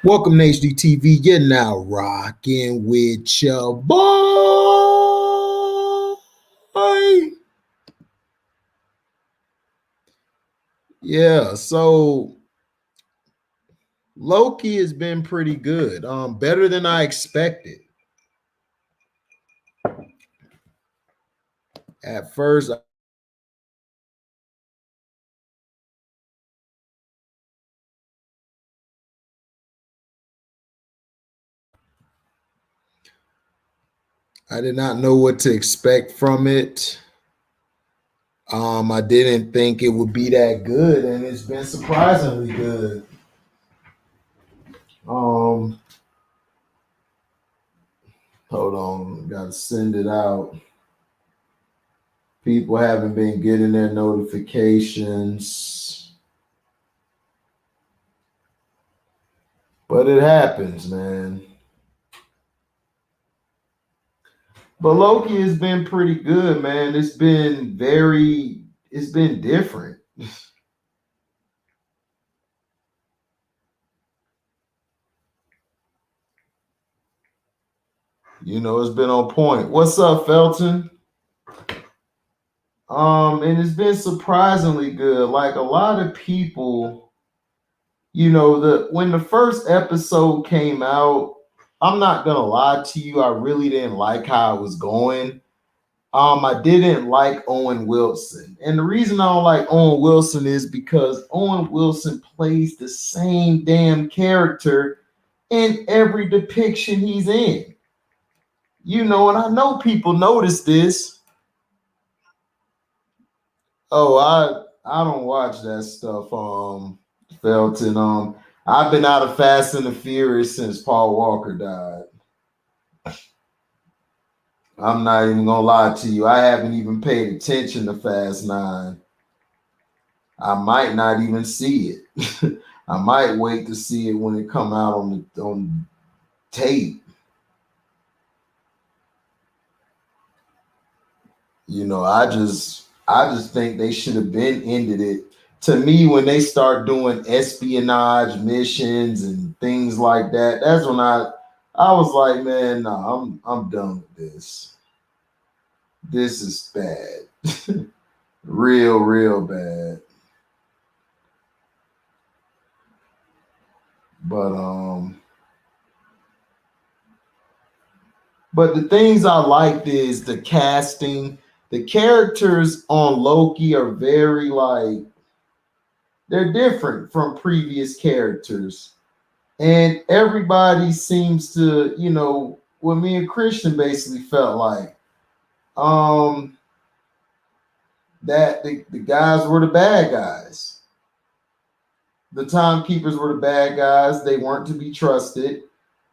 Welcome to HDTV. You're now rocking with your boy. Yeah, so Loki has been pretty good. Better than I expected. At first, I did not know what to expect from it. I didn't think it would be that good, and it's been surprisingly good. Hold on, gotta send it out. People haven't been getting their notifications. But it happens, man. But Loki has been pretty good, man. It's been different. It's been on point. What's up, Felton? And it's been surprisingly good. Like a lot of people, when the first episode came out, I'm not gonna lie to you, I really didn't like how it was going. I didn't like Owen Wilson. And the reason I don't like Owen Wilson is because Owen Wilson plays the same damn character in every depiction he's in. And I know people notice this. Oh, I don't watch that stuff, Felton. I've been out of Fast and the Furious since Paul Walker died. I'm not even gonna lie to you. I haven't even paid attention to Fast 9. I might not even see it. I might wait to see it when it come out on tape. I just think they should have been ended it. To me, when they start doing espionage missions and things like that, that's when I was like, man, no, I'm done with this. This is bad. real bad. But the things I liked is the casting. The characters on Loki are very they're different from previous characters. And everybody seems to, what me and Christian basically felt like, that the guys were the bad guys. The timekeepers were the bad guys. They weren't to be trusted.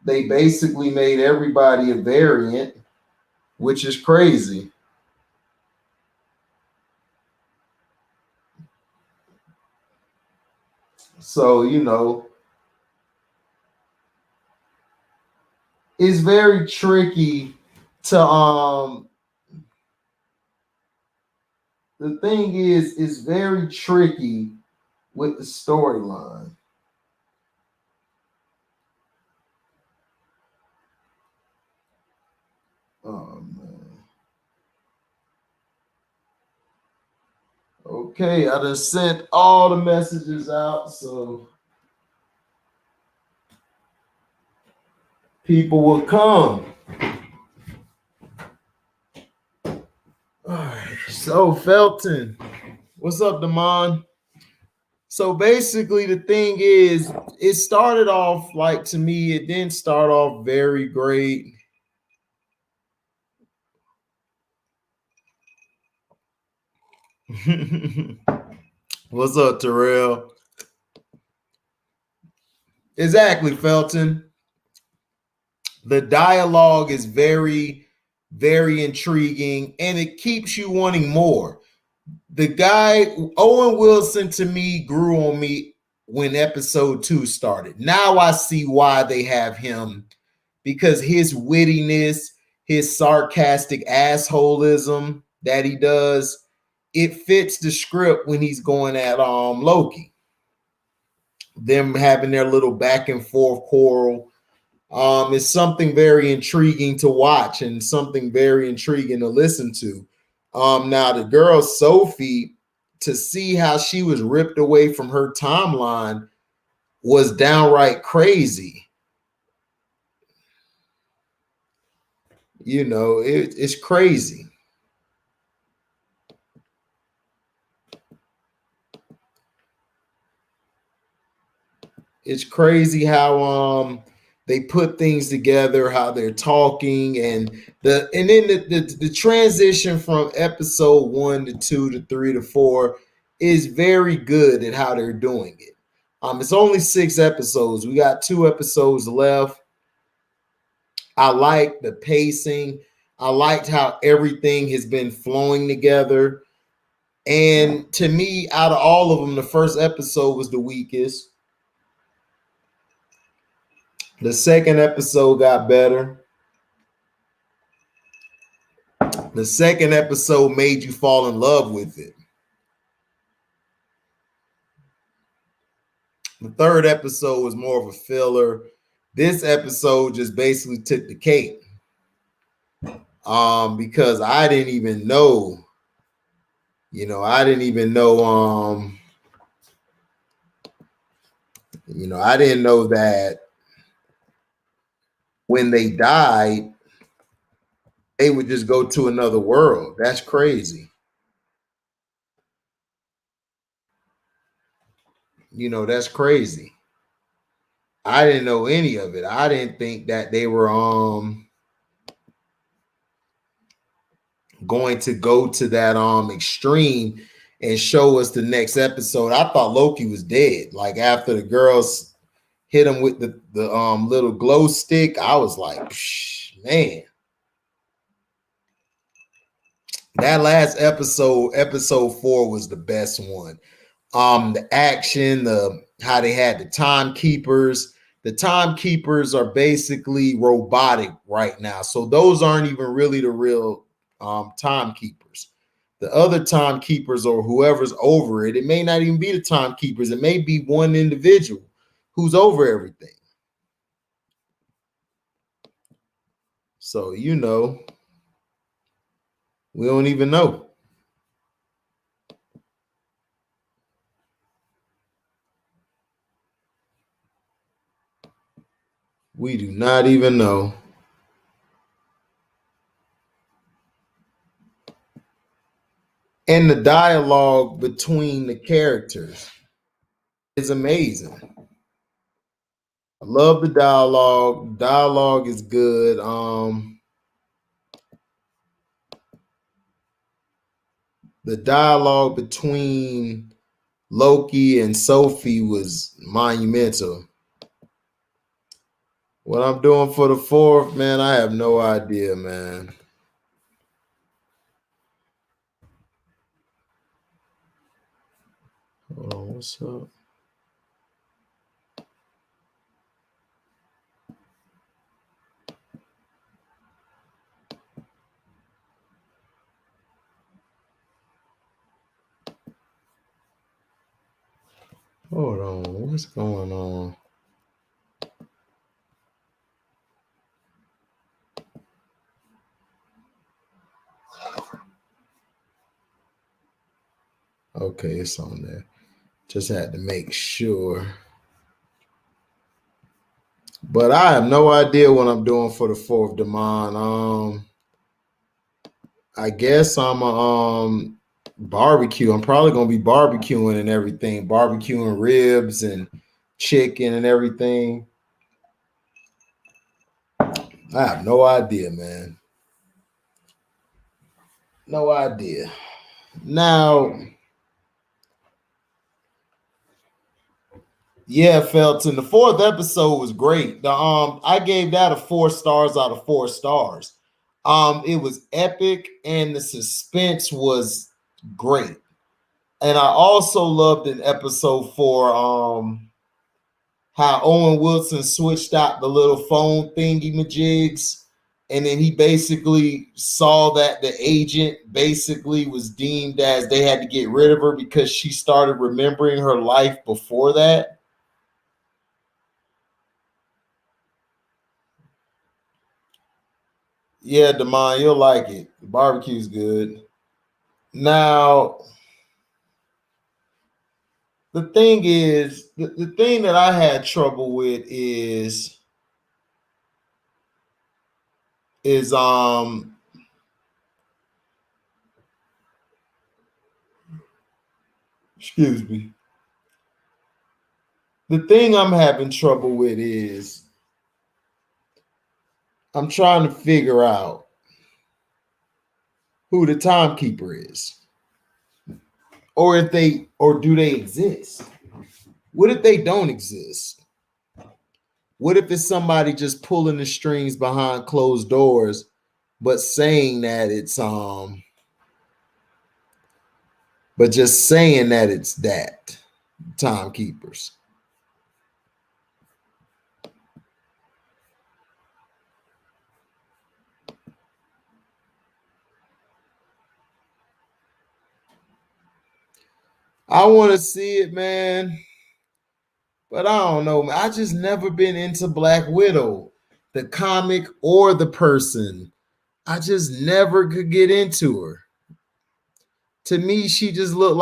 They basically made everybody a variant, which is crazy. So, it's very tricky to the thing is it's very tricky with the storyline. Oh man. Okay, I just sent all the messages out, so people will come. All right, so Felton, what's up, Damon? So basically, the thing is, it started off to me, it didn't start off very great. What's up, Terrell? Exactly, Felton. The dialogue is very, very intriguing, and it keeps you wanting more. The guy, Owen Wilson, to me, grew on me when episode 2 started. Now I see why they have him, because his wittiness, his sarcastic assholism that he does, it fits the script when he's going at Loki. them having their little back and forth quarrel. It's something very intriguing to watch and something very intriguing to listen to. Now the girl Sophie, to see how she was ripped away from her timeline was downright crazy. You know, it's crazy. It's crazy how they put things together, how they're talking, and then the transition from episode 1 to 2 to 3 to 4 is very good at how they're doing it. It's only 6 episodes. We got 2 episodes left. I like the pacing. I liked how everything has been flowing together. And to me, out of all of them, the first episode was the weakest. The second episode got better. The second episode made you fall in love with it. The third episode was more of a filler. This episode just basically took the cake. Because I didn't even know, I didn't know that when they died, they would just go to another world. That's crazy. That's crazy. I didn't know any of it. I didn't think that they were going to go to that extreme and show us the next episode. I thought Loki was dead. Like after the girls hit him with the little glow stick, I was like, man. That last episode 4, was the best one. The action, how they had the timekeepers. The timekeepers are basically robotic right now. So those aren't even really the real timekeepers. The other timekeepers or whoever's over it, it may not even be the timekeepers. It may be one individual who's over everything. So, we don't even know. We do not even know. And the dialogue between the characters is amazing. I love the dialogue. Dialogue is good. The dialogue between Loki and Sophie was monumental. What I'm doing for the 4th, man, I have no idea, man. Hold on, what's up? Hold on, what's going on? Okay, it's on there. Just had to make sure. But I have no idea what I'm doing for the 4th, Damon. I guess I'm a barbecue. I'm probably gonna be barbecuing and everything, barbecuing ribs and chicken and everything. I have no idea, man. No idea. Now, yeah, Felton, the 4th episode was great. I gave that a 4 stars out of 4 stars. It was epic and the suspense was great. And I also loved in episode 4 how Owen Wilson switched out the little phone thingy majigs. And then he basically saw that the agent basically was deemed as they had to get rid of her because she started remembering her life before that. Yeah, Demond, you'll like it. The barbecue's good. Now, the thing is, the thing that I had trouble with is excuse me. The thing I'm having trouble with is I'm trying to figure out who the timekeeper is. Or do they exist? What if they don't exist? What if it's somebody just pulling the strings behind closed doors, but saying that but just saying that it's that timekeepers? I want to see it, man. But I don't know, man. I just never been into Black Widow, the comic or the person. I just never could get into her. To me, she just looks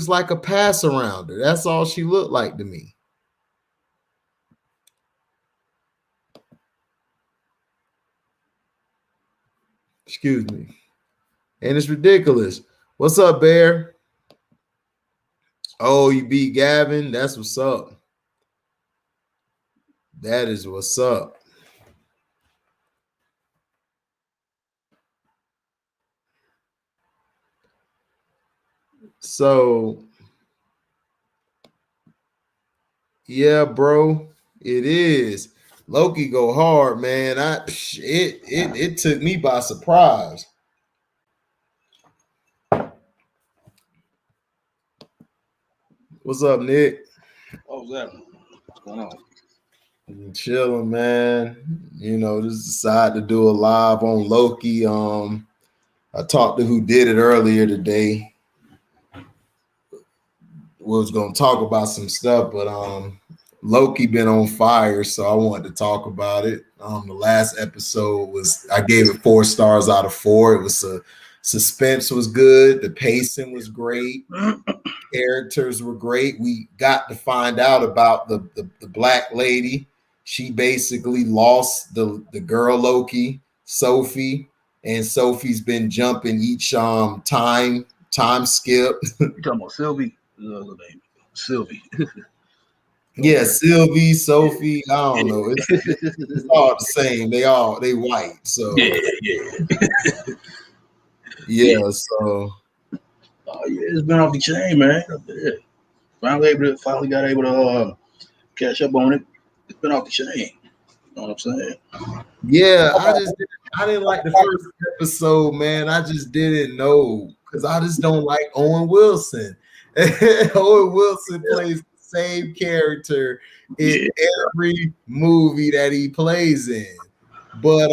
like a pass arounder. That's all she looked like to me. Excuse me. And it's ridiculous. What's up, Bear? Oh, you beat Gavin? That's what's up. That is what's up. So, yeah, bro, it is. Loki go hard, man. It took me by surprise. What's up, Nick? What was that? What's going on? Chilling, man. You know, just decided to do a live on Loki. I talked to who did it earlier today. We was gonna talk about some stuff, but Loki been on fire, so I wanted to talk about it. The last episode I gave it 4 stars out of 4. It was suspense was good, the pacing was great, characters were great. We got to find out about the black lady. She basically lost the girl Loki, Sophie, and Sophie's been jumping each time skip. You talking about Sylvie? Sylvie. Yeah, Sylvie, Sophie. I don't know. It's all the same. They white. So yeah. So it's been off the chain, man. Finally got able to catch up on it. It's been off the chain. You know what I'm saying? yeah, I didn't like the first episode, man. I just didn't know because I just don't like Owen Wilson. Owen Wilson plays the same character in every movie that he plays in. But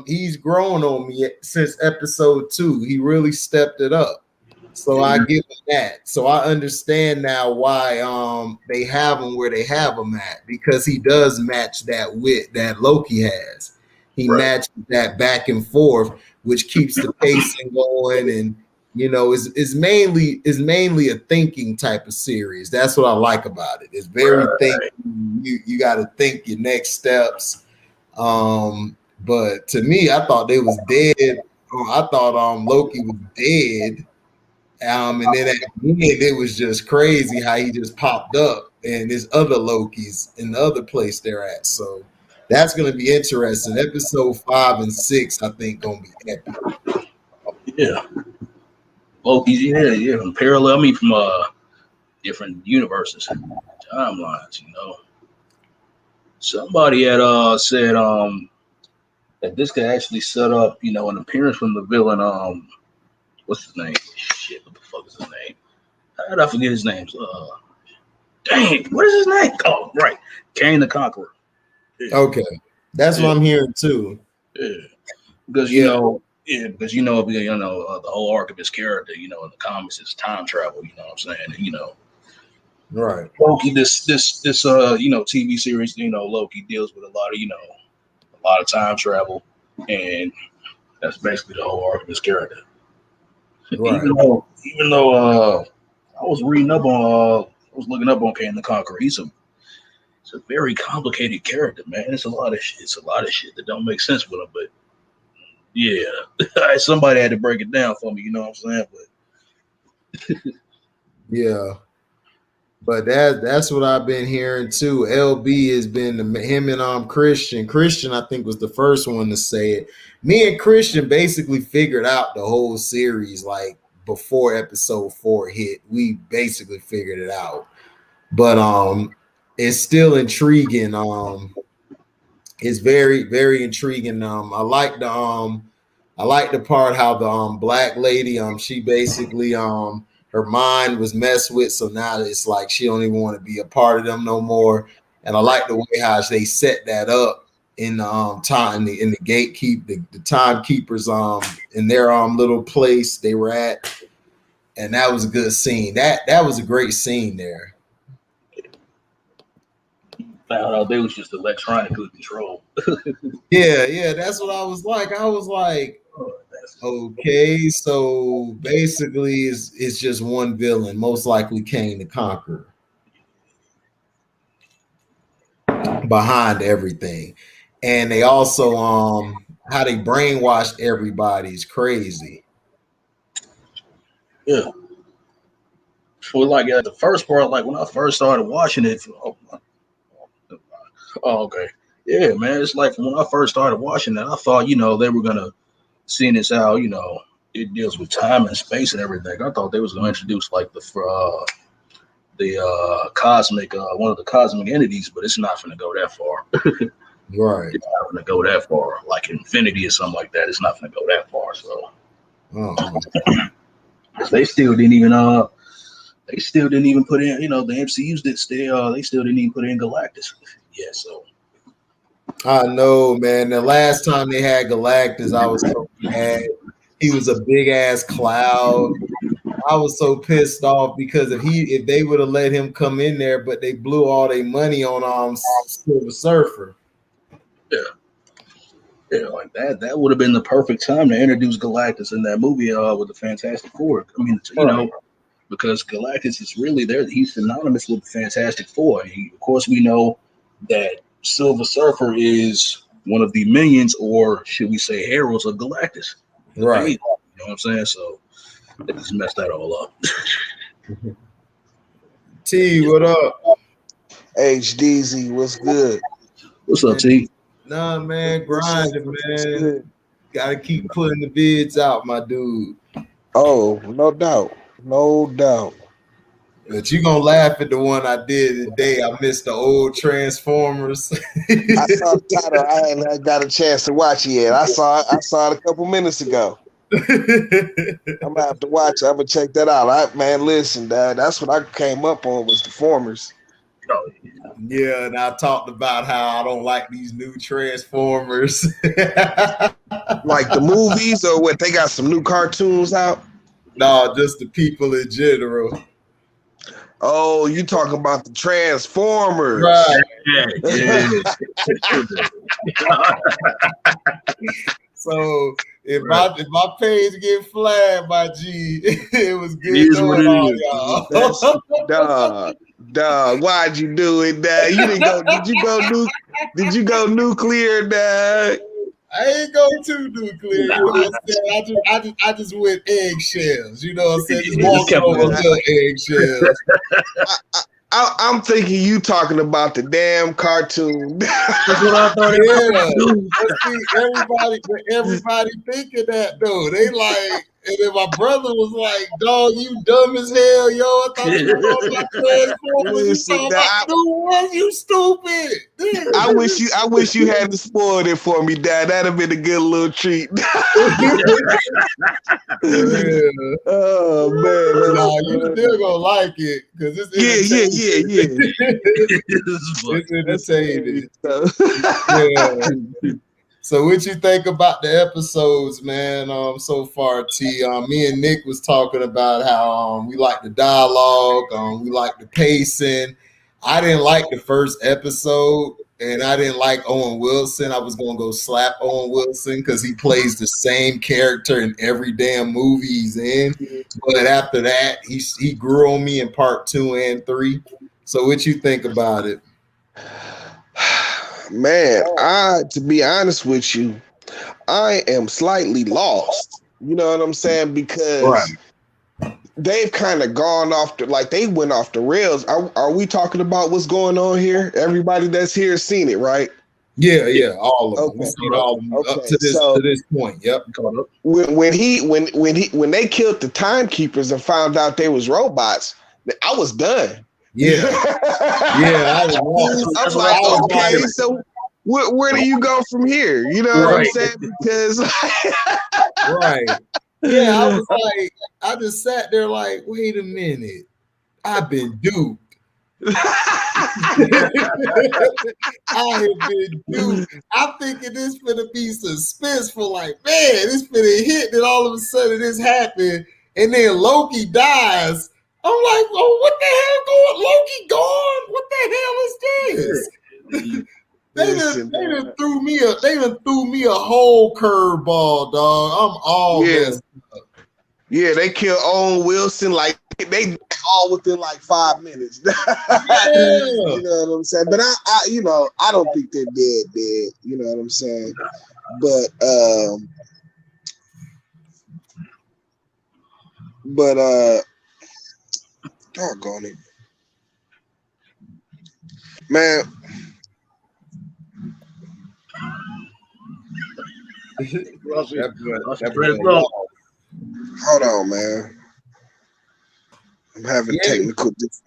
he's grown on me since episode 2. He really stepped it up. So I give him that. So I understand now why they have him where they have him at, because he does match that wit that Loki has. He matches that back and forth, which keeps the pacing going, and is mainly a thinking type of series. That's what I like about it. It's very thinking. You got to think your next steps. But to me, I thought they was dead. I thought Loki was dead. And then at the end, it was just crazy how he just popped up, and there's other Lokis in the other place they're at. So that's going to be interesting. Episode 5 and 6, I think, going to be epic. Yeah. Loki's, yeah. Parallel me from different universes, timelines, Somebody had said that this could actually set up, an appearance from the villain. What's his name? Shit, what the fuck is his name? How did I forget his name? Dang, what is his name? Oh, right, Kang the Conqueror. Yeah. Okay, that's what I'm hearing too. Yeah, because because the whole arc of his character, in the comics is time travel. You know what I'm saying? And, right. Loki, this TV series, Loki deals with a lot of time travel. and that's basically the whole arc of his character. Right. Even though I was reading up on, I was looking up on Kane the Conqueror. It's a very complicated character, man. It's a lot of shit. It's a lot of shit that don't make sense with him. But yeah, somebody had to break it down for me. You know what I'm saying? But Yeah. But that's what I've been hearing too. LB has been him and Christian. Christian, I think, was the first one to say it. Me and Christian basically figured out the whole series like before episode 4 hit. We basically figured it out. But it's still intriguing. It's very, very intriguing. I like the part how the black lady she basically her mind was messed with, so now it's like she don't even want to be a part of them no more. And I like the way how they set that up in the time in the gatekeep the timekeepers in their little place they were at, and that was a good scene. That was a great scene there. found out they was just electronically controlled. Yeah, that's what I was like. I was like, okay, so basically it's just one villain, most likely Kane the Conqueror, behind everything. And they also how they brainwashed everybody is crazy. Yeah. So like the first part, like when I first started watching it, okay. Yeah, man. It's like when I first started watching that, I thought, they were gonna seeing this how, it deals with time and space and everything. I thought they was gonna introduce like the cosmic one of the cosmic entities, but it's not gonna go that far. Right. It's not gonna go that far. Like infinity or something like that. It's not gonna go that far. So they still didn't even put in, the MCU's did still they still didn't even put in Galactus. Yeah, so I know, man. The last time they had Galactus, I was so mad. He was a big ass cloud. I was so pissed off because if they would have let him come in there, but they blew all their money on Silver Surfer. Yeah, like that would have been the perfect time to introduce Galactus in that movie with the Fantastic Four. I mean, because Galactus is really there. He's synonymous with the Fantastic Four. Of course, we know that Silver Surfer is one of the minions, or should we say, heralds of Galactus. Right. You know what I'm saying? So they just messed that all up. T, what up? HDZ, what's good? What's up, T? Nah, man, grinding, man. Gotta keep putting the bids out, my dude. Oh, no doubt. No doubt. But you gonna laugh at the one I did today. I missed the old Transformers. I saw the title. I ain't got a chance to watch it yet. I saw it a couple minutes ago. I'm gonna have to watch it. I'm gonna check that out. Man, listen, that's what I came up on was the Formers. Oh, yeah, and I talked about how I don't like these new Transformers. Like the movies or what? They got some new cartoons out? No, just the people in general. Oh, you talking about the Transformers? Right. So if my page get flagged by G, it was good. It is what it is. Dog, why'd you do it, dog? You didn't go. Did you go nuclear, dog? I ain't go too nuclear. You know what I'm saying? I just went eggshells. You know what I'm saying? Just walking over little eggshells. I'm thinking you talking about the damn cartoon. That's what I thought. See, everybody thinking that though. They like, and then my brother was like, "Dog, you dumb as hell, yo! I thought you were talking about Transformers. You talking about new ones? You stupid." Dude. I wish you hadn't spoiled it for me, Dad. That'd have been a good little treat. Yeah. Oh man, nah, you still gonna like it because it's yeah. It's entertaining. Yeah. So what you think about the episodes, man? So far, T. Me and Nick was talking about how we like the dialogue, we like the pacing. I didn't like the first episode, and I didn't like Owen Wilson. I was gonna go slap Owen Wilson because he plays the same character in every damn movie he's in. But after that, he grew on me in part 2 and 3. So what you think about it? Man, to be honest with you, I am slightly lost. You know what I'm saying? Because they've kind of gone off they went off the rails. Are we talking about what's going on here? Everybody that's here has seen it, right? Yeah, all of them. Okay. We've seen all of them up Okay, to this point. Yep. When they killed the timekeepers and found out they was robots, I was done. Yeah. Yeah, I was I'm like, okay, so where do you go from here? You know what I'm saying? Because right. Yeah, I was like, I just sat there like, wait a minute, I've been duped. I have been duped. I'm thinking this finna be suspenseful, like, man, this finna hit, and all of a sudden this happened, and then Loki dies. I'm like, oh, what the hell going? Loki gone? What the hell is this? They done threw me a whole curveball, dog. I'm all messed up. Yeah, they killed Owen Wilson like they all within like 5 minutes. You know what I'm saying? But I don't think they're dead. You know what I'm saying? But doggone it, man. Hold on, man. I'm having technical difficulties.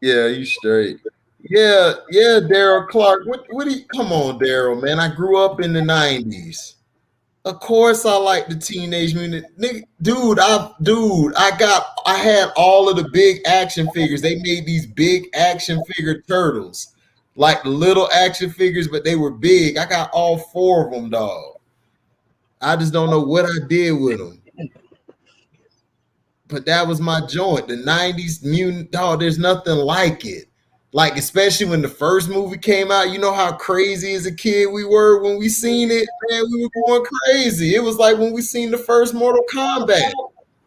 Yeah, you straight. Yeah, Daryl Clark. What do you come on, Daryl, man? I grew up in the 90s. Of course I like the Teenage Mutant. Dude, I had all of the big action figures. They made these big action figure turtles. Like the little action figures, but they were big. I got all 4 of them, dog. I just don't know what I did with them. But that was my joint. The 90s mutant, dog, there's nothing like it. Like, especially when the first movie came out, you know how crazy as a kid we were when we seen it? Man, we were going crazy. It was like when we seen the first Mortal Kombat.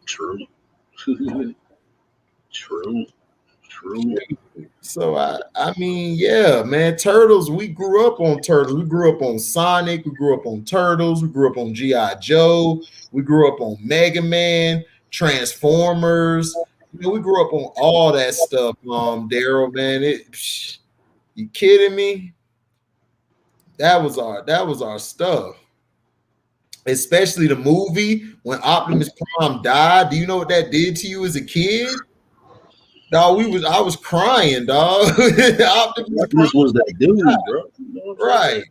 True. So, I mean, yeah, man, Turtles, we grew up on Turtles. We grew up on Sonic. We grew up on Turtles. We grew up on G.I. Joe. We grew up on Mega Man, Transformers. You know, we grew up on all that stuff, Daryl, man. You kidding me? That was our stuff. Especially the movie when Optimus Prime died. Do you know what that did to you as a kid? Dog, I was crying, dog. Optimus was that dude, bro. Right.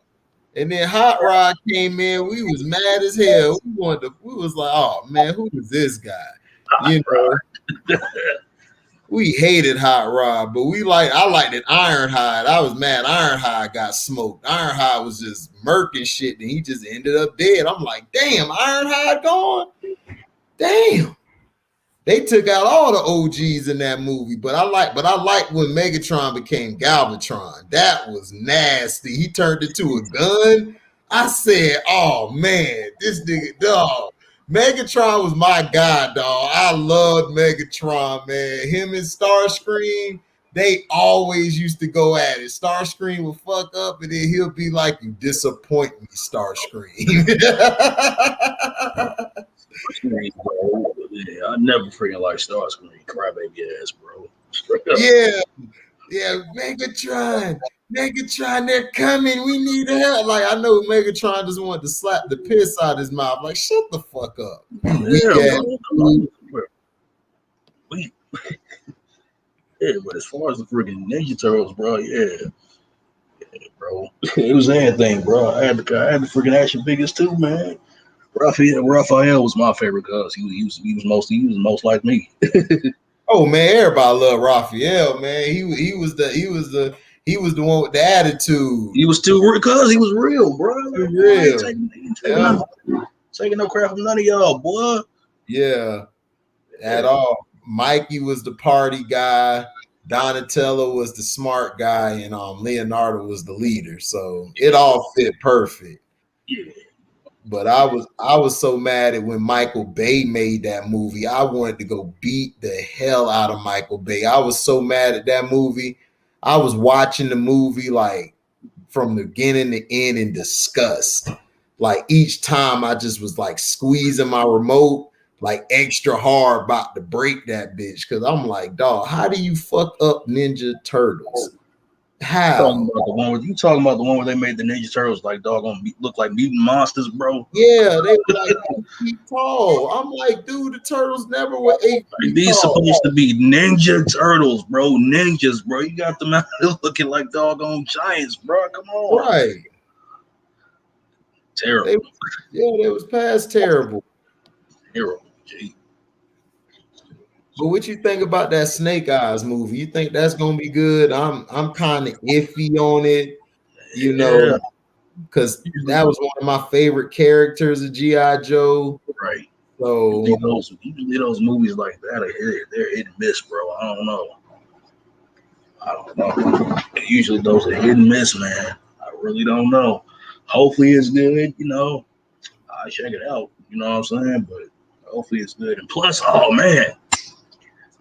And then Hot Rod came in. We was mad as hell. We was like, oh man, who is this guy? You know. We hated Hot Rod, but I liked it Ironhide. I was mad Ironhide got smoked. Ironhide was just murking shit, and he just ended up dead. I'm like, damn, Ironhide gone? Damn. They took out all the OGs in that movie, but I like when Megatron became Galvatron. That was nasty. He turned into a gun. I said, oh man, this nigga, dog. Megatron was my guy, dog. I loved Megatron, man. Him and Starscream, they always used to go at it. Starscream would fuck up, and then he'll be like, you disappoint me, Starscream. Yeah, I never freaking like Starscream, crybaby ass, bro. Yeah, Megatron, they're coming. We need help. Like, I know Megatron just wanted to slap the piss out of his mouth. Like, shut the fuck up. Yeah, but as far as the freaking Ninja Turtles, bro, yeah, bro, it was anything, bro. I had the freaking action figures too, man. Raphael was my favorite because he was most like me. Oh man, everybody loved Raphael, man. He was the one with the attitude. He was too real because he was real, bro. Real. Taking no crap from none of y'all, boy. Yeah, at all. Mikey was the party guy. Donatello was the smart guy, and Leonardo was the leader. So it all fit perfect. Yeah. But I was so mad at when Michael Bay made that movie. I wanted to go beat the hell out of Michael Bay. I was so mad at that movie. I was watching the movie like from the beginning to end in disgust. Like each time I just was like squeezing my remote like extra hard about to break that bitch. Cause I'm like, dog, how do you fuck up Ninja Turtles? How? You talking about the one where they made the Ninja Turtles like doggone look like mutant monsters, bro? Yeah, they were like 8 feet tall. I'm like, dude, the turtles never were 8 feet These tall. supposed to be Ninja Turtles, bro. Ninjas, bro. You got them out there looking like doggone giants, bro. Come on. Right. Terrible. They was past terrible. Terrible. Gee. But what you think about that Snake Eyes movie? You think that's gonna be good? I'm kind of iffy on it, you know, because that was one of my favorite characters of G.I. Joe. Right. So Usually those movies like that they're hit and miss, bro. I don't know. Usually those are hit and miss, man. I really don't know. Hopefully it's good, you know. I check it out, you know what I'm saying? But hopefully it's good. And plus, oh man,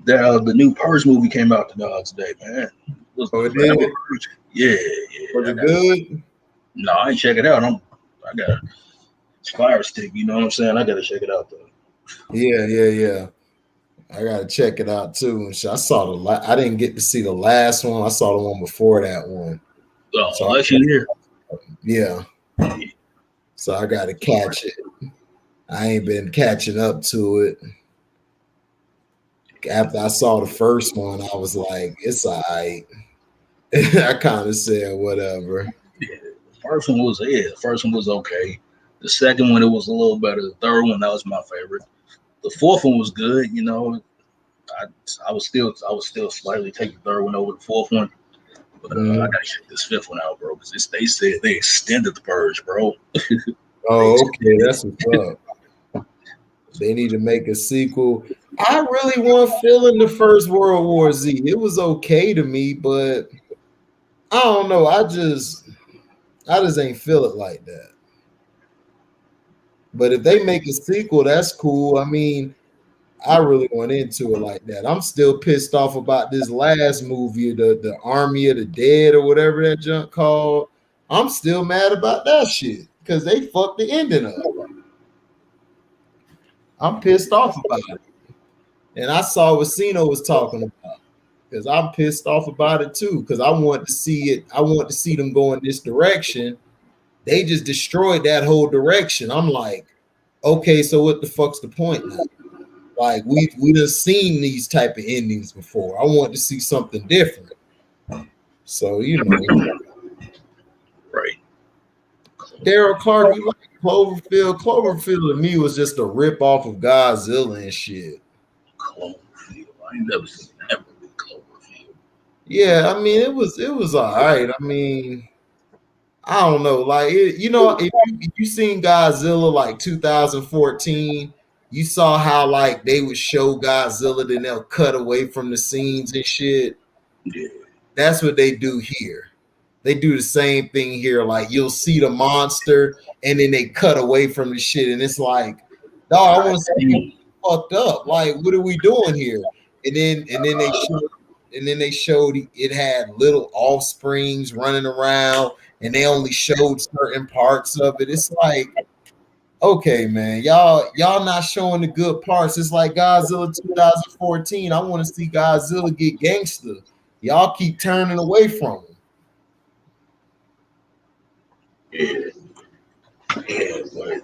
the new Purge movie came out today, man. it did? Yeah. Was it good? No, I ain't check it out. I got a Fire Stick, you know what I'm saying? I gotta check it out though. Yeah. I gotta check it out too. I saw I didn't get to see the last one. I saw the one before that one. Oh, so I should hear. Yeah. So I gotta catch it. I ain't been catching up to it. After I saw the first one, I was like, it's all right. I kind of said whatever. Yeah, the first one was okay. The second one, it was a little better. The third one, that was my favorite. The fourth one was good, you know. I was still slightly taking the third one over the fourth one. But I gotta check this fifth one out, bro, because they said they extended the Purge, bro. Oh, okay, that's what's up. They need to make a sequel. I really wasn't feeling the first World War Z. It was okay to me, but I don't know. I just ain't feel it like that. But if they make a sequel, that's cool. I mean, I really went into it like that. I'm still pissed off about this last movie, the Army of the Dead or whatever that junk called. I'm still mad about that shit because they fucked the ending up. I'm pissed off about it. And I saw what Cino was talking about because I'm pissed off about it too because I want to see it. I want to see them go in this direction. They just destroyed that whole direction. I'm like, okay, so what the fuck's the point now? Like we done seen these type of endings before. I want to see something different. So you know, right? Daryl Clark, you like Cloverfield? Cloverfield to me was just a rip off of Godzilla and shit. Cloverfield, I ain't never seen that movie. Cloverfield. Yeah, I mean it was all right. I mean, I don't know, like you know, if you seen Godzilla like 2014. You saw how like they would show Godzilla, then they'll cut away from the scenes and shit. Yeah. That's what they do here. They do the same thing here. Like you'll see the monster, and then they cut away from the shit, and it's like, dog, I want to see fucked up. Like, what are we doing here? And then they showed it had little offsprings running around, and they only showed certain parts of it. It's like, okay, man, y'all not showing the good parts. It's like Godzilla 2014. I want to see Godzilla get gangster. Y'all keep turning away from him. Yeah, but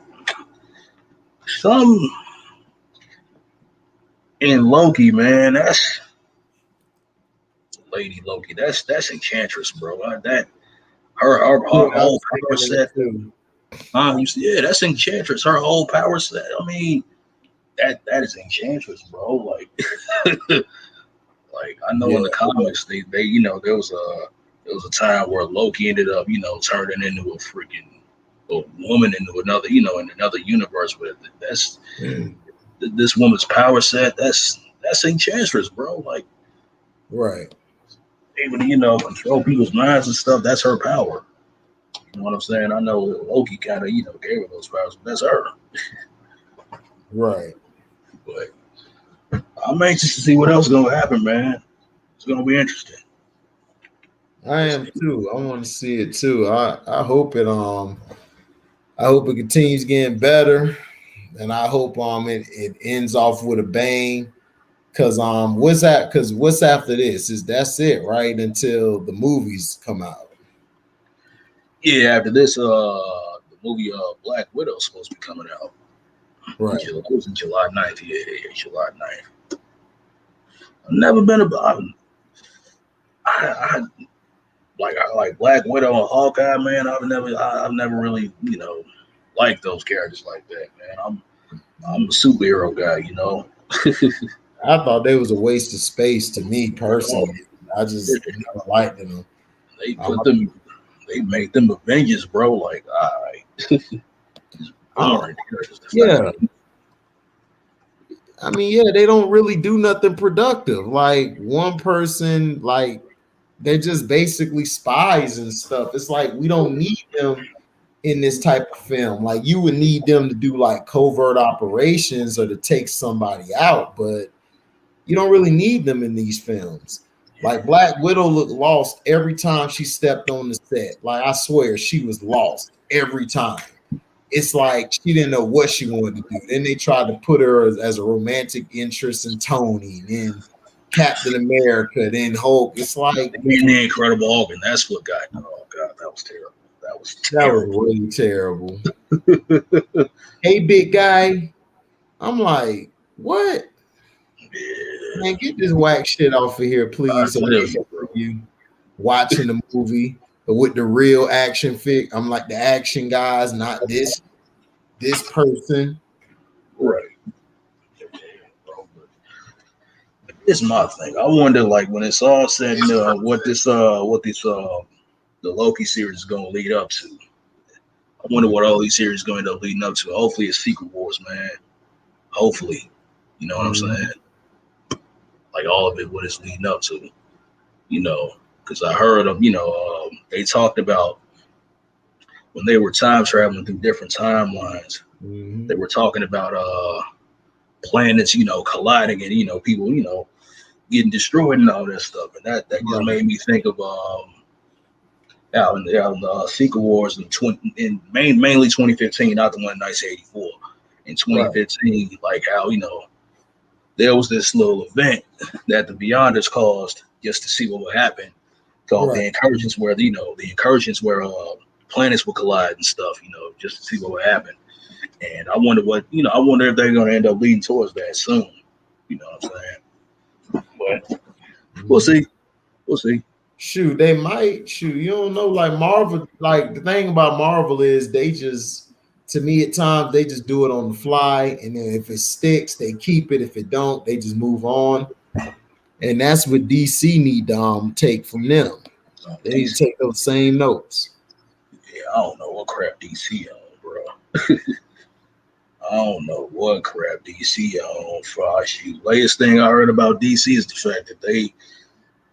some in Loki, man, that's Lady Loki. That's Enchantress, bro. That her whole power set. That's Enchantress. Her whole power set. I mean, that is Enchantress, bro. Like, like I know in the comics they you know there was a time where Loki ended up turning into a freaking woman into another in another universe. But that's this woman's power set. That's Enchantress, bro. Like, right. able to, control people's minds and stuff. That's her power. You know what I'm saying? I know Loki kind of, gave her those powers, but that's her. Right. But I'm anxious to see what else is gonna happen, man. It's gonna be interesting. I am too. I want to see it too. I hope it continues getting better, and I hope it ends off with a bang. Cause what's after this? That's it, right? Until the movies come out. Yeah, after this, the movie Black Widow is supposed to be coming out. Right. It was in July 9th. Yeah, July 9th. I've never been about. I like Black Widow and Hawkeye, man. I've never really, liked those characters like that, man. I'm a superhero guy. I thought they was a waste of space to me personally. I just never liked them. They put them, they made them Avengers, bro. Like, all right. Boring characters. Yeah. I mean, yeah, they don't really do nothing productive. Like one person, like they're just basically spies and stuff. It's like we don't need them in this type of film. Like you would need them to do like covert operations or to take somebody out, but you don't really need them in these films. Like Black Widow looked lost every time she stepped on the set. Like I swear she was lost every time. It's like she didn't know what she wanted to do. Then they tried to put her as a romantic interest in Tony, then Captain America, then Hulk. It's like being the Incredible Hulk, and that's what got. Oh god, that was terrible. That was really terrible. Hey, big guy. I'm like, what? Yeah. Man, get this whack shit off of here, please. So you watching the movie with the real action fig. I'm like the action guys, not this person. Right. It's my thing. I wonder, like, when it's all said, what the Loki series is going to lead up to. I wonder what all these series going to end up leading up to. Hopefully, it's Secret Wars, man. Hopefully, you know what I'm saying. Like all of it, what it's leading up to, because I heard them, they talked about when they were time traveling through different timelines. They were talking about planets, colliding and people, getting destroyed and all that stuff, and that just made me think of out in the Secret Wars in mainly 2015, not the one in 1984. In 2015, like how there was this little event that the Beyonders caused just to see what would happen, called the incursions, where planets would collide and stuff, just to see what would happen. And I wonder I wonder if they're going to end up leading towards that soon. You know what I'm saying? But we'll see. We'll see. Shoot, they might. Shoot, you don't know. Like Marvel, like the thing about Marvel is they just, to me at times, they just do it on the fly. And then if it sticks, they keep it. If it don't, they just move on. And that's what DC need to take from them. They need to take those same notes. Yeah, I don't know what crap DC on, bro. I don't know what crap DC on for shoot. Latest thing I heard about DC is the fact that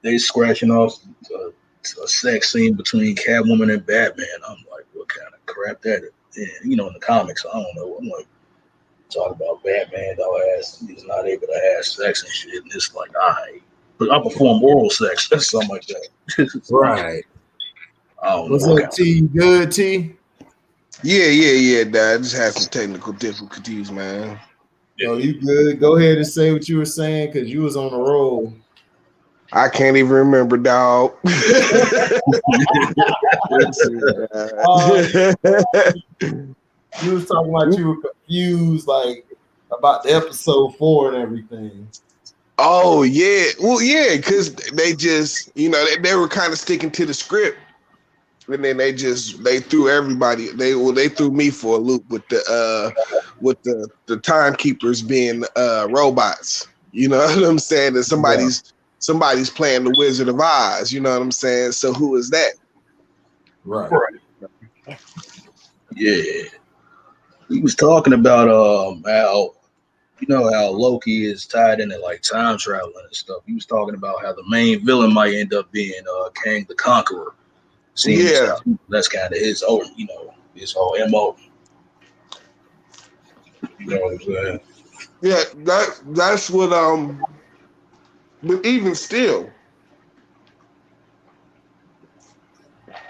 they scratching off a sex scene between Catwoman and Batman. I'm like, what kind of crap that is? In the comics, I don't know. I'm like, talk about Batman, he's not able to have sex and shit. And it's like, but I perform oral sex, something like that. Right. I don't What's know. up, T? You good, T? Yeah, Dad. I just had some technical difficulties, man. Yo, you good? Go ahead and say what you were saying, because you was on the roll. I can't even remember, dog. You was talking about you were confused, like about the episode 4 and everything. Oh yeah, well yeah, because they just they were kind of sticking to the script, and then they threw everybody. They threw me for a loop with the timekeepers being robots. You know what I'm saying? That somebody's playing the Wizard of Oz. You know what I'm saying? So who is that? Right. Yeah. We was talking about how you know how Loki is tied into like time traveling and stuff. He was talking about how the main villain might end up being Kang the Conqueror. Seeing Yeah, that's kind of his own, his whole MO. You know what I'm saying? yeah. That's what. But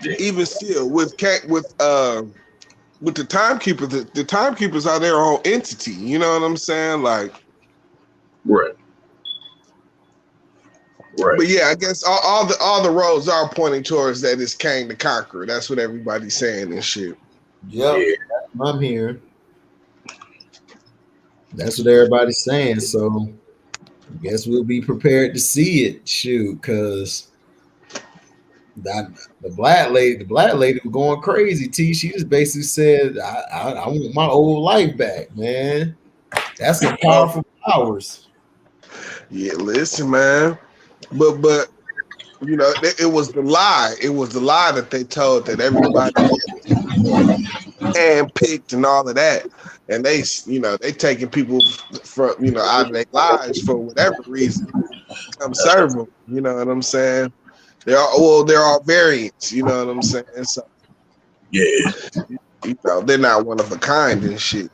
Yeah. even still, with the timekeepers, the timekeepers are their own entity. You know what I'm saying? Like, Right. Right. but yeah, I guess all the roads are pointing towards that it's Kang the Conqueror. That's what everybody's saying and shit. Yep, Yeah. I'm here. That's what everybody's saying. So I guess we'll be prepared to see it. Shoot, because that the black lady was going crazy. T. She just basically said, I want my old life back, man. That's some powerful powers. Yeah, listen, man. But you know, it was the lie. It was the lie that they told that everybody handpicked and all of that. And they, they taking people from, out of their lives for whatever reason. Come serve them. You know what I'm saying? They're all variants. You know what I'm saying? So Yeah. they're not one of a kind and shit.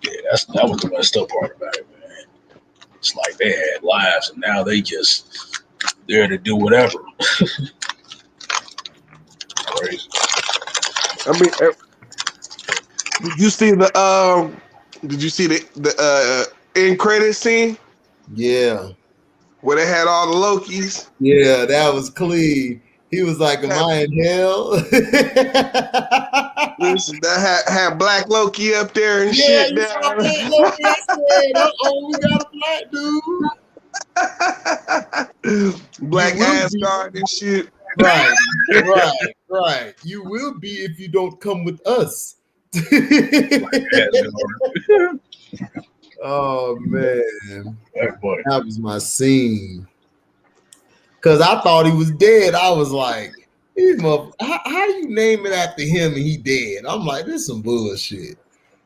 Yeah, that was the messed up part about it, man. It's like they had lives and now they just there to do whatever. Crazy. I mean, did you see the end credit scene Yeah. where they had all the Lokis? Yeah, that was clean. He was like, am I in hell? Listen, that had Black Loki up there and Yeah, shit. you saw Black Loki. I said, we got a black dude. Black You will Asgard and shit. Right, right. You will be if you don't come with us. Oh man, that was my scene. Cause I thought he was dead. I was like, how you name it after him and he dead? I'm like, this is some bullshit.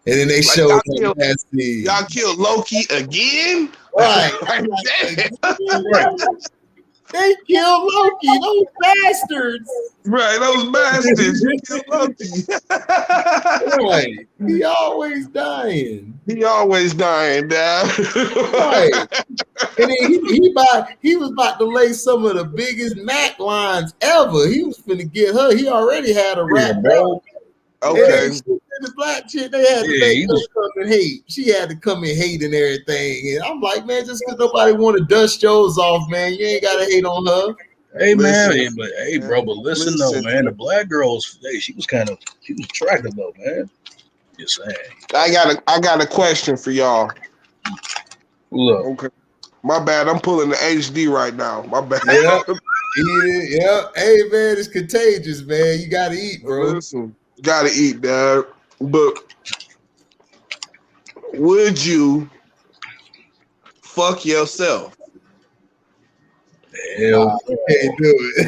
And then they Like, showed that scene. Y'all killed Loki again? Right. Right. They killed Loki, those bastards. Right, those bastards. You killed Loki. Right. He always dying. He always dying, Dad. Right. And then he was about to lay some of the biggest Mac lines ever. He was finna get her. He already had a rap, bro. Okay. The black chick, they had to make her come and hate. She had to come and hate and everything. And I'm like, man, just because nobody want to dust yours off, man, you ain't gotta hate on her. Hey man, but listen though, man. The black girls, she was attractive though, man. Just saying. I got a question for y'all. Look. Okay. My bad. I'm pulling the HD right now. My bad. Yep. Hey man, it's contagious, man. You gotta eat, bro. Listen, gotta eat, dad. But would you fuck yourself? Hell, you can't do it.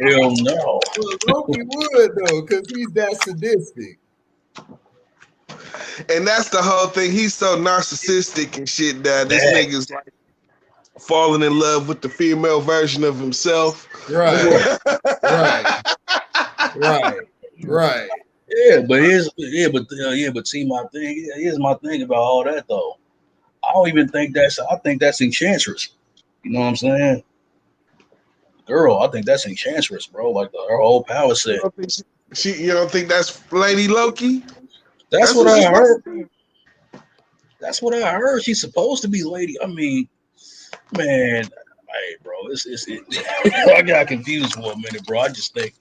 Hell no. Well, Loki would though, because he's that sadistic. And that's the whole thing. He's so narcissistic and shit that this nigga's like falling in love with the female version of himself. Right. Right. But see, here's my thing about all that though. I think that's Enchantress. You know what I'm saying? Girl, I think that's Enchantress, bro. Like her whole power set. You don't think that's Lady Loki? That's what I heard. That's what I heard. She's supposed to be Lady. I mean, man, hey, bro, I got confused for a minute, bro. I just think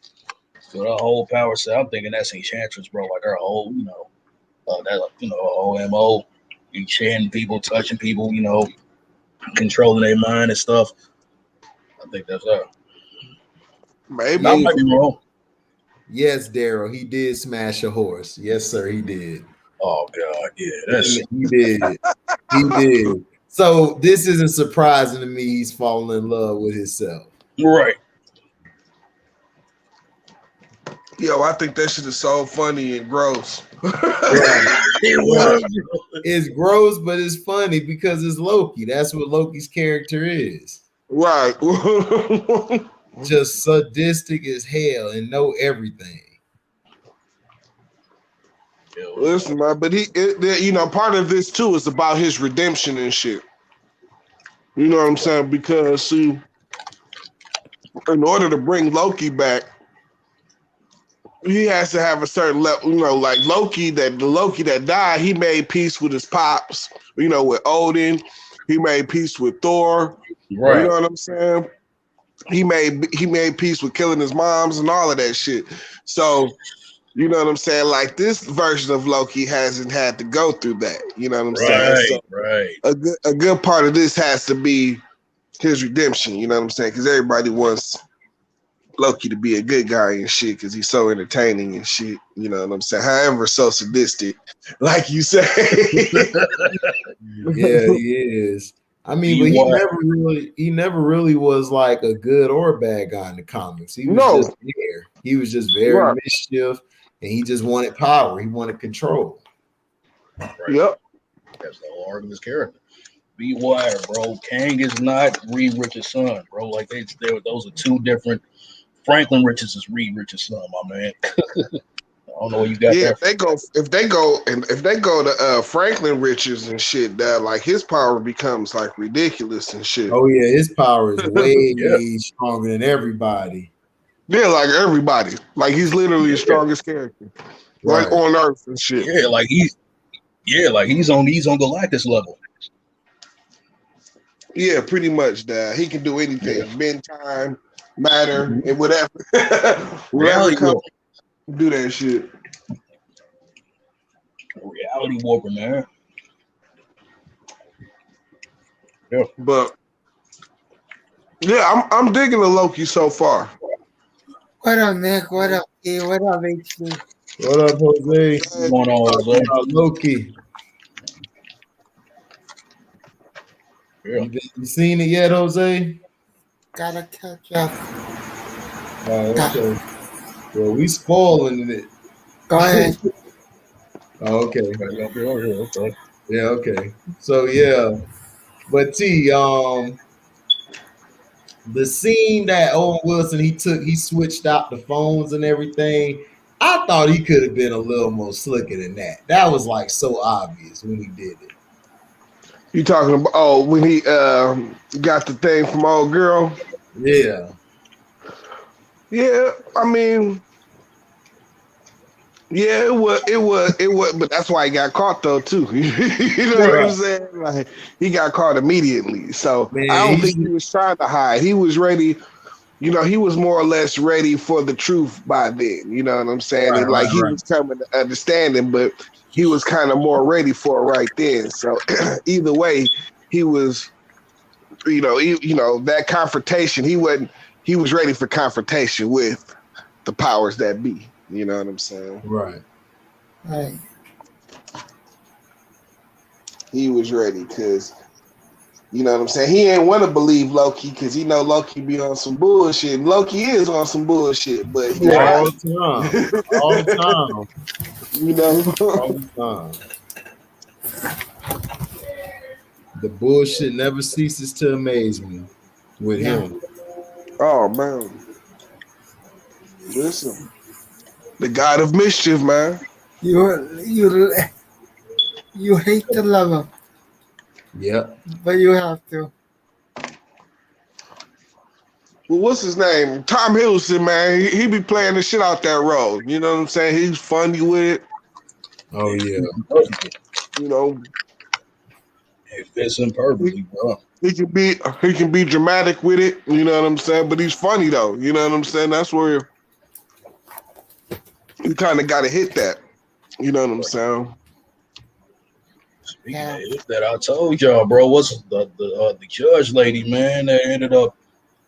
with her whole power set, I'm thinking that's Enchantress, bro. Like her whole, whole MO, enchanting people, touching people, controlling their mind and stuff. I think that's her. Maybe. I might be wrong. Yes, Daryl, he did smash a horse. Yes, sir, he did. Oh God, yeah, he did. He did. So this isn't surprising to me. He's falling in love with himself. Right. Yo, I think that shit is so funny and gross. It was. It's gross, but it's funny because it's Loki. That's what Loki's character is. Right. Just sadistic as hell and know everything. Listen, man, but part of this too is about his redemption and shit. You know what I'm saying? Because see, in order to bring Loki back, he has to have a certain level. Like the Loki that died, he made peace with his pops. With Odin, he made peace with Thor. Right. You know what I'm saying? He made peace with killing his moms and all of that shit. So, you know what I'm saying? Like this version of Loki hasn't had to go through that. You know what I'm saying? So right. A good part of this has to be his redemption. You know what I'm saying? Because everybody wants Loki to be a good guy and shit because he's so entertaining and shit. You know what I'm saying? However, so sadistic, like you say. Yeah, he is. I mean, but he never really was like a good or bad guy in the comics. He was just there. He was just very mischief, and he just wanted power. He wanted control. Right. Yep. That's the whole arc of his character. Be wire, bro. Kang is not Reed Richards' son, bro. Like those are two different. Franklin Richards is Reed Richards' son, my man. I don't know where you got that. If they go to Franklin Richards and shit, that like his power becomes like ridiculous and shit. Oh yeah, his power is way stronger than everybody. Yeah, like everybody. Like he's literally the strongest character, like on Earth and shit. Yeah, like he's on Galactus level. Yeah, pretty much. That he can do anything, bend time, matter, and whatever. Whatever comes, do that shit. Reality warper, man. Yeah, but yeah, I'm digging the Loki so far. What up, Nick? What up, E? What up, HD? What up, Jose? What's going on, Jose? Loki. Yeah. You seen it yet, Jose? Gotta catch up. Oh, okay. Well, we spoiling it. Go ahead. Oh, okay. Yeah, okay. So yeah. But the scene that Owen Wilson he switched out the phones and everything. I thought he could have been a little more slicker than that. That was like so obvious when he did it. You talking about when he got the thing from old girl? Yeah. Yeah, I mean, yeah, it was, but that's why he got caught though too. You know what I'm saying? Like he got caught immediately. So I don't think he was trying to hide. He was ready. He was more or less ready for the truth by then. You know what I'm saying? And like he was coming to understanding, but he was kind of more ready for it right then. So either way, he was, that confrontation. He was ready for confrontation with the powers that be. You know what I'm saying? Right. He was ready because, you know what I'm saying? He ain't want to believe Loki because he know Loki be on some bullshit. And Loki is on some bullshit, but all the time. You know, all the time. The bullshit never ceases to amaze me with him. Oh man, listen, the god of mischief, man. You hate to love him. Yep. But you have to. Well, what's his name? Tom Hiddleston, man. He be playing the shit out that role. You know what I'm saying? He's funny with it. Oh yeah. You know, it fits him perfectly, bro. He can be dramatic with it. You know what I'm saying? But he's funny though. You know what I'm saying? That's where you kind of got to hit that. You know what I'm saying? Speaking of that, I told y'all, bro. What's the judge lady, man, that ended up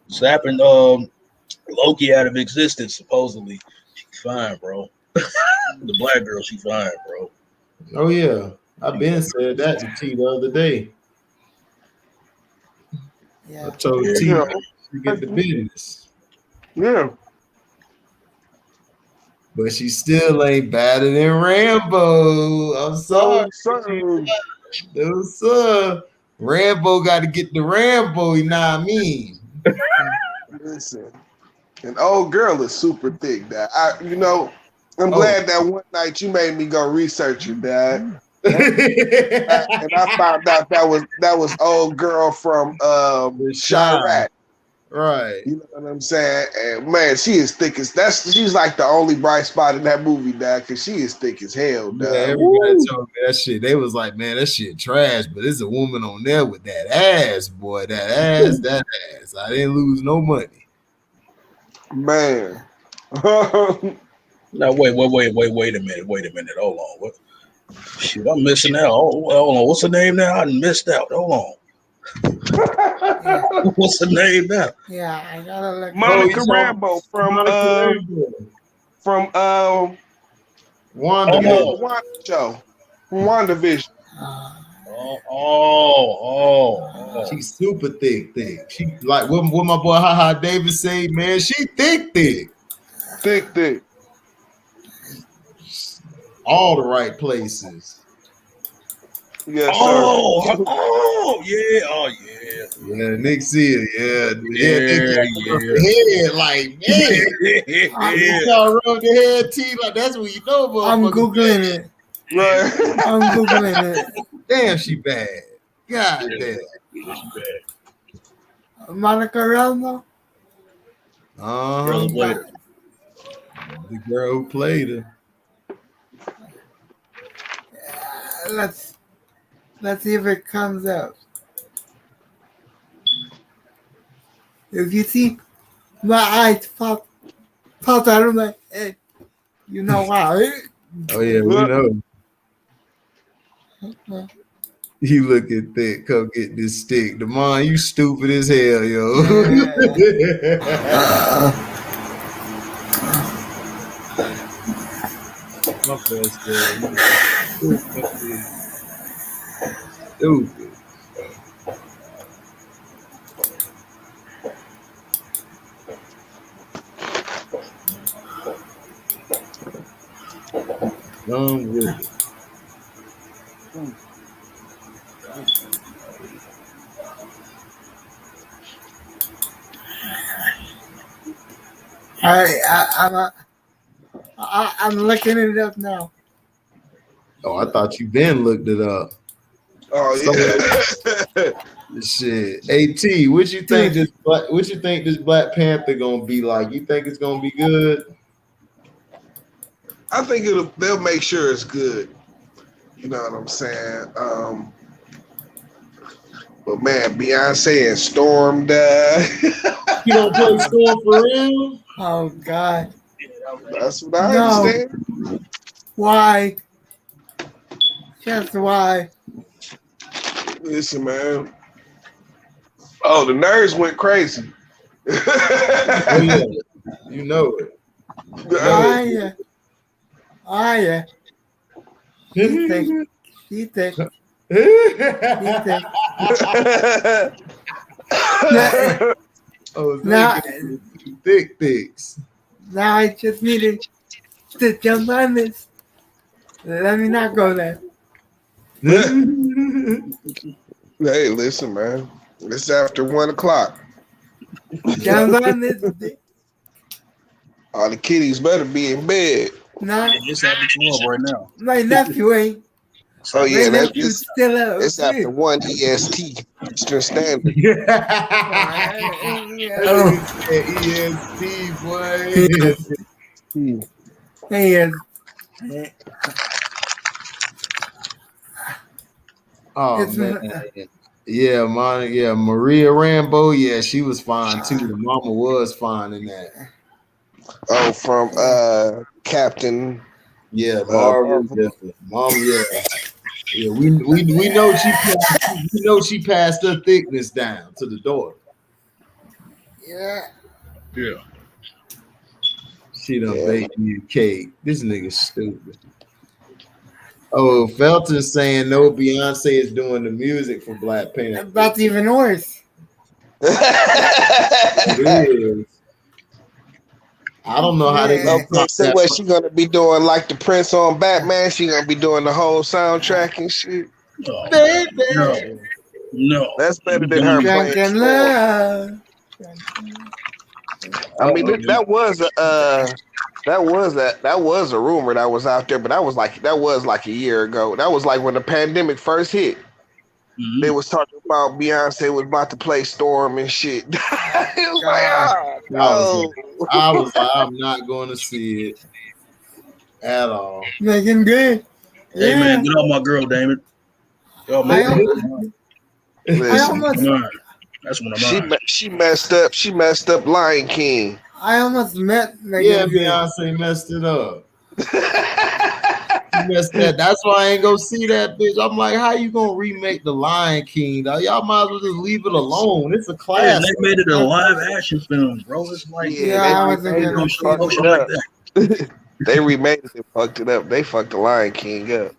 snapping Loki out of existence? Supposedly, she's fine, bro. The black girl, she fine, bro. Oh yeah, I've been said that to T the other day. Yeah. I told T to get the business. Yeah. but she still ain't better than Rambo. I'm sorry. No, sir. Rambo got to get the Rambo, you know what I mean? Listen, an old girl is super thick, Dad. I'm Oh. glad that one night you made me go research her, Dad. And I found out that was old girl from Chirac. Right. You know what I'm saying? And man, she is thick as she's like the only bright spot in that movie, Dad, because she is thick as hell, Dad. Yeah, everybody told me that shit. They was like, man, that shit trash, but there's a woman on there with that ass, boy. That ass. I didn't lose no money. Man. Now wait a minute. Hold on. What? Shit, I'm missing out. Hold on. What's the name now? I missed out. Hold on. What's the name now? Yeah, I gotta look. Monica Rambeau from WandaVision. Show. From WandaVision. Oh. She's super thick. She like what my boy Haha Davis say, man. She thick. Thick. All the right places. Yes, sir. Yeah, Nick see it. Yeah. Like, man. You y'all rub the head T, like that's what you know about. I'm Googling it. Right. I'm Googling it. Damn, she bad. God damn. Yeah, she bad. Monica Rambeau? The girl who played her. Let's see if it comes up. If you see my eyes pop out, I'm like, hey, you know why? Oh yeah, we know. You looking thick. Come get this stick. Damon, you stupid as hell, yo. My best girl. Stupid. With it. All right, I'm looking it up now. Oh, I thought you been looked it up. Oh yeah. Shit. AT, what you think this Black Panther gonna be like? You think it's gonna be good? I think they'll make sure it's good. You know what I'm saying? But man, Beyonce and Storm died. You don't play Storm for real? Oh God. That's what I understand. Why? Just why? Listen, man. Oh, the nerds went crazy. Oh yeah, you know it. Oh yeah. She think. Now, thicks. Now I just needed to jump on this. Let me not go there. Hey, listen, man. It's after 1:00. Jump on this. All the kiddies better be in bed. Nah, it's after 12 right now. My nephew ain't. Oh yeah, nephew's still up. It's after 1 EST Eastern Standard. EST, boy. Oh man. Yeah, Maria Rambeau. Yeah, she was fine too. The mama was fine in that. Oh, from Captain. Yeah, Marvel. Mom, yeah. Yeah, we know she passed her thickness down to the daughter. Yeah. She done baked me a cake. This nigga stupid. Oh, Felton saying no, Beyonce is doing the music for Black Panther. That's even worse. It is. I don't know how they Yeah. gonna Okay, top so that. what she gonna be doing? Like the Prince on Batman? She gonna be doing the whole soundtrack and shit. Oh, Baby. no. That's better You than her doing- playing Drunken Storm. love. I mean, Uh-oh. that was a rumor that was out there, but that was like a year ago. That was like when the pandemic first hit. They Mhm. was talking about Beyonce was about to play Storm and shit. It was like, I was like, I'm not going to see it at all. Making good. Hey Yeah. man, get off my girl, Damon. Y'all I make almost, I listen, almost, mine. That's one of mine. she messed up. She messed up Lion King. I almost met Yeah, Megan Good. Beyonce messed it up. She messed that. That's why I ain't gonna see that bitch. I'm like, how you gonna remake the Lion King? Dog? Y'all might as well just leave it alone. It's a Yeah, classic. they made it a live action film, bro. It's like Yeah, I wasn't they gonna remade see it, no fucked shit it like up. that. They remade it and fucked it up. They fucked the Lion King up.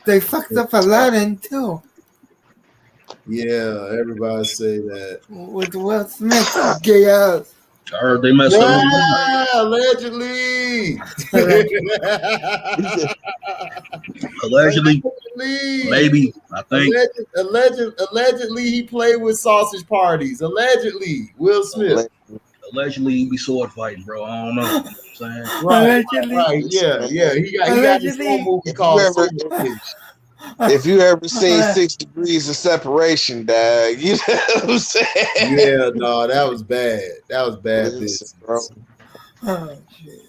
They fucked up Aladdin too Yeah, everybody say that. with Will Smith. Gay ass. I heard they messed up. Yeah, allegedly. Allegedly, maybe. I think. Allegedly, he played with sausage parties. Allegedly, Will Smith. Allegedly, he be sword fighting, bro. I don't know. You know what I'm saying? Allegedly. Right, yeah. He got this Allegedly. whole movie If you called ever- Soul Fish. If you ever seen 6 Degrees of Separation, dog, you know what I'm saying? Yeah, no, that was bad. That was bad Listen, business. bro. Oh shit.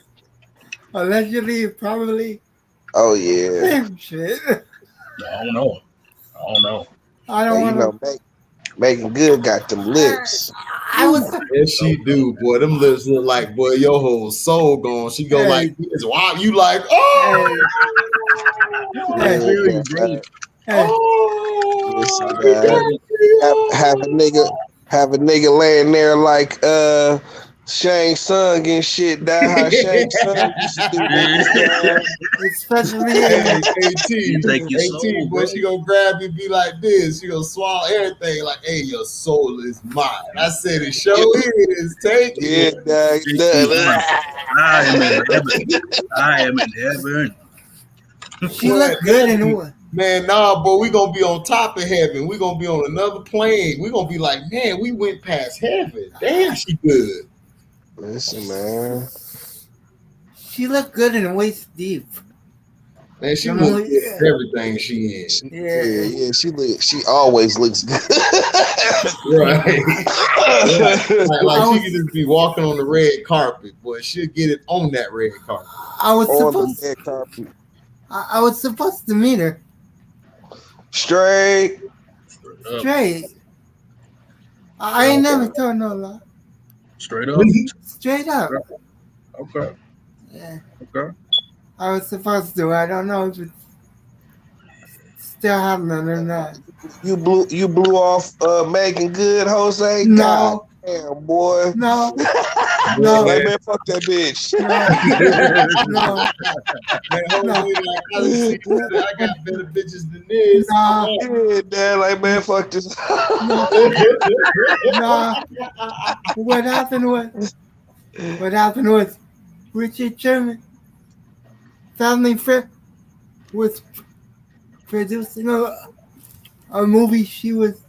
Allegedly, probably. Oh yeah. Same shit. I don't know. I Yeah, don't you want know, to. Megan Good got them lips. I was. Yes, she do, boy. Them lips look like, boy, your whole soul gone. She go Hey. like this. Wow, you like, oh, Hey. Really, bro. Hey, Listen, oh, have a nigga laying there like Shang Tsung and shit. That how Shang Tsung used to do niggas, dog. especially Hey, You take your soul, boy, bro. she gonna grab you, be like this. She gonna swallow everything, like, hey, your soul is mine. I said it show is. Take Yeah, it. dog. I am in heaven. she looked good in one. Man, nah, boy, we gonna be on top of heaven. We gonna be on another plane. We gonna be like, man, we went past heaven. Damn, she good. Listen, man. She looked good in Waist Deep. Man, she Come looks on, good yeah. at everything she in. Yeah. She always looks good. Right. like she could just be walking on the red carpet, boy. She'll get it on that red carpet. I was On the supposed. red carpet. I was supposed to meet her Straight. straight. I ain't never told no lie. Straight up. Straight up. Okay. Yeah. Okay. I was supposed to. I don't know if it's still happening or not. You blew off Megan Good, Jose? No. God damn, boy. No. No. No. Like, man, fuck that bitch. No. Man, No. I got better bitches than this. Nah. Yeah, dad, like, man, fuck this. Nah. What happened was Richard Sherman, family friend, was producing a movie she was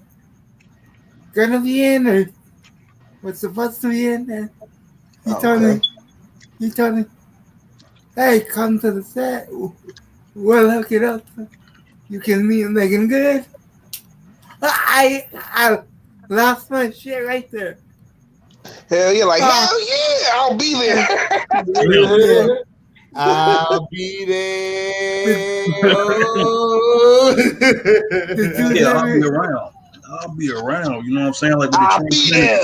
gonna be in or was supposed to be in, and he told me, hey, come to the set. We'll hook it up. You can meet Megan Good. I lost my shit right there. Hell yeah, like, hell yeah, I'll be there. I'll be there. Oh. Yeah, I'll be around. You know what I'm saying? Like with I'll the be there.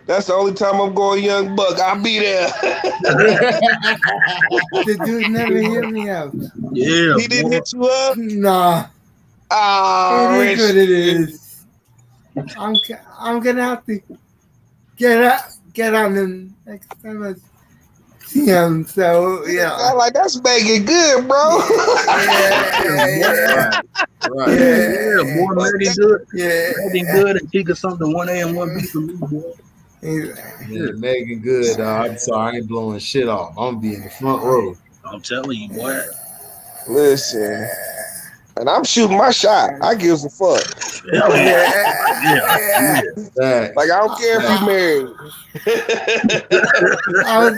That's the only time I'm going Young Buck. I'll be there. The dude never hit me out. Yeah. He didn't hit you up? Nah. Oh, It is what it is. I'm gonna have to get on him next time I see him. So yeah. I'm like, that's Megan Good, bro. Yeah. Right. Yeah, boy, Maddie good. Yeah. Maddie good and Tika something 1A and 1B for me, boy. Yeah, Megan Good. I'm sorry, I ain't blowing shit off. I'm gonna be in the front row. I'm telling you, boy. Listen, and I'm shooting my shot. I gives a fuck. Hell yeah. Facts. Like I don't care if you married. I was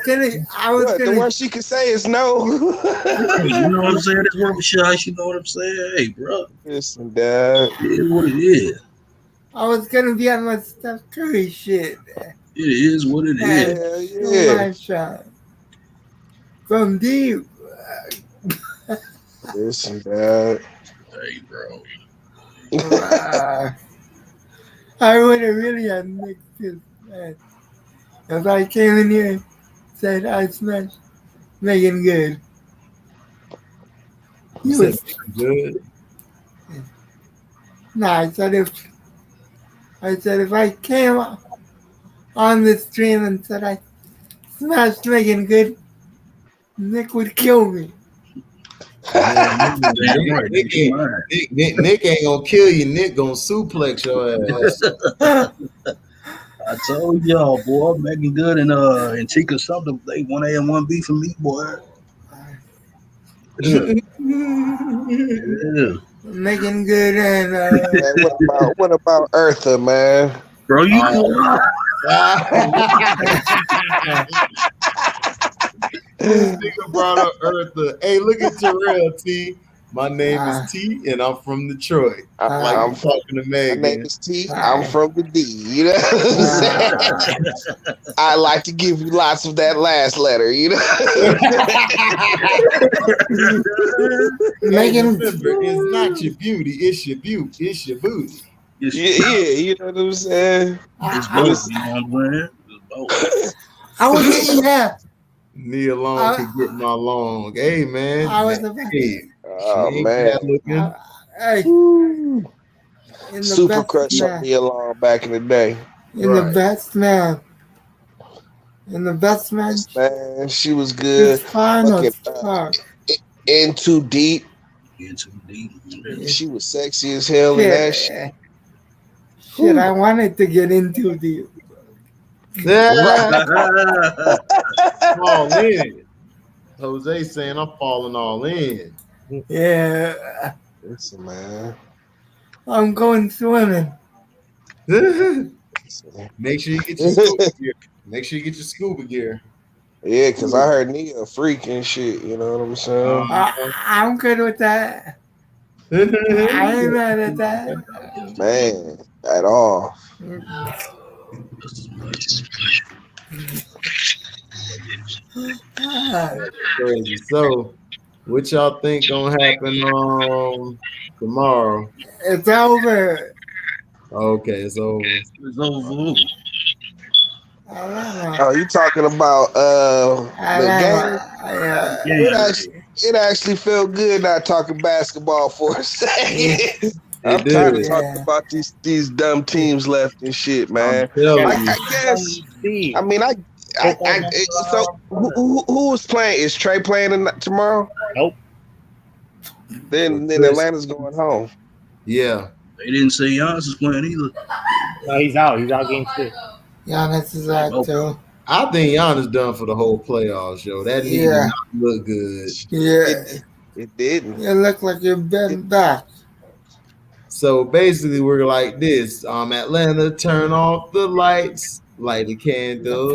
What, the gonna. worst she could say is no. You know what I'm saying? It's worth a shot. You know what I'm saying? Hey, bro. Listen, Dad. It is what it is. I was gonna be on my Steph Curry shit. It is what it is. Hell Shoot yeah. my shot from deep. Listen, Dad. Hey, bro. I would have really had mixed this, man. If I came in here and said I smashed Megan Good. You said good. Nah, I said if I came on the stream and said I smashed Megan Good, Nick would kill me. Damn right. Nick ain't gonna kill you. Nick gonna suplex your ass. I told y'all, boy, Megan Good and Chica something. They 1A and 1B for me, boy. Yeah. Megan Good and Man, what about Eartha, man? Bro, you This nigga brought up Eartha. Hey, look at Terrell T. My name is T, and I'm from Detroit. I'm talking to Megan. My name is T. I'm from the D. You know what I'm saying? I like to give you lots of that last letter. You know. Megan. It's not your beauty, it's your beauty, it's your booty. Yeah, you know what I'm saying? It's both, you know what I'm saying? It's both. I was Knee alone can get my long. Hey man. Oh man. Hey. Super crush on me along back in the day. The best man. In the best man. Man, she was good. In Too Deep. In Too Deep. She was sexy as hell in that shit. Shit, I wanted to get into Deep. All in. Jose saying I'm falling all in. Yeah. Listen, man. I'm going swimming. Make sure you get your scuba gear. Make sure you get your scuba gear. Yeah, because I heard Nia a freak and shit. You know what I'm saying? I'm good with that. I ain't mad at that. Man, at all. Crazy. So, what y'all think gonna happen tomorrow? It's over. Okay, it's over. It's over. Oh, you talking about the game? It actually felt good not talking basketball for a second. I'm tired of talking about these dumb teams left and shit, man. I guess. I mean, so who was playing? Is Trey playing tomorrow? Nope. Then Atlanta's going home. Yeah. They didn't say Giannis is playing either. No, he's out. He's out game 2. Giannis is out too. I think Giannis done for the whole playoffs, yo. That did not look good. Yeah. It didn't. It looked like you've been back. So basically, we're like this. Atlanta, turn off the lights, light a candle.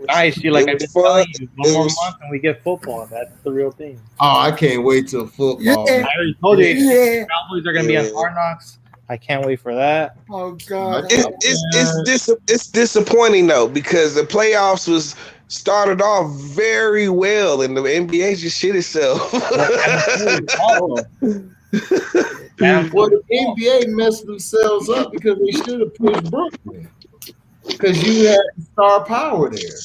Nice. You're like, I've been telling you, one more month and we get football. That's the real thing. Oh, I can't wait till football. I already told you, Cowboys are going to be on Hard Knocks. I can't wait for that. Oh God! It's disappointing though, because the playoffs was started off very well and the NBA just shit itself. Well, the NBA messed themselves up because they should have pushed Brooklyn, because you had star power there.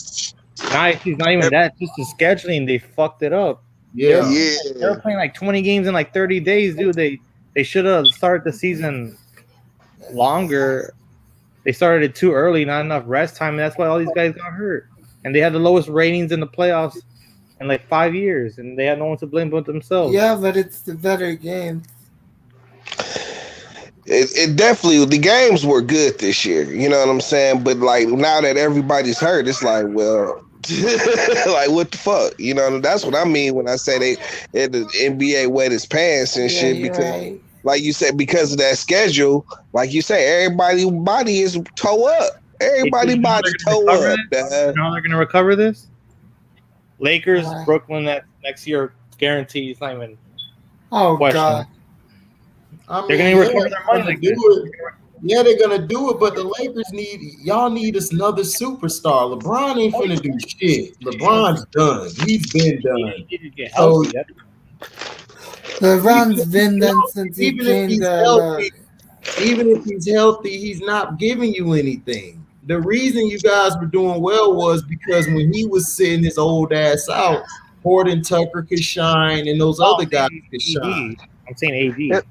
Nice. It's not even that. Just the scheduling, they fucked it up. Yeah. They were playing like 20 games in like 30 days, dude. They should have started the season longer. They started it too early, not enough rest time, and that's why all these guys got hurt. And they had the lowest ratings in the playoffs in like 5 years, and they had no one to blame but themselves. Yeah, but it's the better game. It definitely, the games were good this year. You know what I'm saying? But like now that everybody's hurt, it's like, well, like what the fuck? You know, that's what I mean when I say the NBA wet his pants and Yeah, shit. you're Because, right. like you said, because of that schedule, like you say, everybody's body is toe up. Everybody You know how they're body gonna toe recover up. this? You know how they're gonna recover this? Lakers, Why? Brooklyn, that next year guaranteed. It's not even Oh question. God. I mean, They're gonna recover their money gonna like do this. it. Yeah, they're gonna do it, but the Lakers need us another superstar. LeBron ain't finna do shit. LeBron's done. He's been done. He need to get So healthy. LeBron's been done since he even if came he's to healthy, even if he's healthy, he's not giving you anything. The reason you guys were doing well was because when he was sitting his old ass out, Horton Tucker could shine and those other guys could shine. I'm saying AD.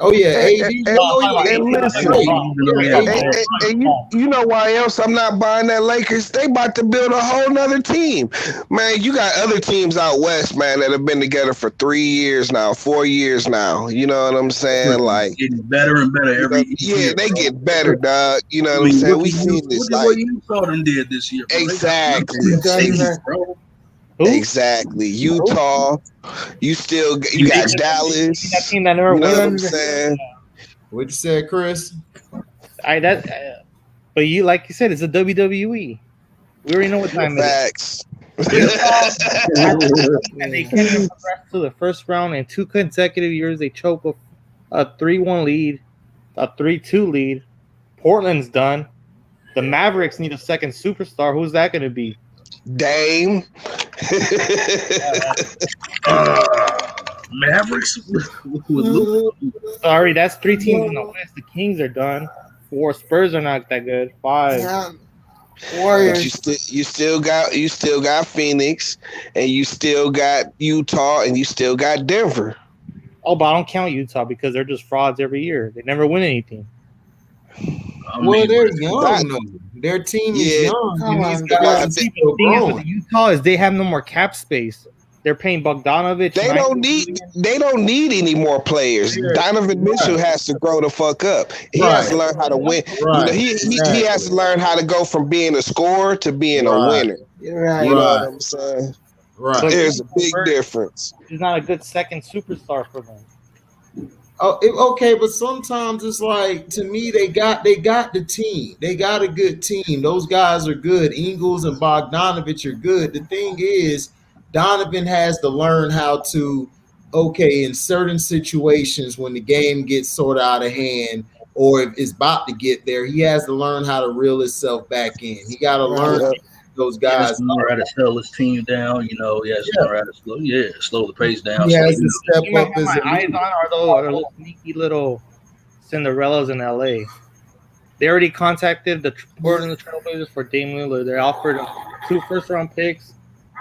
Oh yeah, AD. And Oh yeah, and AD was listen, great. Yeah, AD. and you know why else I'm not buying that Lakers? They about to build a whole nother team. Man, you got other teams out west, man, that have been together for 3 years now, 4 years now. You know what I'm saying? Like, Getting better and better every year. yeah, they bro. get better, dog. You know I what I'm mean, saying? look We at seen this, look at what like, Utah done did this year. Bro. exactly. Bro. Who? Exactly. Utah, you got That Dallas. team that never You know what won. I'm saying? What you said, Chris? But you, like you said, it's a WWE. We already know what time it is. Facts. And they can't even progress to the first round in 2 consecutive years. They choke a 3-1 lead, a 3-2 lead. Portland's done. The Mavericks need a second superstar. Who's that going to be? Dame. Mavericks. Sorry, that's 3 teams in the West. The Kings are done. 4 Spurs are not that good. 5. Yeah. But Warriors. you still got Phoenix, and you still got Utah, and you still got Denver. Oh, but I don't count Utah because they're just frauds every year. They never win anything. Well, they're young though. Their team is Yeah. young. Come And on, these guys are Chris. still The thing is growing. with Utah is they have no more cap space. They're paying Bogdanovich. They don't need any more players. Yeah. Donovan Mitchell has to grow the fuck up. He has to learn how to win. Right. You know, he has to learn how to go from being a scorer to being a winner. You're right. You know what I'm saying? Right. There's a big difference. He's not a good second superstar for them. Okay, but sometimes it's like, to me, they got the team. They got a good team. Those guys are good. Ingles and Bogdanovich are good. The thing is, Donovan has to learn how to, in certain situations when the game gets sort of out of hand or if it's about to get there, he has to learn how to reel himself back in. He got to learn those He has guys. to learn how to settle his team down. You know, he has to learn how to slow the pace down. He So, has to step You might up have as my a eyes leader. on are those sneaky little Cinderellas in LA. They already contacted the Portland Trailblazers for Dame Lillard. They offered him 2 first-round picks,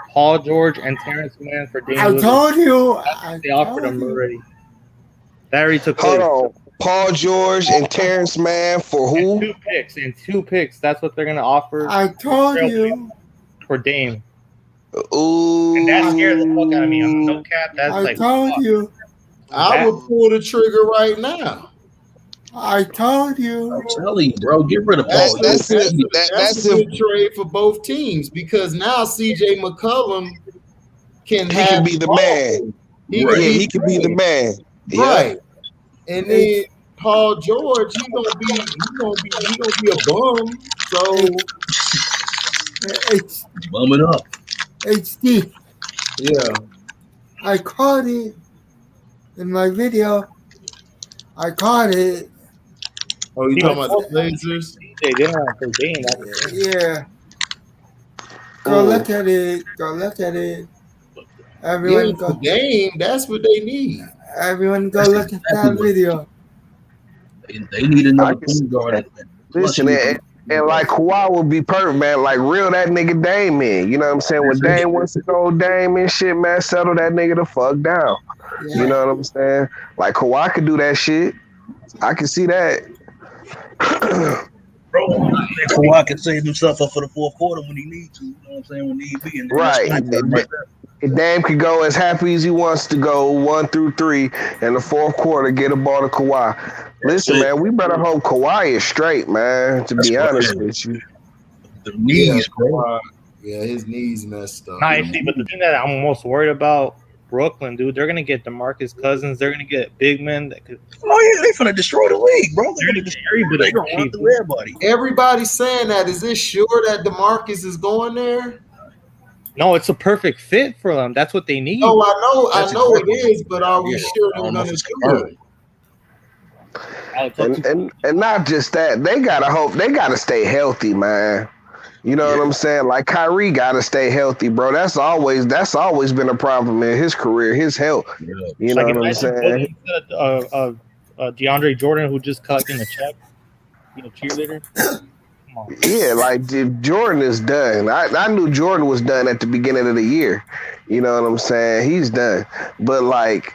Paul George and Terrence Mann for Dame I Lillard. told you. They offered him already. That already took Hold place. on. Paul George and Terrence Mann for who? And two picks. That's what they're gonna offer I told you. for Dame. Ooh. And that scares the fuck out of me. On no cap, that's I like told fuck. you. I would pull the trigger right now. I told you. I'm telling you, bro, get rid of Paul. That's a good trade for both teams because now CJ McCollum can be the man. He can be the man. Right. And then Paul George, he gonna be a bum. So bum it up. HD. Yeah. I caught it in my video. I caught it. Oh, you talking about the Blazers? They didn't want to play Dame. Yeah. Go look at it. Go look at it. Everyone go. Game. That's what they need. Everyone go look at that video. They need another point guard. Listen, and like Kawhi would be perfect, man. Like reel that nigga Dame in. You know what I'm saying? When Dame wants to go Dame and shit, man, settle that nigga the fuck down. Yeah. You know what I'm saying? Like Kawhi could do that shit. I can see that. Bro, Kawhi can save himself up for the fourth quarter when he needs to. You know what I'm saying? When he be in Right. Dame could go as happy as he wants to go 1 through 3 in the fourth quarter, get a ball to Kawhi. Listen, man, we better hope Kawhi is straight, man. To be honest with you, The knees, bro. Yeah, his knees messed up. Nah, see, but the thing that I'm most worried about, Brooklyn, dude, they're gonna get DeMarcus Cousins. They're gonna get big men that could. Oh yeah, they finna destroy the league, bro. They're gonna get everybody. They gonna run through everybody. Everybody's saying that. Is it sure that DeMarcus is going there? No, it's a perfect fit for them. That's what they need. Oh, I That's know exactly it is, but are we Yeah, sure I they're don't know gonna if it's do it? confirmed. and not just that, they gotta hope they gotta stay healthy, man. You know what I'm saying? Like Kyrie gotta stay healthy, bro. That's always been a problem in his career, his health. Yeah. You know Like what I'm saying? DeAndre Jordan, who just collecting a check, cheerleader. Come on. Yeah, like Jordan is done. I knew Jordan was done at the beginning of the year. You know what I'm saying? He's done. But like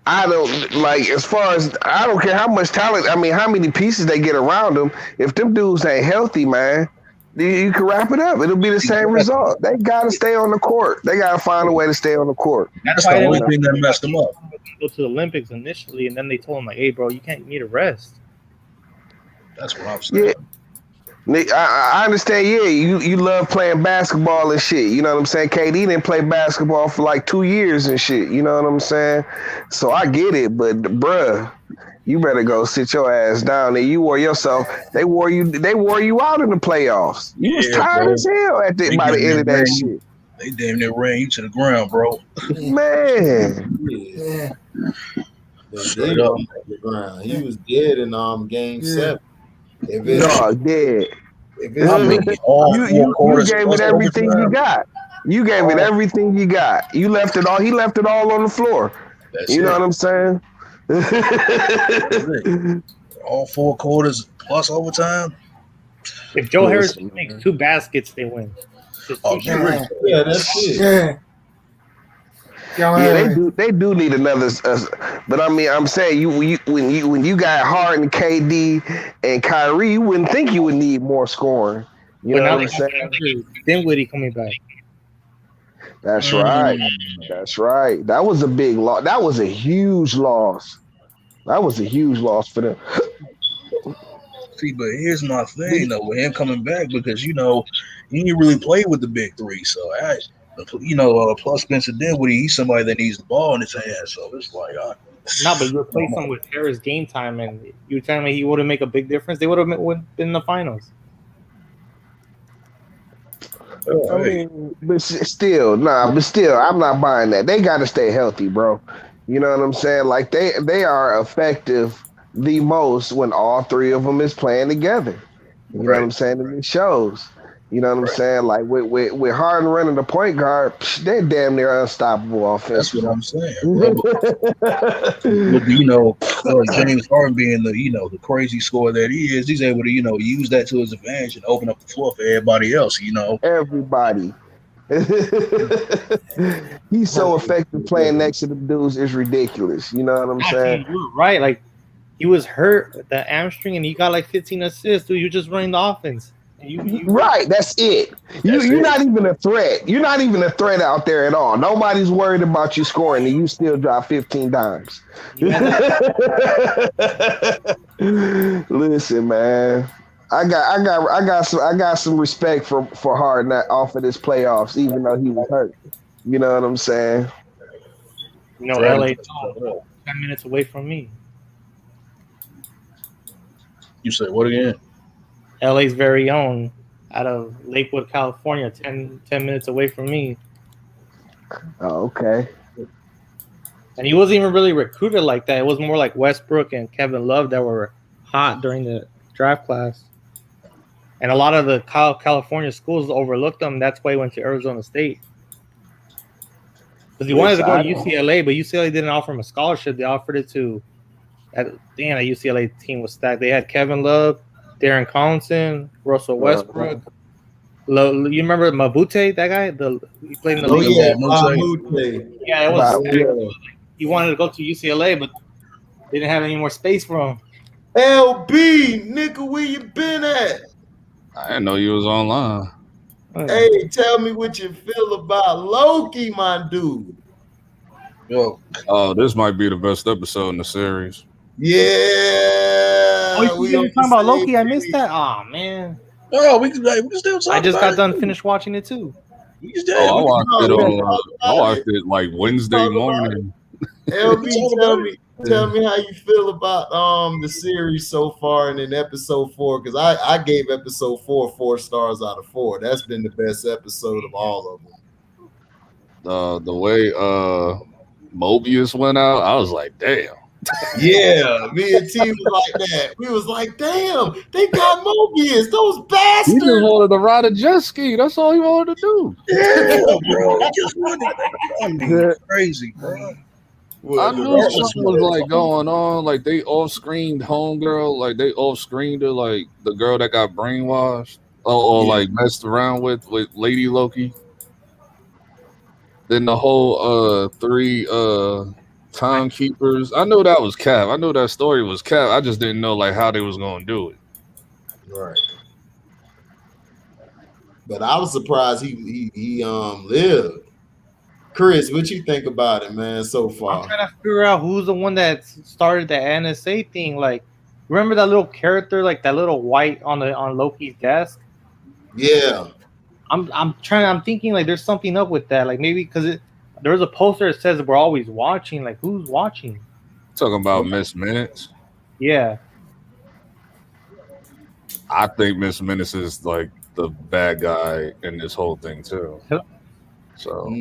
I don't like as far as I don't care how much talent. I mean, how many pieces they get around them. If them dudes ain't healthy, man, you can wrap it up. It'll be the same result. They gotta stay on the court. They gotta find a way to stay on the court. That's the only thing that messed them up. Go to the Olympics initially, and then they told him like, "Hey, bro, you need a rest." That's what I'm saying. Yeah. I understand. Yeah, you love playing basketball and shit. You know what I'm saying? KD didn't play basketball for like 2 years and shit. You know what I'm saying? So I get it, but bruh, you better go sit your ass down. And you wore yourself. They wore you out in the playoffs. You was tired as hell by the end of that shit. They damn near ran you to the ground, bro. Man. Yeah. Straight up. The ground. He was dead in game 7. Dog, dead. You gave it everything you got. You gave it everything you got. You left it all. He left it all on the floor. You know what I'm saying? All 4 quarters plus overtime. If Joe Harris makes 2 baskets, they win. Yeah, that's it. Yeah. Yeah, they do need another. But I mean, I'm saying when you got Harden, KD, and Kyrie, you wouldn't think you would need more scoring. You know what I'm saying? Dinwiddie coming back. That's right. That's right. That was a big loss. That was a huge loss. That was a huge loss for them. See, but here's my thing though, with him coming back, because he didn't really play with the big 3, so plus Spencer Dinwiddie, he's somebody that needs the ball in his hand. So it's like, no, but you replace him with Harris game time, and you're telling me he wouldn't make a big difference. They would have been in the finals. I mean, but still, I'm not buying that. They got to stay healthy, bro. You know what I'm saying? Like they are effective the most when all 3 of them is playing together. You know what I'm saying? And it shows. You know what I'm saying? Like with Harden running the point guard, they're damn near unstoppable offense. That's what I'm saying. With James Harden being the crazy scorer that he is, he's able to use that to his advantage and open up the floor for everybody else. Everybody. He's so effective playing next to the dudes is ridiculous. You know what I'm saying? You're right. Like he was hurt the hamstring and he got like 15 assists. Dude, you're just running the offense. Right, that's it. You're not even a threat. You're not even a threat out there at all. Nobody's worried about you scoring, and you still drop 15 dimes. Listen, man, I got some respect for Harden off of this playoffs, even though he was hurt. You know what I'm saying? LA 10 minutes away from me. You say what again? LA's very own, out of Lakewood, California, 10 minutes away from me. Oh, okay. And he wasn't even really recruited like that. It was more like Westbrook and Kevin Love that were hot during the draft class. And a lot of the California schools overlooked him. That's why he went to Arizona State. Because he wanted to go to UCLA, but UCLA didn't offer him a scholarship. They offered it to that UCLA team was stacked. They had Kevin Love, Darren Collison, Russell Westbrook. You remember Mabute, that guy? He played in the league. Yeah, it was. He wanted to go to UCLA, but they didn't have any more space for him. LB, nigga, where you been at? I didn't know you was online. Hey, tell me what you feel about Loki, my dude. Yo, Oh, this might be the best episode in the series. Yeah, Oh, we you on talking the about same Loki? I missed page. that. Oh man, we can still talk I just about got done it. finished watching it too. We can, Oh, yeah, I we can, watched it We can on. talk I about watched it. it like We can Wednesday talk about morning. we can LB, talk tell about it. me, tell me how you feel about the series so far, and in episode 4, because I gave episode 4 4 stars out of 4. That's been the best episode of all of them. The way Mobius went out, I was like, damn. Yeah, me and T was like that. We was like, damn, they got Mobius, those He just bastards. wanted to ride a jet ski. That's all he wanted to do. Yeah, bro. He just wanted that. Crazy, bro. Well, I knew something was like going on. Like they off screened homegirl. Like they off screened her. Like the girl that got brainwashed or Yeah. like messed around with Lady Loki. Then the whole 3 timekeepers. I knew that was Cap. I knew that story was Cap. I just didn't know like how they was gonna do it. Right. But I was surprised he lived. Chris, what you think about it, man, so I'm far? trying to figure out who's the one that started the NSA thing. Like, remember that little character, like that little white on Loki's desk? Yeah. I'm thinking like there's something up with that. Like maybe because there's a poster that says we're always watching. Like who's watching? Talking about Miss Minutes. Yeah. I think Miss Minutes is like the bad guy in this whole thing too. So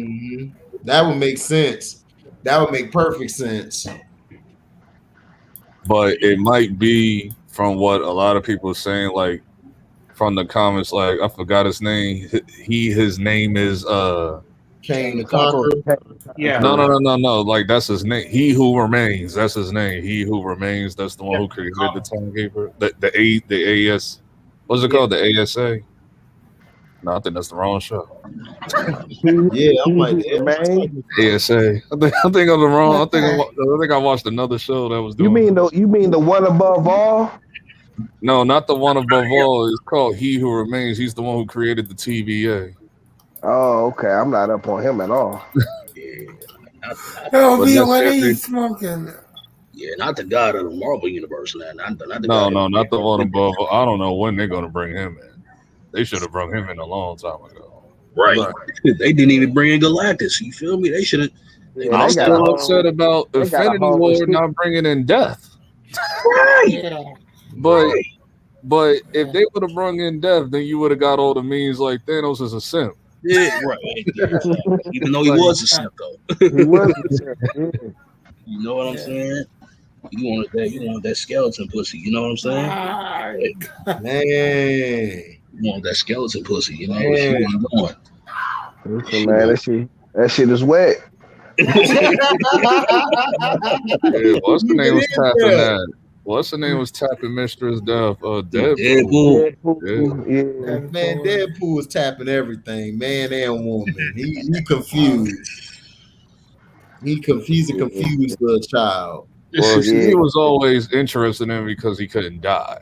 that would make sense. That would make perfect sense. But it might be from what a lot of people are saying, like from the comments, like I forgot his name. His name is Kane the Conqueror. Yeah. No. Like that's his name. He Who Remains. That's his name. He Who Remains. That's the one who created the timekeeper. The AS. What's it called? The ASA. No, I think that's the wrong show. Yeah, I'm like, ASA. I think I'm the wrong. I think I watched another show that was doing. You mean the one above all? No, not the one above all. It's called He Who Remains. He's the one who created the TVA. Oh, okay. I'm not up on him at all. Oh, B, what are you smoking? Yeah, not the god of the Marvel universe, man. Not the Not the one above. I don't know when they're gonna bring him in. They should have brought him in a long time ago. Right. They didn't even bring in Galactus. You feel me? They should have. I'm still upset about Infinity War not bringing in Death. Right. Yeah. But if they would have brought in Death, then you would have got all the memes like Thanos is a simp. Yeah, right. Yeah. Even though he was a simp, though. He was a simp. Yeah. You know what I'm saying? You wanted that skeleton pussy. You know what I'm saying? Man. You want that skeleton pussy. You know what I'm doing. Listen, man, that shit is wet. What's the name was tapping that? What's the name was tapping Mistress Death? Deadpool. Yeah. Man, Deadpool is tapping everything, man and woman. He confused. He's a confused little child. Well, he was always interested in him because he couldn't die.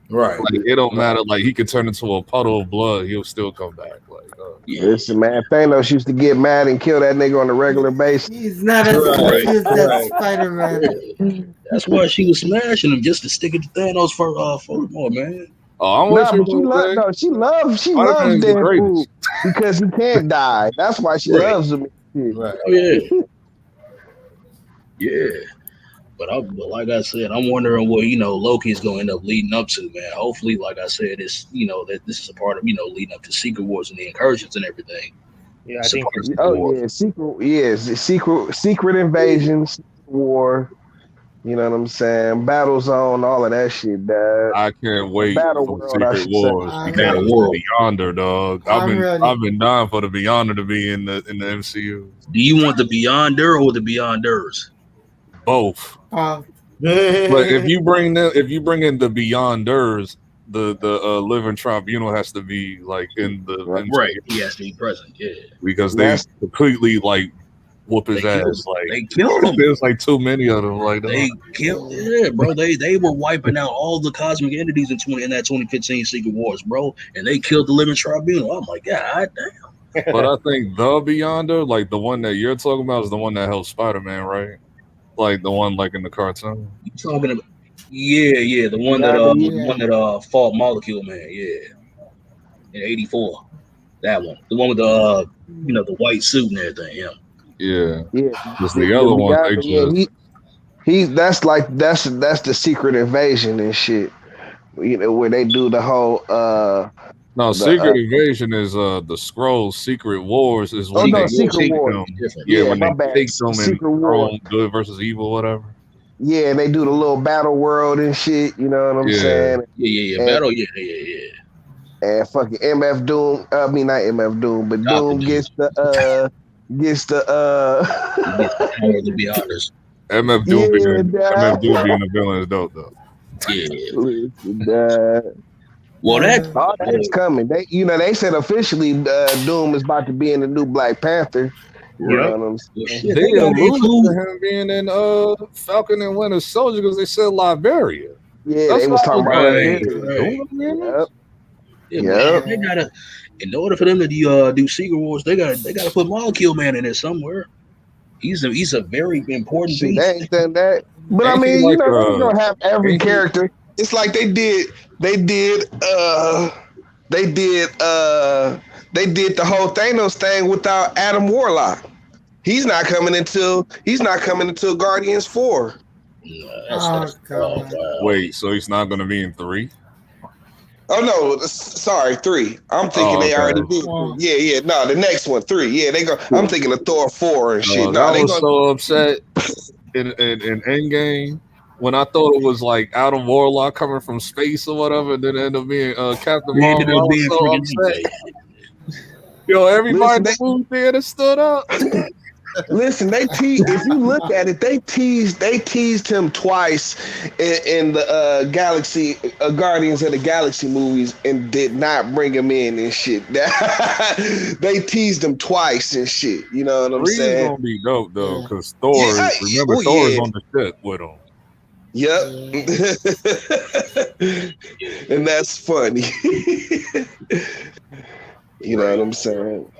Right. Like it don't matter. Like he could turn into a puddle of blood, he'll still come back. Like, listen, man, Thanos used to get mad and kill that nigga on a regular basis. He's not as confused as Spider-Man. That's why she was smashing him just to stick it to Thanos for more, man. Oh, I'm but she loves Deadpool because he can't die. That's why she loves him. Right. Oh, yeah. Yeah. But like I said, I'm wondering what Loki's going to end up leading up to, man. Hopefully, like I said, it's that this is a part of leading up to Secret Wars and the incursions and everything. Yeah, I think. Secret invasions, war. You know what I'm saying? Battle zone, all of that shit, dog. I can't wait Battle for world, Secret Wars. Beyonder, dog. I've been dying for the Beyonder to be in the MCU. Do you want the Beyonder or the Beyonders? Both. But if you bring in the Beyonders, the Living Tribunal has to be like in the right. He has to be present, yeah, because they completely like whoop his They killed ass. him. Like They killed him. there's like too many of them. Like They killed, yeah, bro. They were wiping out all the cosmic entities in that 2015 Secret Wars, bro, and they killed the Living Tribunal. I'm like, God damn. but I think the Beyonder, like the one that you're talking about, is the one that helped Spider-Man, right? Like the one like in the cartoon. You talking about? Yeah, the one that fought Molecule Man, yeah, in '84. That one, the one with the the white suit and everything. Yeah. Yeah. Yeah, Just the other one, they Beyonder, just he that's the secret invasion and shit. You know, where they do the whole no, the Secret Invasion is the Scrolls. Secret Wars is when they Secret take War. them. Different. Yeah, Yeah, when my they bad. take them and Secret throw War. them good versus evil, whatever. Yeah, and they do the little battle world and shit, you know what I'm Yeah. saying? Yeah. And, Battle, yeah. and fucking MF Doom, I mean not MF Doom, but Dr. Doom Doom. gets the He gets the power of the Beyonders. MF Doom being the villain is dope though. Yeah. Listen, Well, all that's coming. They said officially Doom is about to be in the new Black Panther. You know what I'm Well, saying? shit, They they gotta alluded to include. him being in Falcon and Winter Soldier because they said Liberia. Yeah, That's they why was I talking was about like, Right, Liberia. Doom gonna be in this? Yep. Yeah, but shit, they gotta. In order for them to do Secret Wars, they gotta put Molecule Man in there somewhere. He's a very important Shit, piece. they ain't done that. But I Ain't he mean, like they gonna have every ain't he- character. It's like they did the whole Thanos thing without Adam Warlock. He's not coming until Guardians 4. That's God. Wait, so he's not gonna be in 3? Oh no, sorry, 3. I'm thinking Oh, they already okay. did. Yeah. No, the next one, 3. Yeah, they go. I'm thinking of Thor 4 and shit. No, I they was gonna. so upset in Endgame when I thought it was like Adam Warlock coming from space or whatever, and then it ended up being Captain They ended Marvel. I up was being so freaking upset. Yo, everybody in the movie theater stood up. Listen, if you look at it, they teased him twice in the Galaxy Guardians of the Galaxy movies and did not bring him in and shit. They teased him twice and shit. You know what I'm 3 saying? is gonna be dope though, because Thor. Yeah, Remember, Thor is on the ship with him. Yep. And that's funny. You know what I'm saying?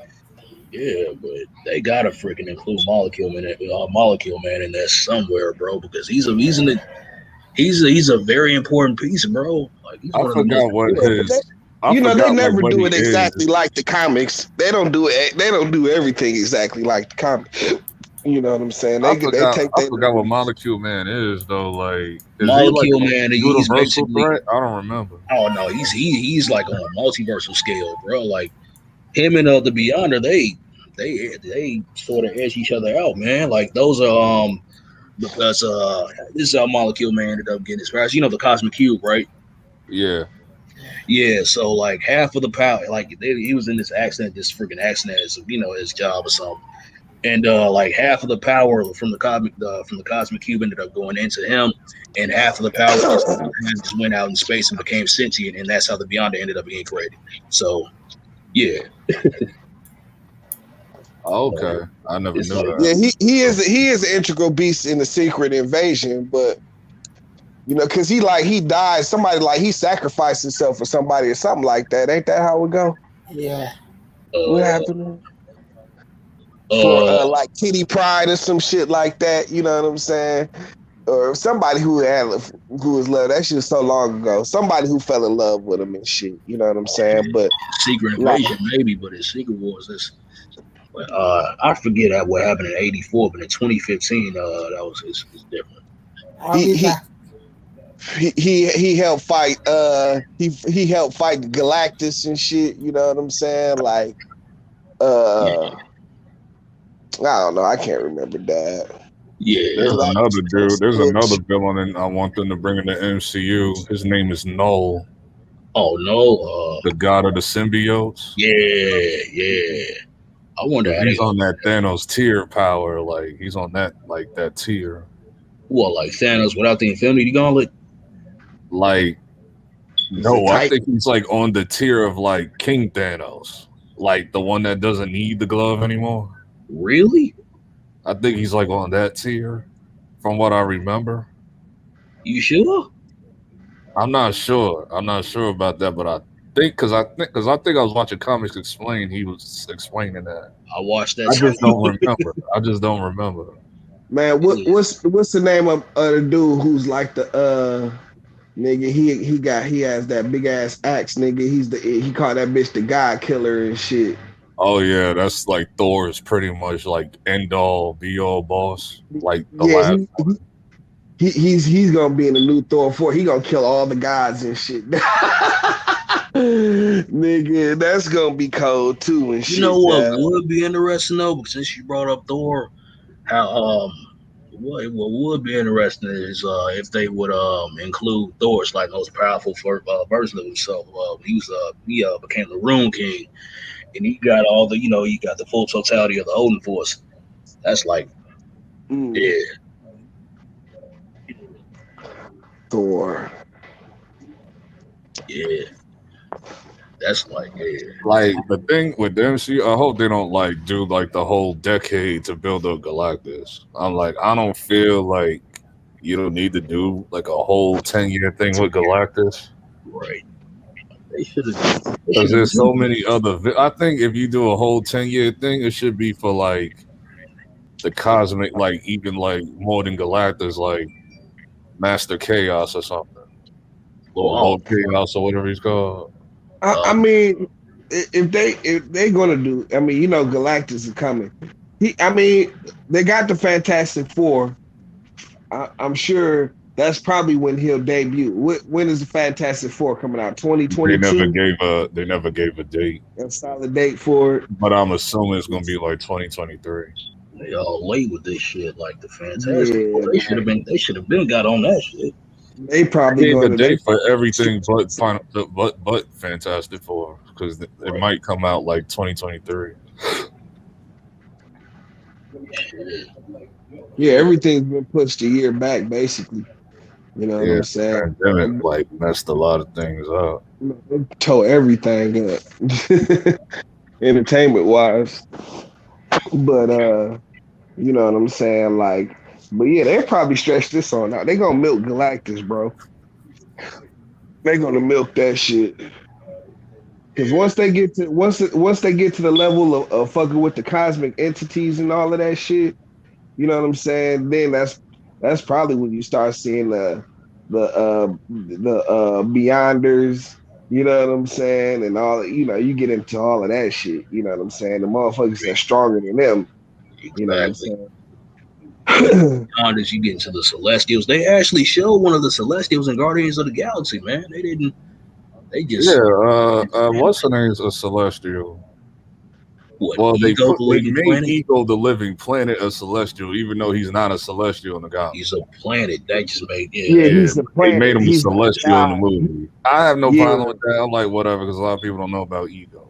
Yeah, but they gotta freaking include Molecule Man in there somewhere, bro, because he's a very important piece, bro. Like he's I one of the forgot most what important. his. They never what do he it exactly like the comics. They don't do it. They don't do everything exactly like the comics. You know what I'm saying? I forgot what Molecule Man is though. Like, is Molecule he like Man, a he's universal basically. threat? I don't remember. Oh no, he's like on a multiversal scale, bro. Like him and the Beyonder, they sort of edge each other out, man. Like those are because this is how Molecule Man ended up getting his powers. You know the Cosmic Cube, right? Yeah. Yeah, so like half of the power, like he was in this freaking accident as his job or something, and like half of the power from the cosmic cube ended up going into him, and half of the power just went out in space and became sentient, and that's how the Beyonder ended up being created. So, yeah. Okay, I never knew that. Yeah, he is an integral beast in the Secret Invasion, but because he died. Somebody he sacrificed himself for somebody or something like that. Ain't that how it go? Yeah. What happened? For Kitty Pryde or some shit like that. You know what I'm saying? Or somebody who was loved. That shit was so long ago. Somebody who fell in love with him and shit. You know what I'm saying? But Secret Invasion, maybe, but in Secret Wars, this. I forget what happened in '84, but in 2015, that was it's different. He helped fight. He helped fight Galactus and shit. You know what I'm saying? Like, I don't know. I can't remember that. Yeah, there's another dude. There's another villain, and I want them to bring in the MCU. His name is Null. Oh no, the god of the symbiotes. Yeah. I wonder how he's on that Thanos tier power. Like he's on that tier. What, like Thanos without the Infinity Gauntlet? Like, no, I think he's like on the tier of like King Thanos, like the one that doesn't need the glove anymore. Really? I think he's like on that tier, from what I remember. You sure? I'm not sure. I'm not sure about that, but I think because I think I was watching Comics Explain. He was explaining that. I watched I that. just don't remember. I just don't remember. Man, Yeah. what's the name of the dude who's like the nigga? He has that big ass axe, nigga. He called that bitch the God Killer and shit. Oh yeah, that's like Thor's pretty much like end all be all boss. Like the Yeah, last one. he's gonna be in the new Thor 4. He gonna kill all the gods and shit. Nigga, that's gonna be cold too and You know shit. what Dad. would be interesting though, because since you brought up Thor, how what would be interesting is if they would include Thor's like most powerful version of himself. He became the Rune King, and he got all the he got the full totality of the Odin Force. That's like Mm, yeah, Thor. yeah. That's like yeah. Like the thing with them, see, I hope they don't like do like the whole decade to build up Galactus. I'm like, I don't feel like you don't need to do like a whole 10-year thing with Galactus Right. They should have. They because should have there's so been. many other. I think if you do a whole 10-year thing, it should be for like the cosmic, like even like more than Galactus, like Master Chaos or something, or Oh, Lord Chaos or whatever he's called. I um, mean, if they gonna do, I mean, Galactus is coming. I mean, they got the Fantastic Four. I'm sure that's probably when he'll debut. When is the Fantastic Four coming out? They never 2022. gave a date, A solid date for it. but I'm assuming it's gonna be like 2023. they all late with this shit. Like the Fantastic Four, Yeah, they should have man. been. They should have been got on that shit. They probably Gave a going to. They date for probably everything but final, but Fantastic Four because it Right. might come out like 2023. Shit. yeah, everything's been pushed a year back, basically. You know what Yeah, I'm saying? pandemic like messed a lot of things up. They tore everything up, entertainment wise. But you know what I'm saying? Like, but yeah, they'll probably stretch this on out. They gonna milk Galactus, bro. They gonna milk that shit. Because once they get to the level of fucking with the cosmic entities and all of that shit, you know what I'm saying? Then that's probably when you start seeing the Beyonders, you know what I'm saying, and all you get into all of that shit, you know what I'm saying? The motherfuckers that's stronger than them, you know what I'm Exactly. saying? Beyond as you get into the Celestials, they actually showed one of the Celestials in Guardians of the Galaxy. Man, they didn't. They Yeah, just what's her name is a celestial. what Well, Ego the they Living made Planet. Ego the Living Planet a celestial, even though he's not a celestial in the comic. He's a planet. They just made Yeah, yeah. Yeah, he's a they made planet. him a He's not a celestial in the god. movie. I have no Yeah, problem with that. I'm like, whatever, because a lot of people don't know about Ego.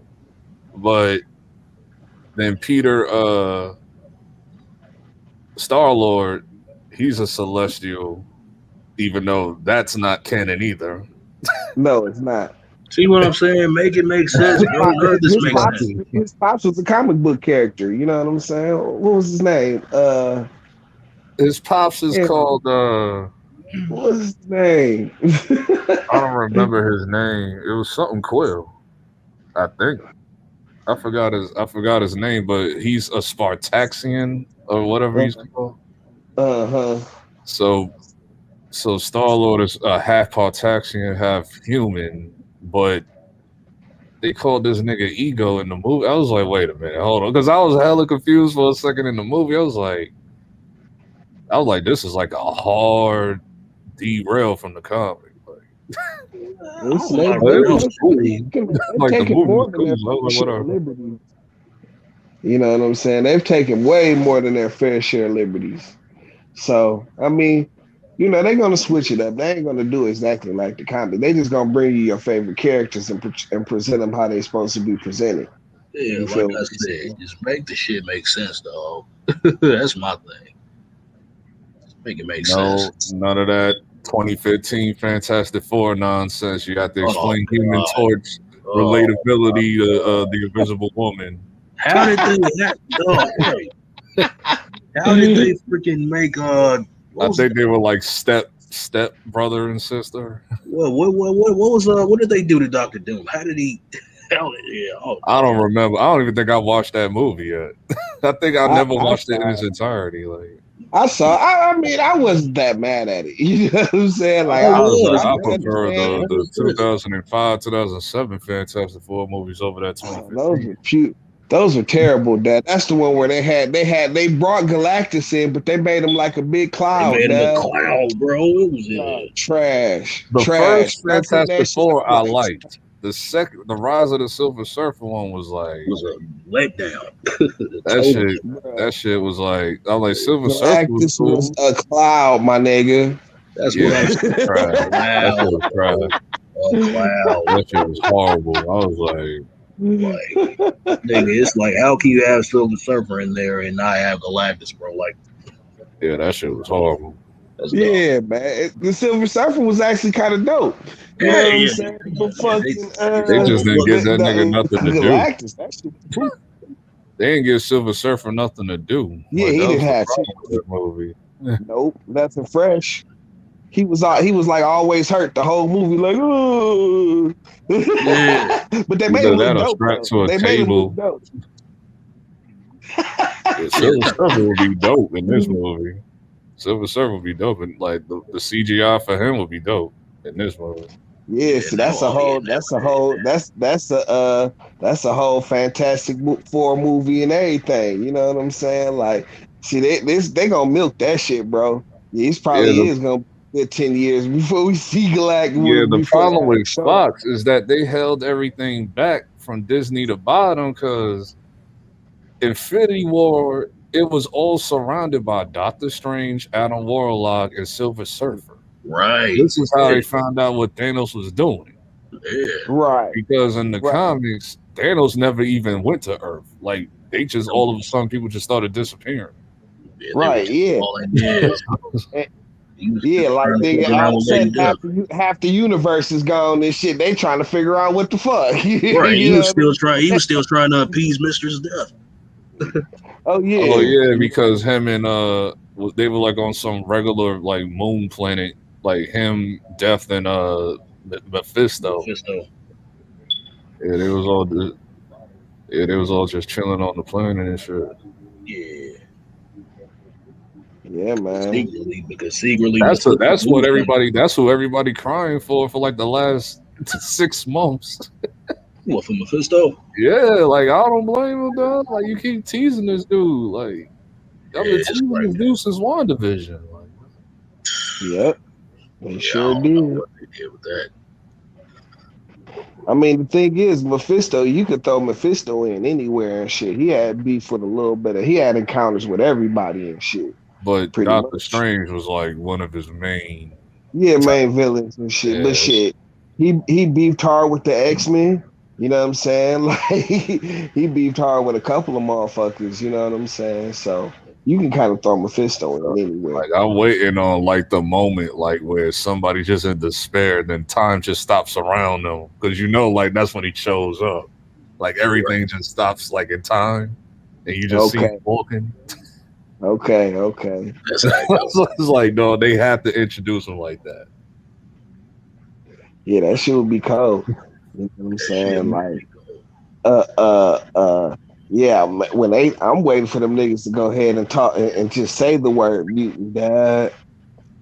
But then Peter, Star Lord, he's a celestial, even though that's not canon either. no, it's not. See what I'm saying? Make it make sense, bro. None of this His makes pops, sense. his pops was a comic book character. You know what I'm saying? What was his name? His pops is Yeah, called what was his name? I don't remember his name. It was something Quill, I think. I forgot his name, but he's a Spartaxian or whatever he's called. Uh-huh. So Star Lord is half Spartaxian, half human, but they called this nigga Ego in the movie. I was like, wait a minute, hold on, because I was hella confused for a second in the movie. I was like, this is like a hard derail from the comic. Listen, I But it don't know. was cool. they've Like the taken movie more was than their cool. I fair was like, share of whatever. liberties. You know what I'm saying? They've taken way more than their fair share of liberties. So, I mean, they're gonna switch it up. They ain't gonna do exactly like the comic. They just gonna bring you your favorite characters and present them how they're supposed to be presented. Yeah, You like feel what I I'm said, saying? just make the shit make sense, dog. That's my thing. Just make it make sense. No, none of that 2015 Fantastic Four nonsense. You have to Oh explain Human god. Torch Oh, relatability to the Invisible Woman. how did they? Dog, right. How did they freaking make I think they were like step brother and sister. what did they do to Doctor Doom? How did he? Oh I don't man, remember. I don't even think I watched that movie yet. I think I never I watched it in saw its entirety. Like I saw. I mean, I wasn't that mad at it. You know what I'm saying? Like I I was like, was, I man. prefer understand. I the was pissed. 2005, 2007 Fantastic Four movies over that Oh, those 2015. were cute. Those were terrible, Dad. That's the one where they brought Galactus in, but they made him like a big They cloud, made him a Dad. clown, bro. It was Trash, The trash. first When I seen that Fantastic shit, Four I'm I like, liked. The second, the Rise of the Silver Surfer one was like a letdown. that Total. shit. bruh, That shit was like I was like Silver Surfer was Galactus was cool. a cloud, my nigga. That's Yeah, what that I'm shit saying. was trash. A That shit cloud, was bro. trash. A cloud. That shit was horrible. I was like, Like, nigga, it's like, how can you have Silver Surfer in there and not have Galactus, bro? Like, yeah, that shit was horrible. that's dumb. Yeah, man. The Silver Surfer was actually kind of dope. You know Yeah, what I'm yeah, saying? yeah, But yeah. fucking They They just didn't overlooked give that nigga nothing to do. Galactus, that shit was cool. They didn't give Silver Surfer nothing to do. Yeah, Like he that was didn't the have shit. problem with that movie. Nope, nothing fresh. He was like always hurt the whole movie, like oh. Yeah. But they made Either him look that or dope strapped though. to a They made him look table. dope. Yeah, Silver Surfer would be dope in this movie. Silver Surfer would be dope, and like the CGI for him would be dope in this movie. Yeah, see, that's a whole Fantastic Four movie and everything. You know what I'm saying? Like, see, they gonna milk that shit, bro. Yeah, it's Yeah, probably is gonna be 10 years before we see yeah. Galactus The before problem that with show. Fox is that they held everything back from Disney to buy them because Infinity War it was all surrounded by Doctor Strange, Adam Warlock, and Silver Surfer. Right. This is how Yeah. they found out what Thanos was doing. Yeah. Right, Because in the right, comics, Thanos never even went to Earth. Like they just all of a sudden people just started disappearing. Yeah, they were right. just Yeah, all in there. He was yeah. just Like, trying to nigga, fuck all around of a with Lady sudden Death. half the universe is gone and shit. They trying to figure out what the fuck. Right. You know? He was still trying to appease Mistress Death. Oh Oh yeah. yeah, because him and they were like on some regular like moon planet, like him, Death, and Mephisto. Mephisto. Yeah, they was all yeah, they was all just chilling on the planet and shit. Yeah. Yeah, man. Secretly Mephisto That's knew what something. that's who everybody crying for like the last 6 months. What, for Mephisto? Yeah, like I don't blame him, dog. Like you keep teasing this dude. Like I've Yeah, been it's teasing this crazy. dude since WandaVision. Like, Yep. They Yeah, sure I don't know did. what they did with that. I mean, the thing is, Mephisto, you could throw Mephisto in anywhere and shit. He had beef with a little bit of, he had encounters with everybody and shit, but pretty Doctor much. Strange was like one of his main. Yeah, main villains and shit. But Yeah, shit, he beefed hard with the X-Men. You know what I'm saying? Like he beefed hard with a couple of motherfuckers. You know what I'm saying? So you can kind of throw Mephisto in anywhere. like I'm waiting on like the moment like where somebody just in despair, then time just stops around them because like that's when he shows up. Like everything just stops like in time, and you just see him Okay, walking. okay. That's how it goes. So it's like no, they have to introduce him like that. Yeah, that shit would be cold. You know what I'm That shit saying? would Like. be cool. Yeah, I'm waiting for them niggas to go ahead and talk and just say the word mutant, dad.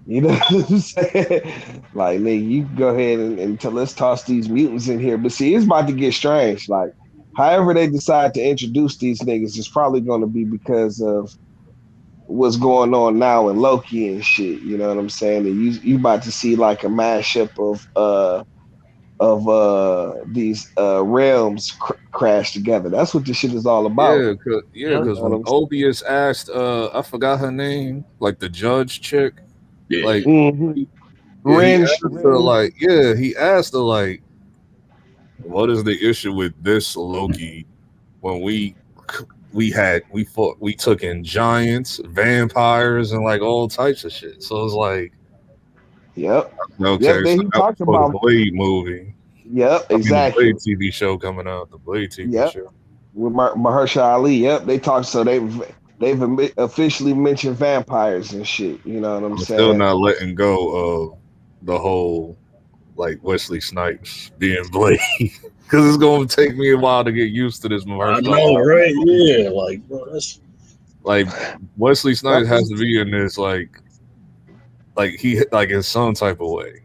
You know what I'm saying? Like, nigga, you can go ahead and let's toss these mutants in here. But see, it's about to get strange. Like, however they decide to introduce these niggas is probably going to be because of what's going on now in Loki and shit. You know what I'm saying? And you about to see like a mashup of these realms crash together. That's what this shit is all about. Yep. Because when Obius asked, I forgot her name, like the judge chick, Yeah. like Mm-hmm. he Ringe. asked her like, he asked her like, what is the issue with this Loki when we took in giants, vampires, and like all types of shit. So it's like, Yep. okay, Yep. so Then he that was talked for the about. Blade movie. Yep. I mean, the Exactly. Blade TV show coming out. The Blade TV Yep. show. With Mahershala Ali. Yep. They talked. So they've officially mentioned vampires and shit. You know what I'm I'm still saying? not letting go of the whole like Wesley Snipes being Blade because it's going to take me a while to get used to this I Mahershala. know, right? Yeah, like bro, that's Like Wesley Snipes has to be in this like he like in some type of way.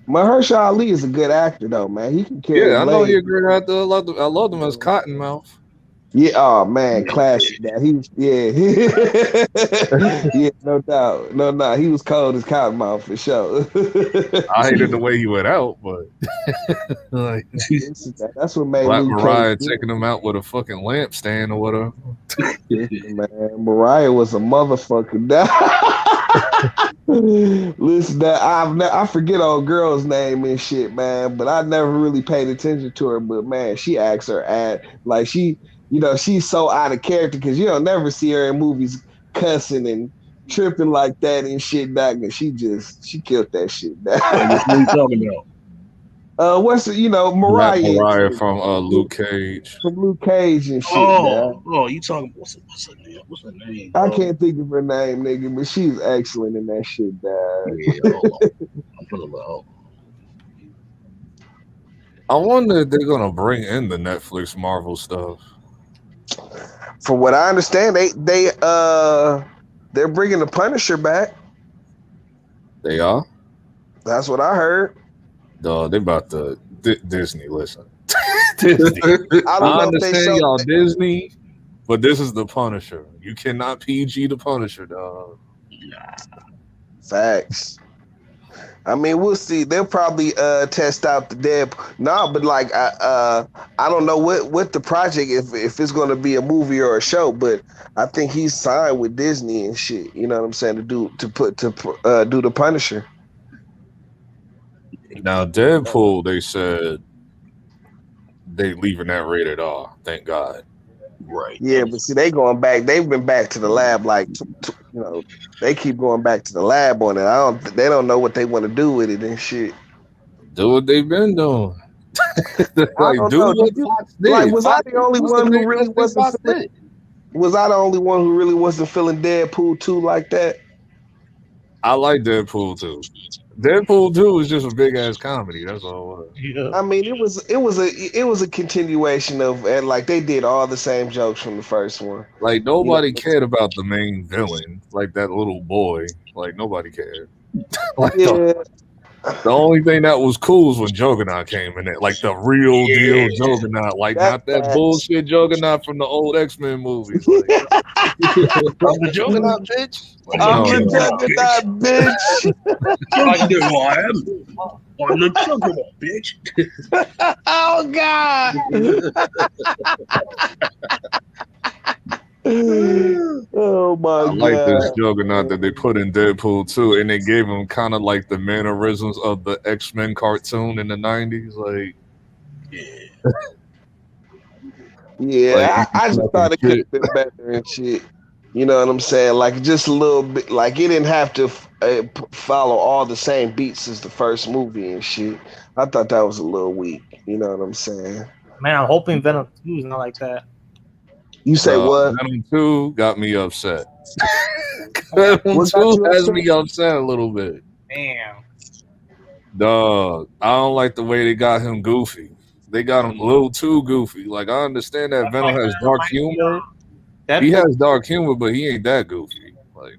Mahershala Ali is a good actor though, man. He can carry Yeah, I know he Blade. a great actor. I love him as Cottonmouth. Yeah, oh man, classic. That he was, yeah, yeah, no doubt, no doubt. He was cold as cottonmouth for sure. I hated the way he went out, but like That's what made Black Luke Cage Mariah good. taking him out with a fucking lampstand or whatever. Listen, man, Mariah was a motherfucker. Listen, I forget old girl's name and shit, man. But I never really paid attention to her. But man, she acts her ass like she's so out of character because you don't never see her in movies cussing and tripping like that and shit. Back and she killed that shit. what you talking about. What's it, Black Mariah and Mariah shit, from Luke Cage. from Luke Cage and shit, man. Oh, you talking? What's her name? What's her name? I can't think of her name, nigga, but she's excellent in that shit, dog. Yeah, hold on. I'm feeling about. I wonder if they're gonna bring in the Netflix Marvel stuff. From what I understand, they're bringing the Punisher back. They are. That's what I heard. They about to Disney. Listen, Disney. I don't I know if they understand showed. y'all Disney, but this is the Punisher. You cannot PG the Punisher, dog. Facts. I mean, we'll see. They'll probably test out the dead. No, but like I don't know what the project if it's going to be a movie or a show, but I think he's signed with Disney and shit. You know what I'm saying to do the Punisher. Now Deadpool, they said they leaving that rated R. Thank God. Right. Yeah, but see, they going back. They've been back to the lab, like they keep going back to the lab on it. They don't know what they want to do with it and shit. Do what they've been doing. I Like don't do know. what Fox did. Like, was I Fox- the only what's one the who really best thing wasn't Fox feeling? did? Was I the only one who really wasn't feeling Deadpool 2 like that? I like Deadpool too. Deadpool 2 is just a big ass comedy. That's all it was. Yeah. I mean, it was a continuation of, and like they did all the same jokes from the first one. Like nobody cared about the main villain, like that little boy. Like nobody cared. Like Yeah, the only thing that was cool was when Juggernaut came in it, like the real deal Juggernaut, like that's not that facts. bullshit Juggernaut from the old X-Men movies. Like, I'm the Juggernaut, bitch. Like, I'm no, the no. Juggernaut, bitch. Fuck you, I am. I'm the juggernaut, bitch. Oh God. Oh my I like this God. Juggernaut that they put in Deadpool 2, and they gave him kind of like the mannerisms of the X-Men cartoon in the 90s. Like, Yeah, like I just thought it could have been better and shit. You know what I'm saying? Like just a little bit. Like it didn't have to follow all the same beats as the first movie and shit. I thought that was a little weak. You know what I'm saying? Man, I'm hoping Venom 2 is not like that. You say what? Venom 2 got me upset. Venom What got 2 you has upset? me upset a little bit. Damn. Dog, I don't like the way they got him goofy. They got him a little too goofy. Like I understand that Venom has dark humor. He has dark humor, but he ain't that goofy. Like,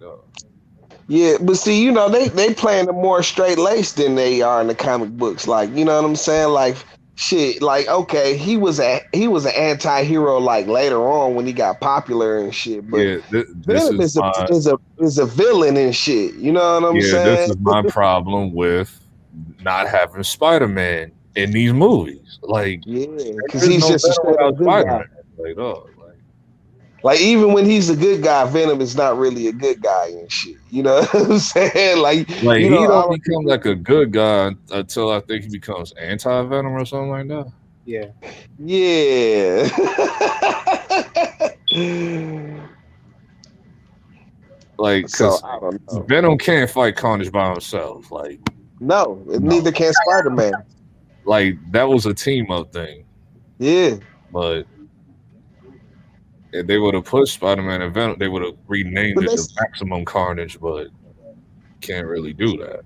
Yeah, but see, you know, they playing them more straight laced than they are in the comic books. Like, you know what I'm saying? Like, shit. Like, okay, he was an anti-hero like later on when he got popular and shit. But yeah, this Venom is a villain and shit. You know what I'm saying? This is my problem with not having Spider-Man in these movies. Like, yeah, because there's he's no just a Venom straight without up good guy. Spider-Man. Like, oh, Like even when he's a good guy, Venom is not really a good guy and shit. You know what I'm saying? Like you know, he I don't don't become like a good guy until I think he becomes anti-Venom or something like that. Yeah. Yeah. Like, So because I don't know. Venom can't fight Carnage by himself. Like, No, neither can Spider-Man. like that was a team up thing. Yeah. But If they would have pushed Spider-Man and Venom, they would have renamed But it the that's Maximum Carnage, but can't really do that.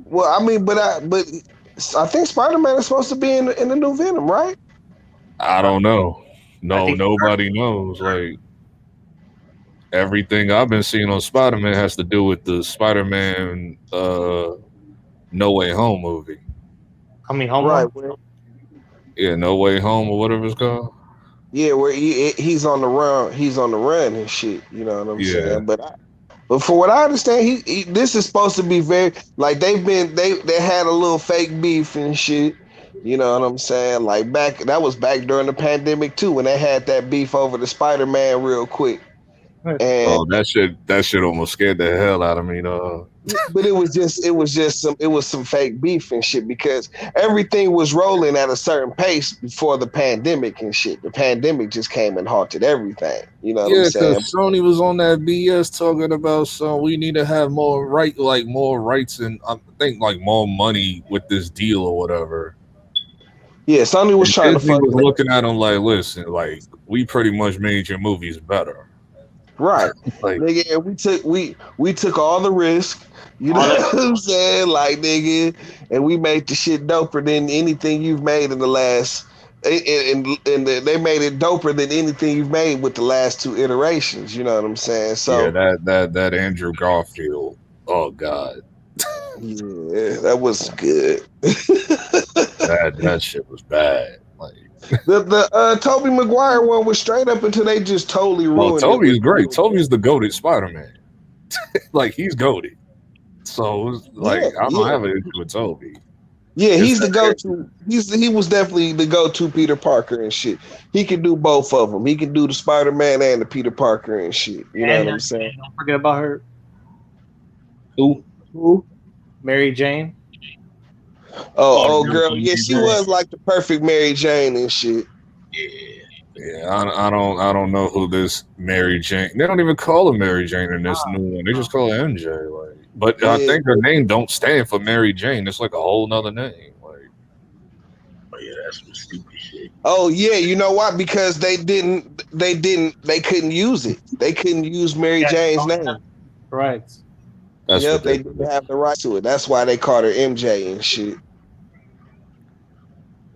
well, I mean, but I think Spider-Man is supposed to be in the new Venom, right? I don't know. I No, think nobody knows. Like everything I've been seeing on Spider-Man has to do with the Spider-Man No Way Home movie. coming home. Right. One? Yeah, No Way Home or whatever it's called. Yeah, where he's on the run. He's on the run and shit. You know what I'm Yeah. saying? But for what I understand, this is supposed to be very like they had a little fake beef and shit. You know what I'm saying? Like that was back during the pandemic too, when they had that beef over the Spider-Man real quick. And Oh, that shit almost scared the hell out of me, though. but it was some fake beef and shit because everything was rolling at a certain pace before the pandemic and shit. The pandemic just came and halted everything. You know what I'm Yeah, saying? because Sony was on that BS talking about we need to have more rights and I think like more money with this deal or whatever. Yeah, Sony was And trying to Disney fuck was it up. looking at them like, listen, like we pretty much made your movies better. Right. Like, Nigga, and we took all the risk, you know what I'm saying? Like, nigga, and we made the shit doper than anything you've made in the last and they made it doper than anything you've made with the last two iterations, you know what I'm saying? So yeah, that Andrew Garfield. Oh God. yeah, that was good. That shit was bad. Like, the Tobey Maguire one was straight up until they just totally well, ruined it. Toby's great. Toby's the goated Spider-Man. Like he's goated. So like I don't have an issue with Toby. Yeah, It's he's the that- go-to. He was definitely the go-to Peter Parker and shit. He can do both of them. He can do the Spider-Man and the Peter Parker and shit. You know what I'm saying? Don't forget about her, Who? Mary Jane. Oh, the girl. real Yeah, Mary she Jane. was like the perfect Mary Jane and shit. Yeah, I don't know who this Mary Jane. They don't even call her Mary Jane in this new one. They just call her MJ. Like, but I Yeah. think her name don't stand for Mary Jane. It's like a whole nother name. Like, Oh yeah, that's some stupid shit. Oh yeah, you know why? Because they couldn't use it. They couldn't use Mary Jane's name. Right. that's Yep, they ridiculous. didn't have the right to it. That's why they called her MJ and shit.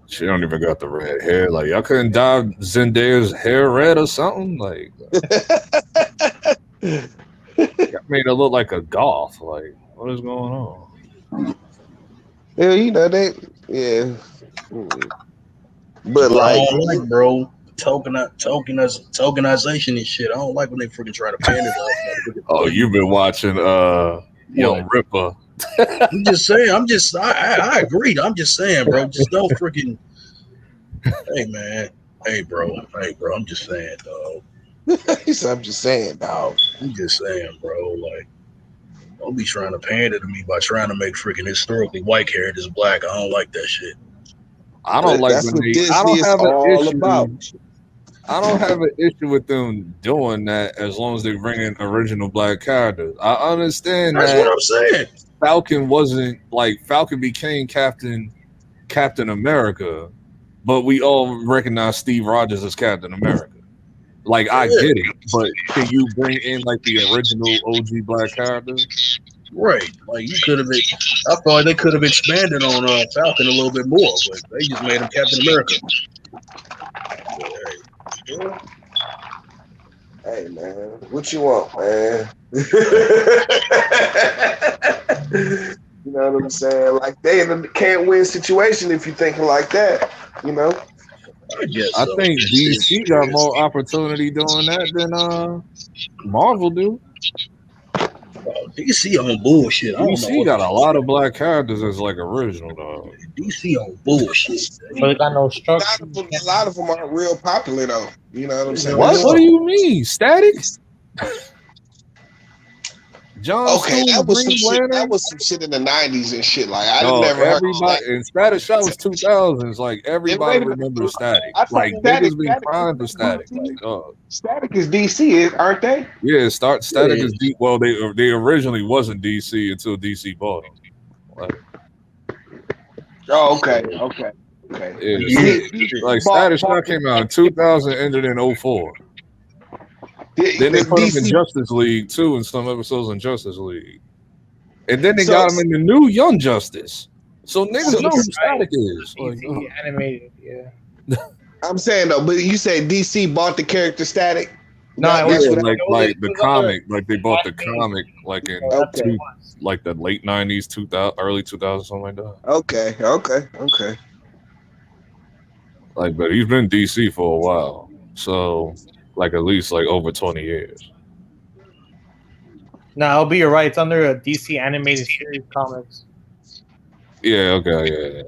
She don't even got the red hair. Like, y'all couldn't dye Zendaya's hair red or something. Like, y'all made her look like a goth. Like, what is going on? Yeah, you know they. Yeah. But I like, don't like, bro, tokenization and shit. I don't like when they freaking try to pan it off. Oh, you've been watching Young Ripper. I'm just saying. I agreed. I'm just saying, bro. Just don't freaking. Hey man. Hey bro. I'm just saying, dog. I'm just saying, dog. I'm just saying, bro. Like, don't be trying to pander to me by trying to make freaking historically white characters black. I don't like that shit. I don't like That's when what they. Disney I don't is have an all issue. about. I don't have an issue with them doing that as long as they bring in original black characters. I understand That's that what I'm saying. Falcon wasn't like Falcon became Captain America, but we all recognize Steve Rogers as Captain America. Like I get it, but can you bring in like the original OG black characters? Right. Like you could have been. I feel like they could have expanded on Falcon a little bit more, but they just made him Captain America. Hey man, what you want, man? You know what I'm saying? Like they in a can't win situation if you're thinking like that. You know? I guess. I So. think DC got more opportunity doing that than Marvel do. DC on bullshit. I don't know. DC got a lot of black characters as like original though. DC on bullshit. But they got no A structure. lot of them aren't real popular though. You know what I'm saying? What do you mean? Static? John Okay, Stewart, that was some Green shit. That Lantern? was some shit in the '90s and shit. Like I No, never heard. everybody and Static Shock was 2000s. Like everybody remembers Static. I thought Like Static- niggas been Static- crying for Static. Like, oh Static is DC, aren't they? yeah, Static Yeah. is D. Well, they originally wasn't DC until DC bought them. Like, Oh, okay. yeah, like Static Shock came out in 2000, ended in 04. Then they put him in DC. Justice League too, in some episodes in Justice League. And then they So- got him in the new Young Justice. So niggas So- know who Static is. Like, DC animated, yeah. I'm saying though, but you say DC bought the character Static. No, That- it was- that's what like it was- the it was comic, like they bought the animated. comic like in Okay. two, like the late 90s, 2000, early 2000s, something like that. Okay. Like, but he's been DC for a while, so like at least like over 20 years. No, I'll be right. It's under a DC animated series comics. Yeah, okay, yeah.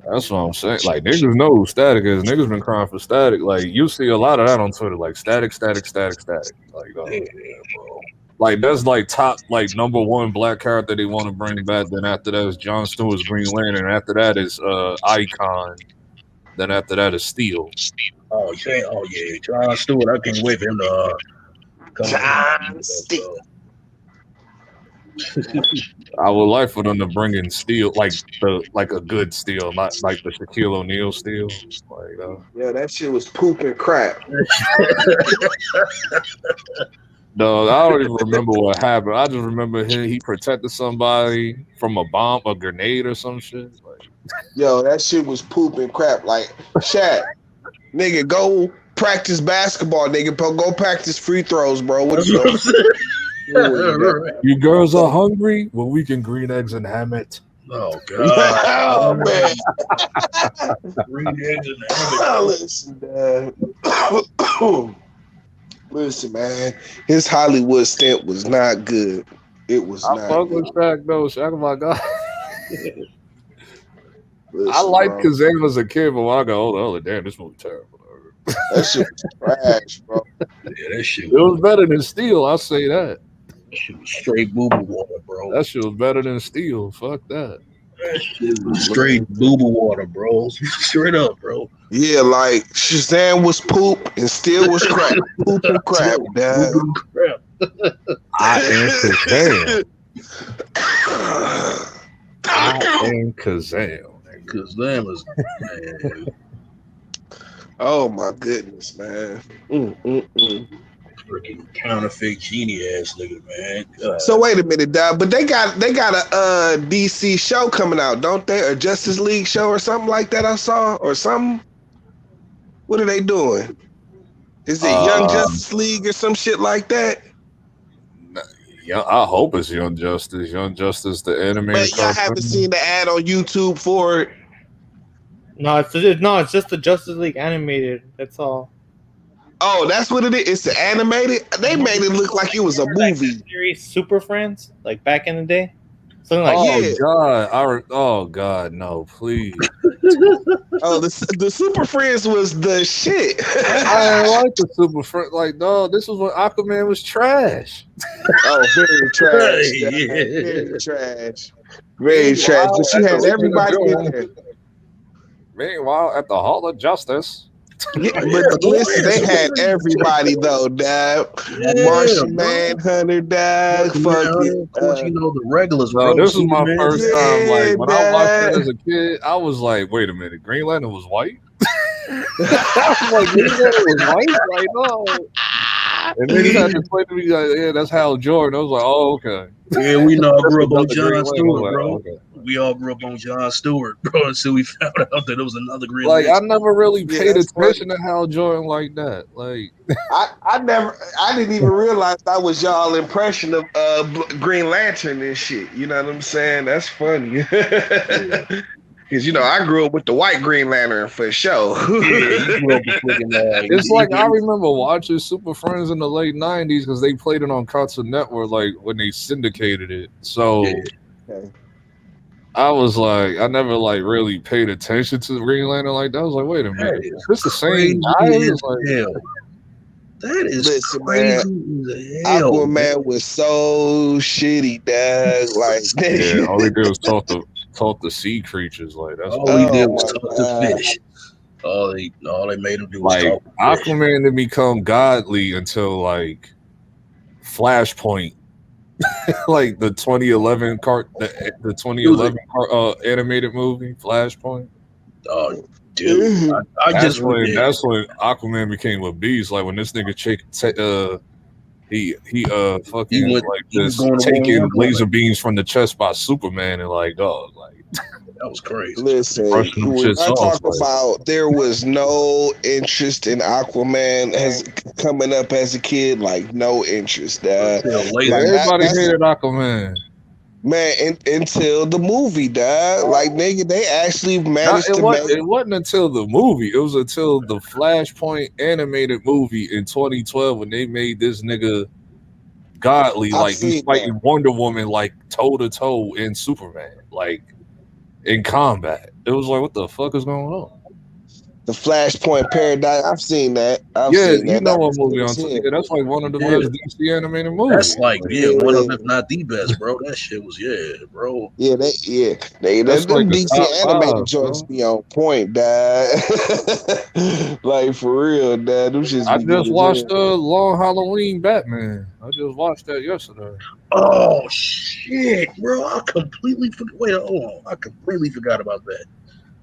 That's what I'm saying. Like niggas know who Static is. Niggas been crying for Static. Like you see a lot of that on Twitter. Like Static. Like, bro. Like that's like top like #1 black character they want to bring back. Then after that is Jon Stewart's Green Lantern. After that is Icon. Then after that is Steel. Oh yeah, Jon Stewart. I can't wait for him to come. Jon Stewart. I would like for them to bring in Steel, like a good Steel, not like the Shaquille O'Neal Steel. Like Yeah, that shit was pooping crap. no, I don't even remember what happened. I just remember he protected somebody from a bomb, a grenade, or some shit. Like, Yo, that shit was pooping crap. Like, Shaq, nigga, go practice basketball, nigga. Go practice free throws, bro. What you doing? you girls are hungry? Well, we can green eggs and ham it. Oh god. Oh man. Green eggs and ham. Listen, listen, man. His Hollywood stint was not good. It was I not. fuck good. with Shaq though. Shaq, my god. Listen, I like bro. Kazam as a kid, but when I got older, damn, this movie terrible. That shit was trash, bro. Yeah, that shit It was better than Steel. I'll say that. was straight boo-boo water, bro. That shit was better than Steel. Fuck that. That shit was straight boo-boo water, bro. Straight up, bro. Yeah, like Shazam was poop and Steel was crap. Poop and crap, dad. Boo-boo crap. I am Kazam. Cause them is man, Oh my goodness, man. freaking counterfeit genie ass nigga, man. God. So wait a minute, dad. But they got a DC show coming out, don't they? A Justice League show or something like that. I saw or something. What are they doing? Is it Young Justice League or some shit like that? Yeah, I hope it's Young Justice. Young Justice, the animated. But y'all haven't seen the ad on YouTube for it. No, it's just the Justice League animated. That's all. Oh, that's what it is. It's the animated. They made it look like it was a movie. Series Super Friends, like back in the day, something like Oh Yeah. God! Oh God! No, please! Oh, the Super Friends was the shit. I didn't like the Super Friend. Like, no, this was when Aquaman was trash. Oh, very trash. Yeah. Very trash. Very trash. But she had everybody in there. Meanwhile, at the Hall of Justice, Yeah, but listen, they had everybody though, dog. Martian Manhunter, dog. Fucking, of course, you know the regulars, no, bro. this was my Superman. first time. Like when I watched Yeah, that as a kid, I was like, "Wait a minute, Green Lantern was white." I was like, "Green Lantern was white?" Like, no. And then he had to play to me like, "Yeah, that's Hal Jordan." I was like, "Oh, okay." Yeah, we know I grew up on Another Green Jon Lantern. Stewart, Like, bro. okay. We all grew up on Jon Stewart, bro, until we found out that it was another Green Like I Lantern. never really Yeah, paid that's attention to Hal Jordan like that. Like I didn't even realize that was y'all impression of Green Lantern and shit. You know what I'm saying? That's funny. Because you know I grew up with the white Green Lantern for sure. Yeah, you grew up with freaking, it's like I remember watching Super Friends in the late '90s because they played it on Cartoon Network, like when they syndicated it. So Yeah. Okay. I was like, I never like really paid attention to Green Lantern like that. I was like, wait a minute, That is is this the same crazy guy? It as was like, hell. That is Listen, crazy as hell. Aquaman was so shitty, dog. Like, yeah, all they did was talk to sea creatures. Like that's All he did Oh was my talk God. to fish. All they made him do was like talk to fish. Aquaman didn't become godly until like Flashpoint. Like the 2011 animated movie Flashpoint. Dog, dude. I just That's when Aquaman became a beast. Like when this nigga he fucking like he was this going to taking war. laser beams from the chest by Superman and like dog like That was crazy. Listen, brushing them when shits I off. talk Like, about there was no interest in Aquaman as coming up as a kid, like no interest. Until yeah, later. everybody That's hated Aquaman. man until the movie, dog. Like nigga, they actually managed to make. It wasn't until the movie. It was until the Flashpoint animated movie in 2012 when they made this nigga godly. I've Like he's seen fighting that. Wonder Woman like toe to toe in Superman, like in combat. It was like, what the fuck is going on? The Flashpoint Paradigm. I've seen that. I've Yeah, seen you that. know That what was movie good I'm as talking. hell. Yeah, that's like one of the Yeah. best DC animated movies. That's like, Yeah. one of, if not the best, bro. That shit was, bro. Yeah, That's like them a DC top animated 5, joints bro. be on point, dad. Like for real, dad. Them shits I be good just as watched hell. Long Halloween Batman. I just watched that yesterday. Oh shit, bro! I completely forgot. Wait, hold on. I completely forgot about that.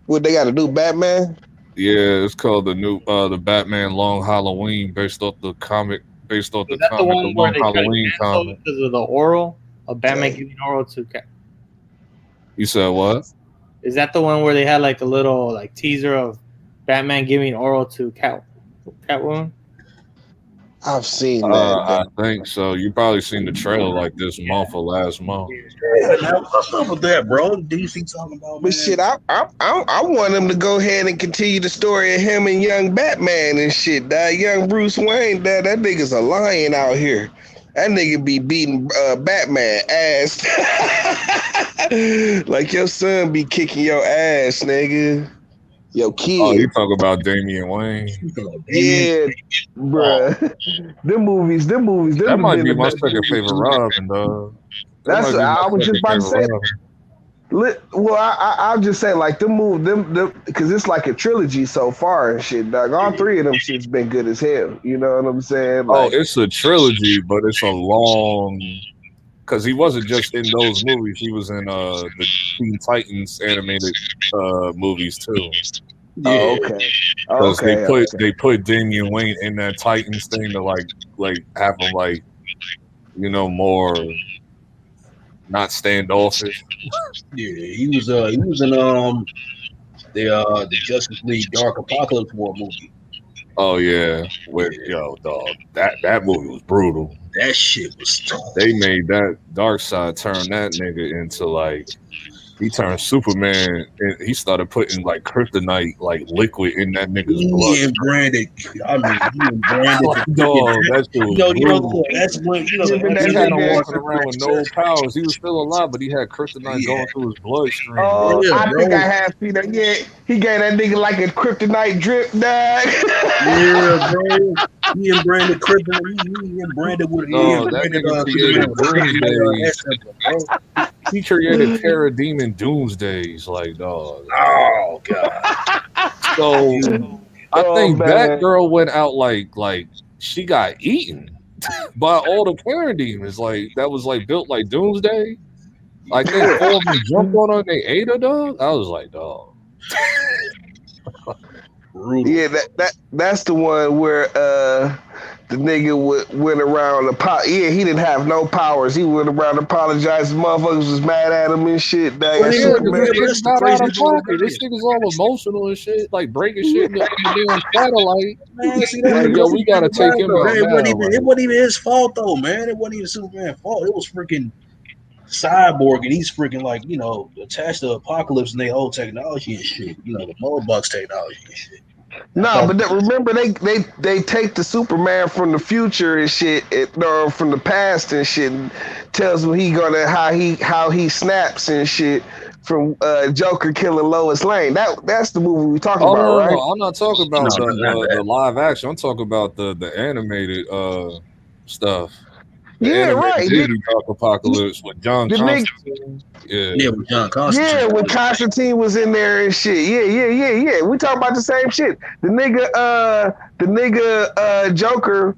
What they got to do, Batman? Yeah, it's called the Batman Long Halloween, based off the comic, Is that the one the where Long they tried to Halloween cancel comic. because of the oral of Batman Okay. giving oral to Cat? You said what? Is that the one where they had like a little like teaser of Batman giving oral to Catwoman? I've seen that. I think so. You probably seen the trailer like this month or last month. Yeah, now what's up with that, bro? DC talking about, But man. shit, I want them to go ahead and continue the story of him and young Batman and shit. That young Bruce Wayne, that nigga's a lion out here. That nigga be beating Batman ass. Like your son be kicking your ass, nigga. Your Oh, you kid. talk about Damian Wayne? Yeah, bruh. Them movies, them That have might been be the my best second movies. favorite Robin, dog. That That's might what be my I was just second about to favorite say. Robin. Well, I'll just say like them because it's like a trilogy so far and shit. Dog. All three of them shit's been good as hell. You know what I'm saying? Oh, Like, it's a trilogy, but it's a long. Because he wasn't just in those movies; he was in the Teen Titans animated movies too. oh, okay, Because okay. they put Damian Wayne in that Titans thing to like have him like more not standoffish. Yeah, he was in the Justice League Dark Apocalypse War movie. Oh yeah, with dog, that movie was brutal. That shit was They made that Darkseid turn that nigga into like he turned Superman and he started putting like kryptonite like liquid in that nigga's blood. he and Brandon. I mean, he and Brandon. Like, dog, that shit was brutal. That's when Yeah, but He that had him nigga- walking around with no powers. He was still alive, but he had kryptonite going through his bloodstream. Oh, Yeah, I bro. think I have seen that. Yeah, he gave that nigga like a kryptonite drip, dog. Yeah, bro. He and Brandon Crippen. He and Brandon would. No, that nigga created Doomsday. He created Parademon Doomsdays, like dog. Oh god. So I think Batgirl went out like she got eaten by all the parademons. Like that was like built like Doomsday. Like they all of them jumped on her and they ate her, dog. I was like, dog. Yeah, that's the one where the nigga went around he didn't have no powers. He went around apologizing. Motherfuckers was mad at him and shit. Well, yeah, this got out of pocket. This nigga's all emotional and shit, like breaking shit in the damn satellite. Man, see, like, yo, we gotta take him out now. It wasn't even his fault though, man. It wasn't even Superman's fault. It was freaking Cyborg, and he's freaking like attached to Apocalypse and they old technology and shit. The Moldbucks technology and shit. No, but remember they take the Superman from the future and shit, or from the past and shit, and tells him how he snaps and shit from Joker killing Lois Lane. That's the movie we talking about, right? No, I'm not talking about the live action. I'm talking about the animated stuff. Right. Disney Dark Apocalypse with John Constantine. Yeah, with John Constantine. Yeah, when Constantine was in there and shit. Yeah. We talking about the same shit. The nigga Joker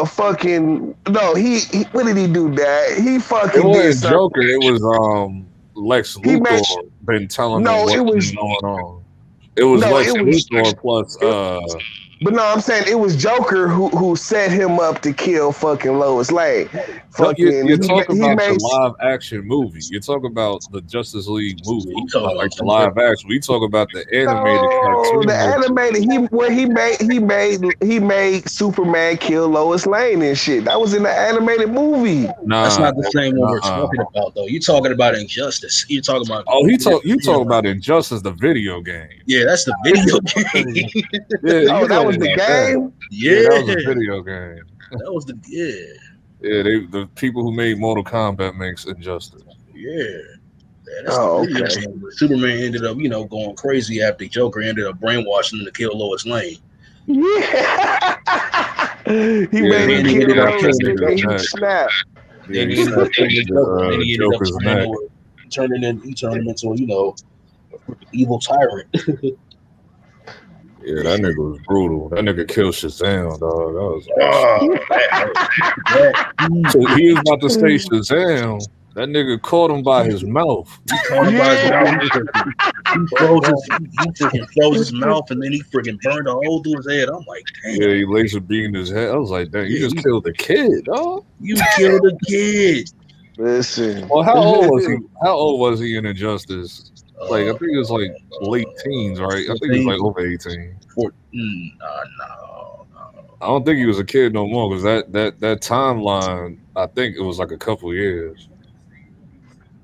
fucking no, he what did he do, Dad? He fucking it wasn't Joker, it was Lex Luthor been telling him what's going on. It was No, Lex it was. Luthor plus But no, I'm saying it was Joker who set him up to kill fucking Lois Lane. no, Fucking you're talking he about the made. live action movie. You're talking about the Justice League movie, Yeah, you talking not about like the live action. We talk about the animated No, the cartoon version. animated he made Superman kill Lois Lane and shit. That was in the animated movie. That's Nah, not the same one we're uh-uh. talking about, though. You're talking about Injustice. You're talking about Oh, you yeah, talk about Injustice, the video game. yeah, that's the video game. Yeah, Oh, you that talking was the about that? game. Yeah, that was a Yeah, video game. that was the Yeah, the people who made Mortal Kombat makes Injustice. yeah. That's the Oh, video okay. game. Where Superman ended up, going crazy after Joker ended up brainwashing him to kill Lois Lane. Yeah. He Yeah, made then him And he he kill ended up snapped that Lois killing the and nigga's then Joker. he neck. snapped. Yeah, Then he he ended up snapped killing the Joker. And then he the ended up Joker's turning neck. him into a freaking evil tyrant. Yeah, that nigga was brutal. That nigga killed Shazam, dog. That was so he was about to say Shazam. That nigga caught him by his mouth. He caught him by his Yeah. mouth. He freaking froze his mouth, and then he freaking burned a hole through his head. I'm like, damn. Yeah, he laser beamed his head. I was like, dang, you Yeah, just killed the kid, dog. You killed a kid. Listen. Well, how old was he? How old was he in Injustice? Like, I Uh, think it was like late teens, right? I think he was like over 18. no. I don't think he was a kid no more because that timeline, I think it was like a couple years.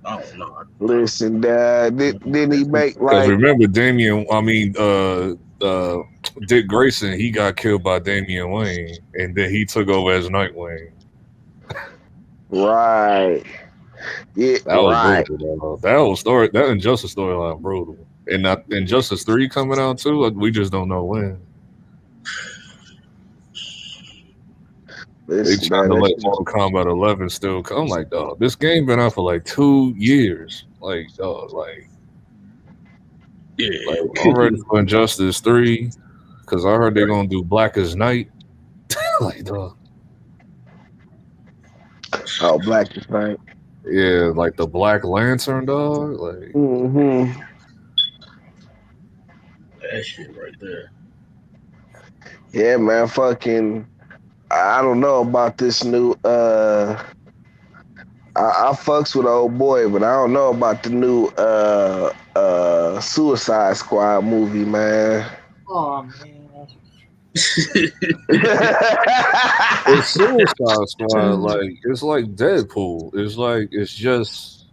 I don't know. Listen, didn't he make Because like remember, Dick Grayson, he got killed by Damian Wayne, and then he took over as Nightwing. right? Yeah, That was right. brutal. That Injustice storyline brutal, and not Injustice 3 coming out too. We just don't know when. They Listen, trying to man, let Mortal Kombat 11 still come. I'm like, dog, this game been out for like 2 years. Like, dog, Yeah. I'm ready for Injustice 3 because I heard they're gonna do Black as Night. Like, dog. oh, Black is right. Yeah, like the Black Lantern, dog. Like, Mm-hmm. That shit right there. Yeah, man. Fucking. I don't know about this new. I fucks with old boy, but I don't know about the new Suicide Squad movie, man. Oh man. it's Suicide Squad. Like, it's like Deadpool. It's just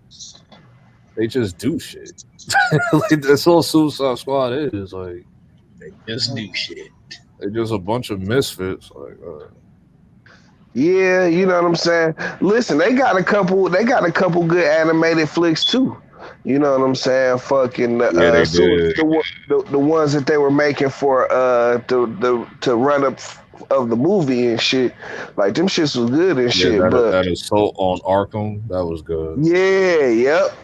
they just do shit. Like, that's all Suicide Squad is. Like, They just do shit. they're just a bunch of misfits. Like, Yeah, you know what I'm saying. Listen, they got a couple good animated flicks too. You know what I'm saying? Fucking Yeah, they did. the ones that they were making for to run up of the movie and shit. Like them shits was good and shit. But that Assault on Arkham, that was good. yeah, yep.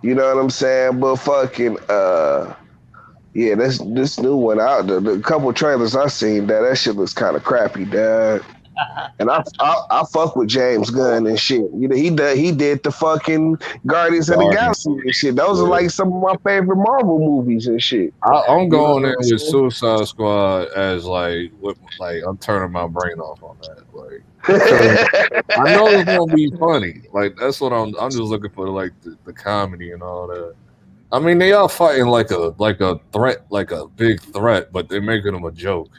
You know what I'm saying? But fucking yeah, this new one out. The couple trailers I seen, that shit looks kind of crappy, dad. And I fuck with James Gunn and shit. You know, he did the fucking Guardians of the Galaxy and shit. Those are like some of my favorite Marvel movies and shit. I'm going in what I'm with saying? Suicide Squad as like I'm turning my brain off on that. Like, I know it's gonna be funny. Like, that's what I'm just looking for, like the comedy and all that. I mean, they are fighting like a threat, like a big threat, but they're making them a joke.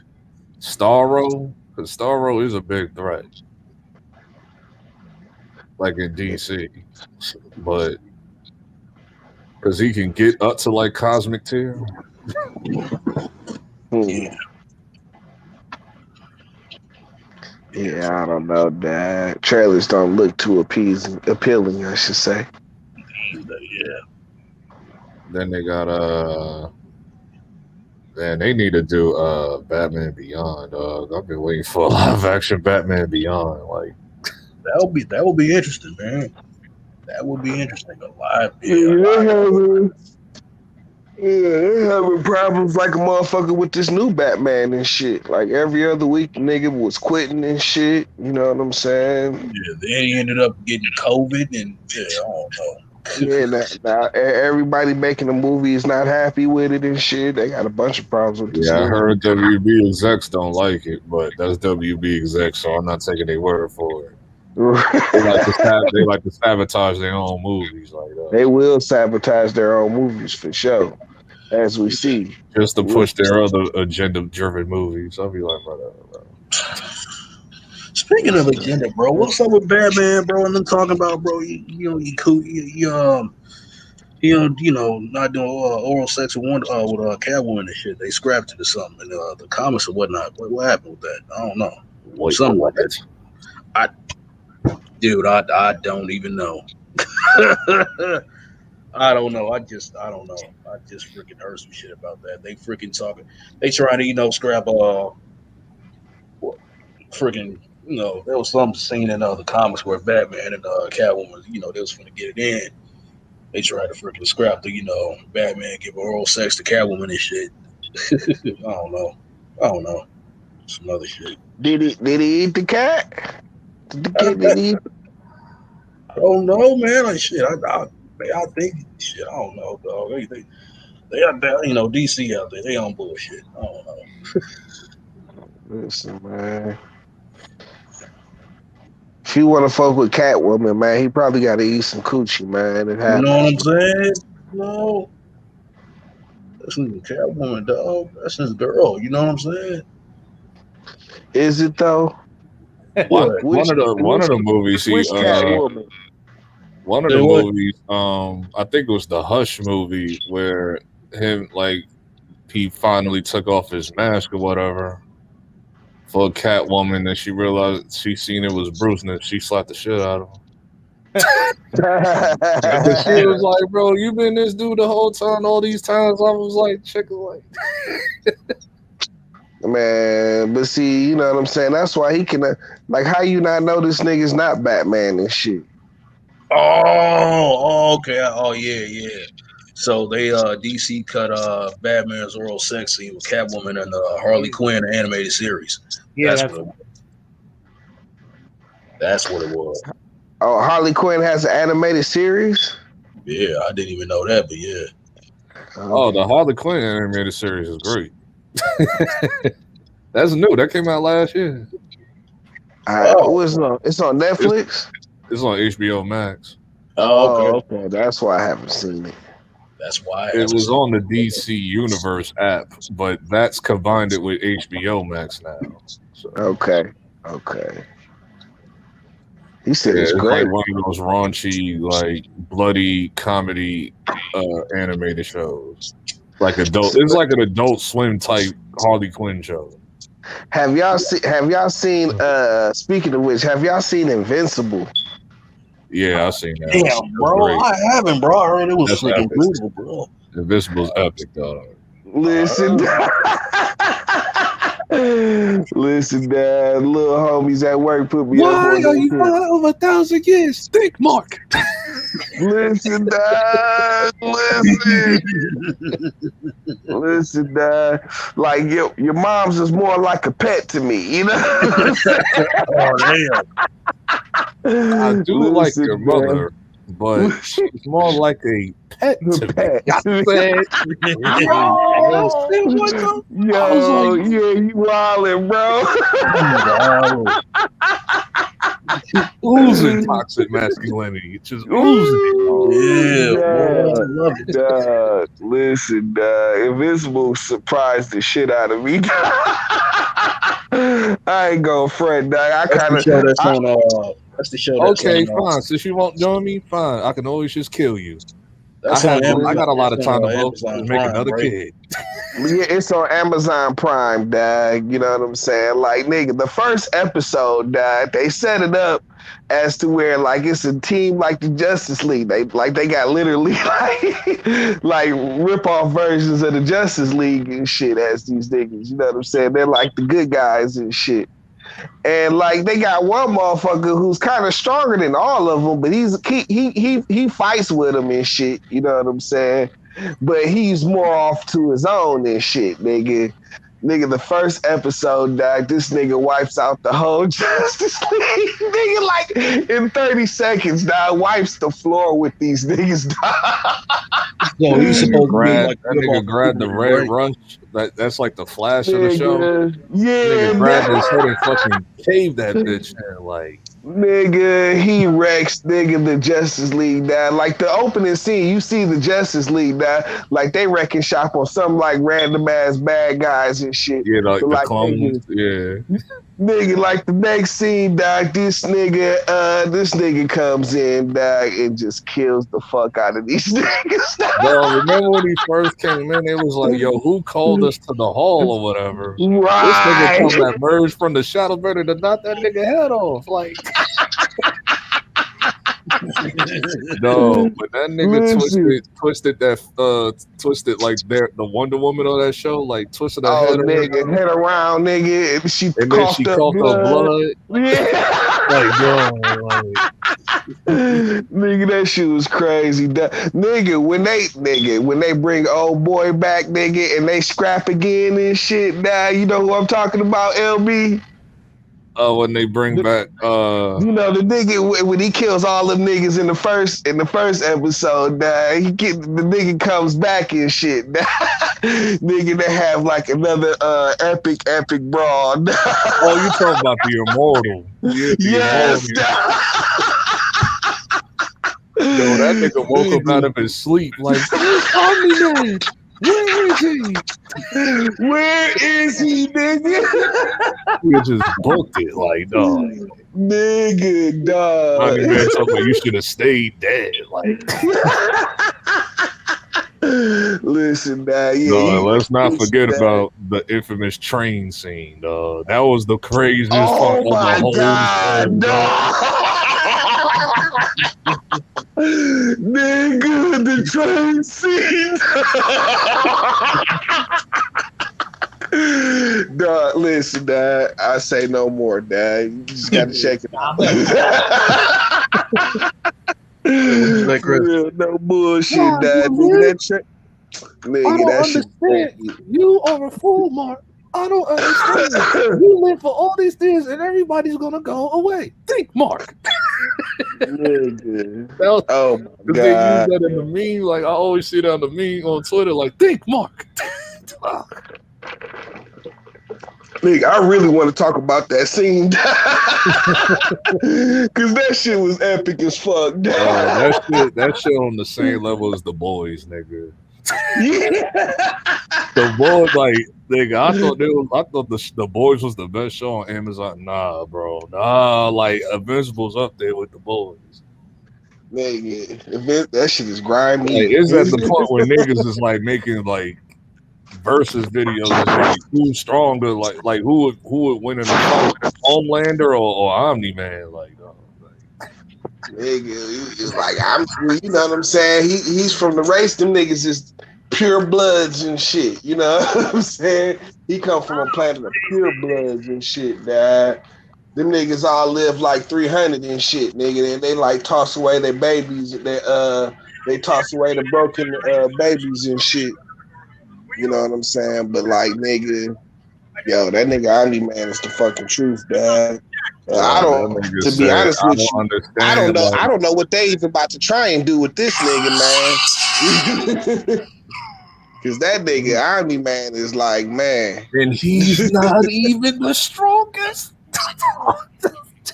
Starro, because Starro is a big threat, like in DC, but because he can get up to like cosmic tier. Yeah, I don't know, Dad. Trailers don't look too appealing, I should say. Yeah. Then they got man, they need to do Batman Beyond, dog. I've been waiting for a live action Batman Beyond. Like, That would be interesting, man. That would be interesting. A live They're having problems like a motherfucker with this new Batman and shit. Like every other week, nigga was quitting and shit. You know what I'm saying? Yeah, then he ended up getting COVID, and yeah, I don't know. Yeah, now everybody making the movie is not happy with it and shit. They got a bunch of problems with this Yeah, I movie. heard WB execs don't like it, but that's WB execs, so I'm not taking their word for it. They like to sabotage their own movies like They that, will sabotage their own movies for sure, as we see. just to push their other agenda-driven movies. I'll be like, whatever, bro. Speaking of agenda, bro, what's up with Batman, bro? And them talking about, bro, not doing oral sex with Catwoman and shit. They scrapped it or something in the comics or whatnot. What happened with that? I don't know. Wait, Something what? like that. I don't even know. I don't know. I don't know. I just freaking heard some shit about that. They freaking talking. They trying to scrap freaking there was some scene in the comics where Batman and Catwoman they was finna get it in. They tried to freaking scrap the Batman give oral sex to Catwoman and shit. I don't know. Some other shit. Did he eat the cat? Did he eat? I don't know, man. Like shit. I think shit. I don't know, dog. They out there, DC out there. They on bullshit. I don't know. Listen, man. If you want to fuck with Catwoman, man, he probably got to eat some coochie, man. It You know what I'm happens. saying? No. That's his Catwoman, dog. That's his girl. You know what I'm saying? Is it though? What? One of the movies Which Catwoman? one of Say the what? movies, I think it was the Hush movie where he finally took off his mask or whatever for Catwoman, and she realized she seen it was Bruce, and then she slapped the shit out of him. Because she was like, "Bro, you been this dude the whole time. All these times, I was like, check it, like." Man, but see, you know what I'm saying? That's why he can, like, how you not know this nigga's not Batman and shit? Oh, okay. Oh, yeah. So they DC cut Batman's oral sex scene with Catwoman and Harley Quinn animated series. Yeah, That's what it was. Oh, Harley Quinn has an animated series? Yeah, I didn't even know that, but yeah. Oh, the Harley Quinn animated series is great. That's new. That came out last year. It's on Netflix? It's on HBO Max. Oh, okay. Okay. That's why I haven't seen it. That's why It was on the DC Universe app, but that's combined it with HBO Max now. So, Okay. He said it's it's great. like one of those raunchy, like bloody comedy animated shows. Like adult, it's like an Adult Swim type Harley Quinn show. Have y'all seen speaking of which, have y'all seen Invincible? Yeah, I seen that. Damn, That's bro. great. I haven't, bro. I heard it was That's freaking epic. brutal, bro. Invincible's epic, dog. Listen, listen, Dad. Little homies at work put me up on that shit. over 1,000 years? Stink mark. Listen, Dad. Listen, Dad. Like your mom's is more like a pet to me, you know. Oh damn. I do like your mother, but she's more like a pet to me. Pet. I said, Yo, yeah, you wildin', bro. oozing toxic masculinity. It's just oozing. Yeah, bro. Dad. I love it. Dad, listen, Invincible surprised the shit out of me. I ain't gonna front, dog. That's the show that's Okay, on, fine. Since you won't join me, fine. I can always just kill you. I that's on Amazon. got a lot of That's on, time to vote Amazon to make Prime, another right? kid. Yeah, it's on Amazon Prime, dog. You know what I'm saying? Like, nigga, the first episode, dog, they set it up as to where like it's a team like the Justice League. They got literally like rip off versions of the Justice League and shit as these niggas. You know what I'm saying? They're like the good guys and shit. And like they got one motherfucker who's kind of stronger than all of them, but he fights with them and shit. You know what I'm saying? But he's more off to his own and shit, nigga. Nigga, the first episode, dog, this nigga wipes out the whole Justice League. Nigga, like, in 30 seconds, dog, wipes the floor with these niggas, dog. So he's supposed to be like That nigga grabbed the Red right? Rush. That's like the Flash of the show. Nigga, yeah, Nigga grabbed dog. his head and fucking caved that bitch in. Like, Nigga, he wrecks, nigga, the Justice League, dog. Like, the opening scene, you see the Justice League, dog. Like, they wrecking shop on some, like, random-ass bad guys and shit. yeah, like But, the like, clones. nigga, Yeah. Nigga, like the next scene, dog, this nigga comes in, dog, and just kills the fuck out of these niggas. Well, remember when he first came in, it was like, yo, who called us to the hall or whatever? This nigga Right. come that merged from the shadow better to knock that nigga head off. Like, no, but that nigga Listen. twisted like the Wonder Woman on that show, like twisted her Oh, head nigga, around, head around, nigga, and she and then she coughed coughed up blood. Yeah. Like, yo, like, Nigga, that shit was crazy. Nigga, when they bring old boy back, nigga, and they scrap again and shit, now you know who I'm talking about, LB? when they bring back You know the nigga when he kills all them niggas in the first episode, the nigga comes back and shit. Nigga, they have like another epic brawl. oh, you talking about the immortal? Yeah, the Yes. immortal. Yo, that nigga woke up out of his sleep like, where's Omni-Man? Where is he? Where is he, nigga? He just booked it like, dog. Nigga, dog. Omni-Man told me you should have stayed dead. Like, listen, dog. Yeah, no, let's not forget about the infamous train scene. That was the craziest part Oh of the my whole god, show, nigga, the train scene. Dog, listen, dog. I say no more, dog. You just gotta check it out. Like Chris. Real, no bullshit, Nah, dog. you Nigga, that shit. Nigga, that shit. You are a fool, Mark. I don't understand. You live for all these things, and everybody's gonna go away. Think, Mark. Nigga. That was, Oh my they use god. that in the meme. Like, I always see that on the meme on Twitter. Like, think, Mark. Nigga, I really want to talk about that scene. Cause that shit was epic as fuck. That shit on the same level as The Boys, nigga. The Boys, like, nigga, I thought the Boys was the best show on Amazon. Nah, bro. Nah, like, Invincible's up there with The Boys. Nigga, that shit is grimy. Like, it's at the point where niggas is like making like versus videos. It's like who's stronger, like who would win in a fight, Homelander or Omni-Man? Like, Nigga, it's like you know what I'm saying? He's from the race. Them niggas is pure bloods and shit. You know what I'm saying? He come from a planet of pure bloods and shit, dad. Them niggas all live like 300 and shit, nigga. And they like toss away their babies. They toss away the broken babies and shit. You know what I'm saying? But like, nigga, yo, that nigga Omni-Man is the fucking truth, dad. I don't. To be honest with you, I don't know. I don't know what they even about to try and do with this nigga, man. Because that nigga Omni-Man is like, man, and he's not even the strongest.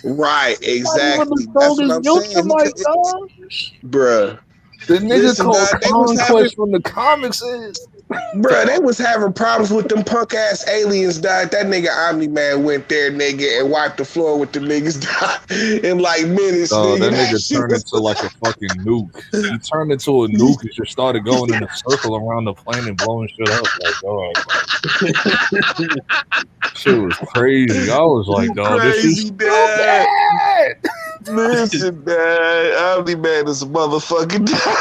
Right, exactly. That's what I'm saying, bruh. The nigga called Conquest from the comics is. Bruh, they was having problems with them punk ass aliens, dog. That nigga Omni-Man went there, nigga, and wiped the floor with the niggas, dog, in like minutes. That Nigga, nigga turned into like a fucking nuke. He turned into a nuke and just started going in a circle around the planet, blowing shit up. Like, dog, shit was crazy. I was like, dog, this is dad. Listen, dad, Omni-Man is a motherfucking dad.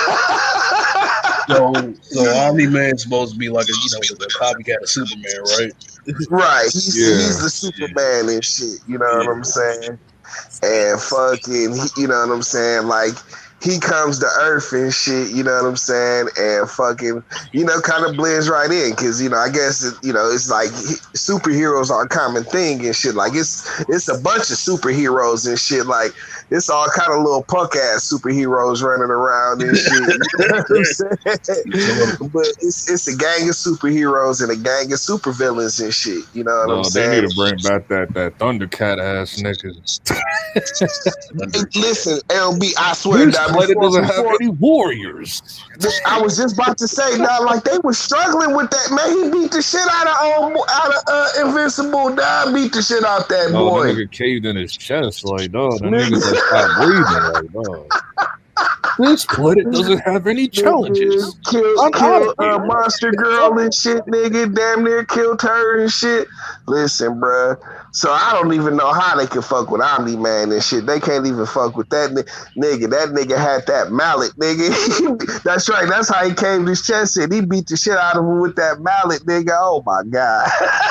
So Omni-Man's supposed to be like a the copycat of Superman, right? Right. He's the Superman and shit. You know what I'm saying? And fucking, you know what I'm saying? Like, he comes to Earth and shit, you know what I'm saying, and fucking, kind of blends right in, because I guess it's like superheroes are a common thing and shit. Like it's a bunch of superheroes and shit. Like it's all kind of little punk ass superheroes running around and shit. You know what I'm saying? But it's a gang of superheroes and a gang of supervillains and shit. You know what I'm They saying? need to bring back that Thundercat ass niggas. Listen, LB, I swear, This dog, planet doesn't have any warriors. I was just about to say, dog, like they were struggling with that. Man, he beat the shit out of Invincible. Dog, beat the shit out that boy. That nigga caved in his chest, like, dog. That nigga just stopped breathing, like, dog. This planet doesn't have any challenges. Kill Monster Girl and shit, nigga. Damn near killed her and shit. Listen, bruh. So I don't even know how they can fuck with Omni-Man and shit. They can't even fuck with that nigga. That nigga had that mallet, nigga. That's right. That's how he caved his chest in. He beat the shit out of him with that mallet, nigga. Oh my god.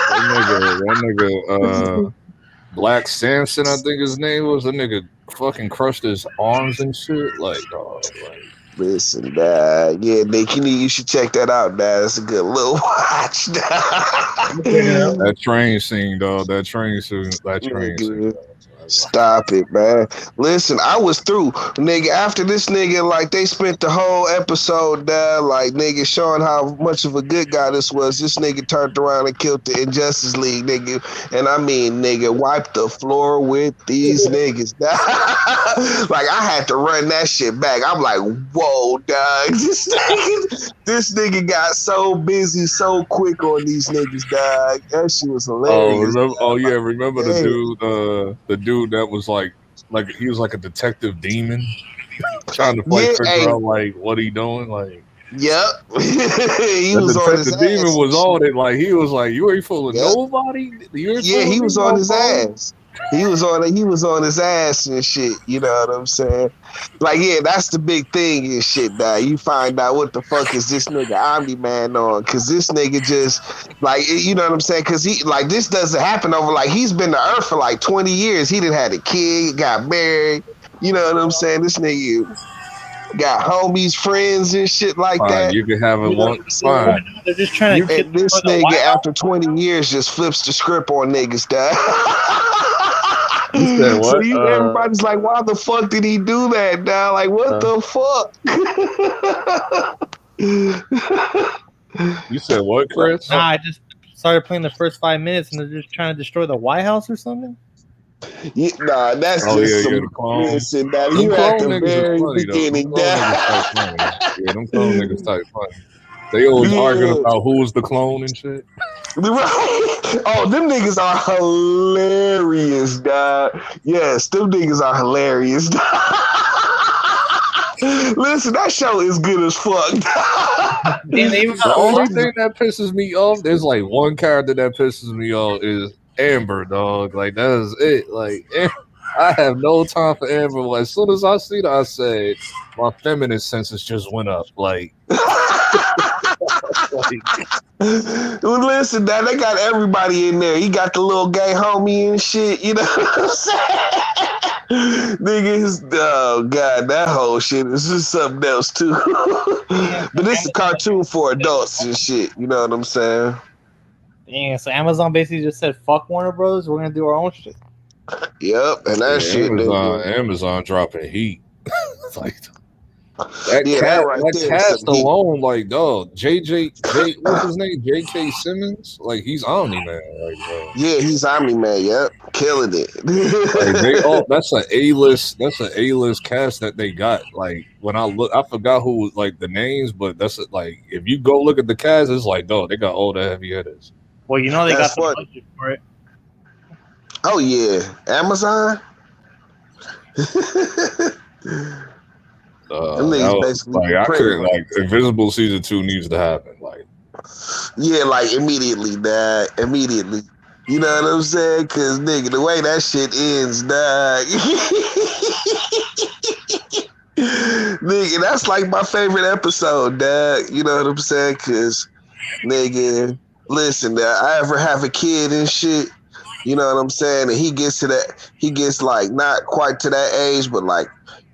That nigga, Black Samson, I think his name was. That nigga fucking crushed his arms and shit. Like, dog, like. Listen, dad. Yeah, Nick, you should check that out, dad. It's a good little watch, dad. That train scene, dog. That train scene. Stop it, man. Listen, I was through, nigga. After this nigga, like, they spent the whole episode, like, nigga, showing how much of a good guy this was. This nigga turned around and killed the Injustice League, nigga. And I mean, nigga, wiped the floor with these niggas. Like, I had to run that shit back. I'm like, whoa, dog. This nigga got so busy so quick on these niggas, dog. That shit was hilarious. Remember the dude that was like he was like a detective demon trying to figure out like what he doing, like. Yep. He was on his ass. The demon was on it, like he was like, you ain't fooling nobody. He was on his ass. He was on his ass and shit. You know what I'm saying? Like, yeah, that's the big thing and shit, dog. You find out what the fuck is this nigga Omni-Man on, because this nigga just, like, you know what I'm saying? Because he, like, this doesn't happen over, like, he's been to Earth for like 20 years. He done had a kid, got married. You know what I'm saying? This nigga got homies, friends, and shit like that. You can have it one. Fine. They're just trying to. And this nigga, after 20 years, just flips the script on niggas, dog. So everybody's like, why the fuck did he do that, dog? Like, what the fuck? You said what, Chris? Nah, I just started playing the first 5 minutes and they're just trying to destroy the White House or something. Yeah, nah, that's just some listen, that you at the very beginning. Them clone niggas type funny. They always arguing about who's the clone and shit. Right. Oh, them niggas are hilarious, dog. Yes, them niggas are hilarious. Listen, that show is good as fuck. The only thing that pisses me off, there's like one character that pisses me off is Amber, dog. Like, that is it. Like, I have no time for Amber. Like, as soon as I see that, I said my feminine senses just went up. Like, well, listen, man, they got everybody in there. He got the little gay homie and shit. You know what I'm saying? Niggas, oh god, that whole shit is just something else too. But it's a cartoon for adults and shit. You know what I'm saying? Yeah, so Amazon basically just said, "Fuck Warner Bros. We're gonna do our own shit." Yep, and that shit. Amazon dropping heat. Like that cast alone, like, dog. JJ, what's his name? J.K. Simmons. Like, he's Omni-Man. Like, yeah, he's Omni-Man. Yep, killing it. Like, that's an A-list. That's an A-list cast that they got. Like, when I look, I forgot who like the names, but that's like, if you go look at the cast, it's like, dog, they got all the heavy hitters. Well, you know they got the budget for it. Oh yeah, Amazon. I couldn't, like, Invisible season 2 needs to happen. Like, yeah, like immediately, dad. Immediately. You know what I'm saying? Cause nigga, the way that shit ends, dog. Nigga, that's like my favorite episode, dog. You know what I'm saying? Cause nigga, listen, I ever have a kid and shit. You know what I'm saying? And he gets like not quite to that age, but like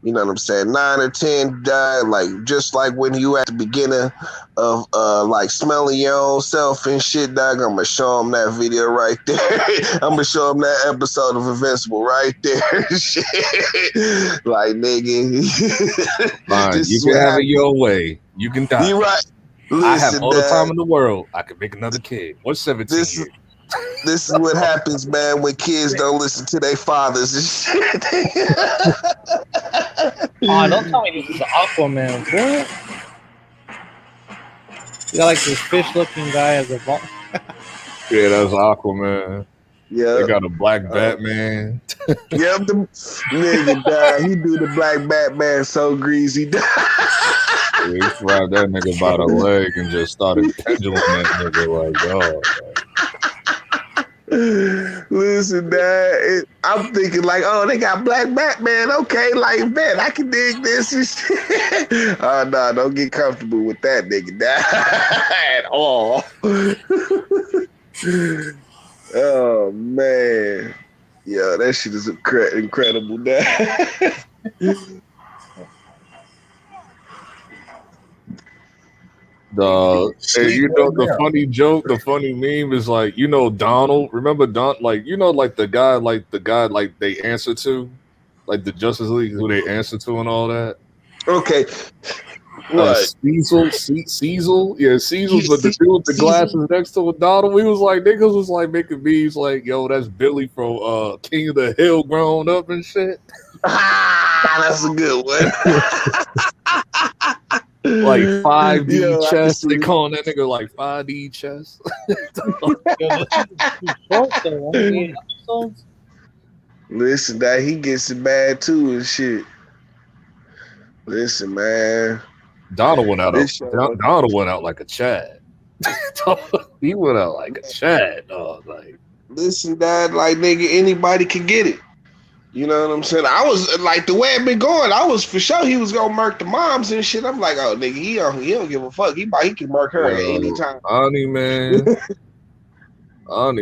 You know what I'm saying? 9 or 10 died, like just like when you at the beginning of like smelling your own self and shit, dog. I'm gonna show him that video right there. I'm gonna show him that episode of Invincible right there. Shit. Like nigga. Fine, This you is can what have it happens. your way. You can die. You right. I have Listen, all the time dog. in the world. I can make another kid. What's 17 This years? This is what happens, man, when kids don't listen to their fathers and shit. Oh, don't tell me this is Aquaman. What? You got like this fish-looking guy as a ball. Yeah, that's Aquaman. Yeah. They got a black Batman. Yep, the nigga died. He do the black Batman so greasy. He grabbed that nigga by the leg and just started pendulum that nigga like, oh. Listen, Dad, I'm thinking like, oh, they got black Batman. Okay, like, man, I can dig this and shit. Oh, no, don't get comfortable with that nigga, Dad, at all. Oh, man. Yeah, that shit is incredible, Dad. Hey, you know the funny joke, the funny meme is like, you know, Donald. Remember Don? Like, you know, like the guy like they answer to, like the Justice League, who they answer to, and all that. Okay. What? Cecil, yeah, Cecil, but the dude with the glasses next to Donald, he was like, niggas was like making memes like, yo, that's Billy from King of the Hill grown up and shit. That's a good one. Like 5D chess, they calling that nigga like 5D chess. Listen, that he gets it bad too and shit. Listen, man. Donald went out like a Chad. He went out like a Chad, dog. Like, listen, Dad, like nigga, anybody can get it. You know what I'm saying? I was like the way it been going. I was for sure he was gonna murk the moms and shit. I'm like, oh nigga, he don't give a fuck. He can murk her at any time. Ani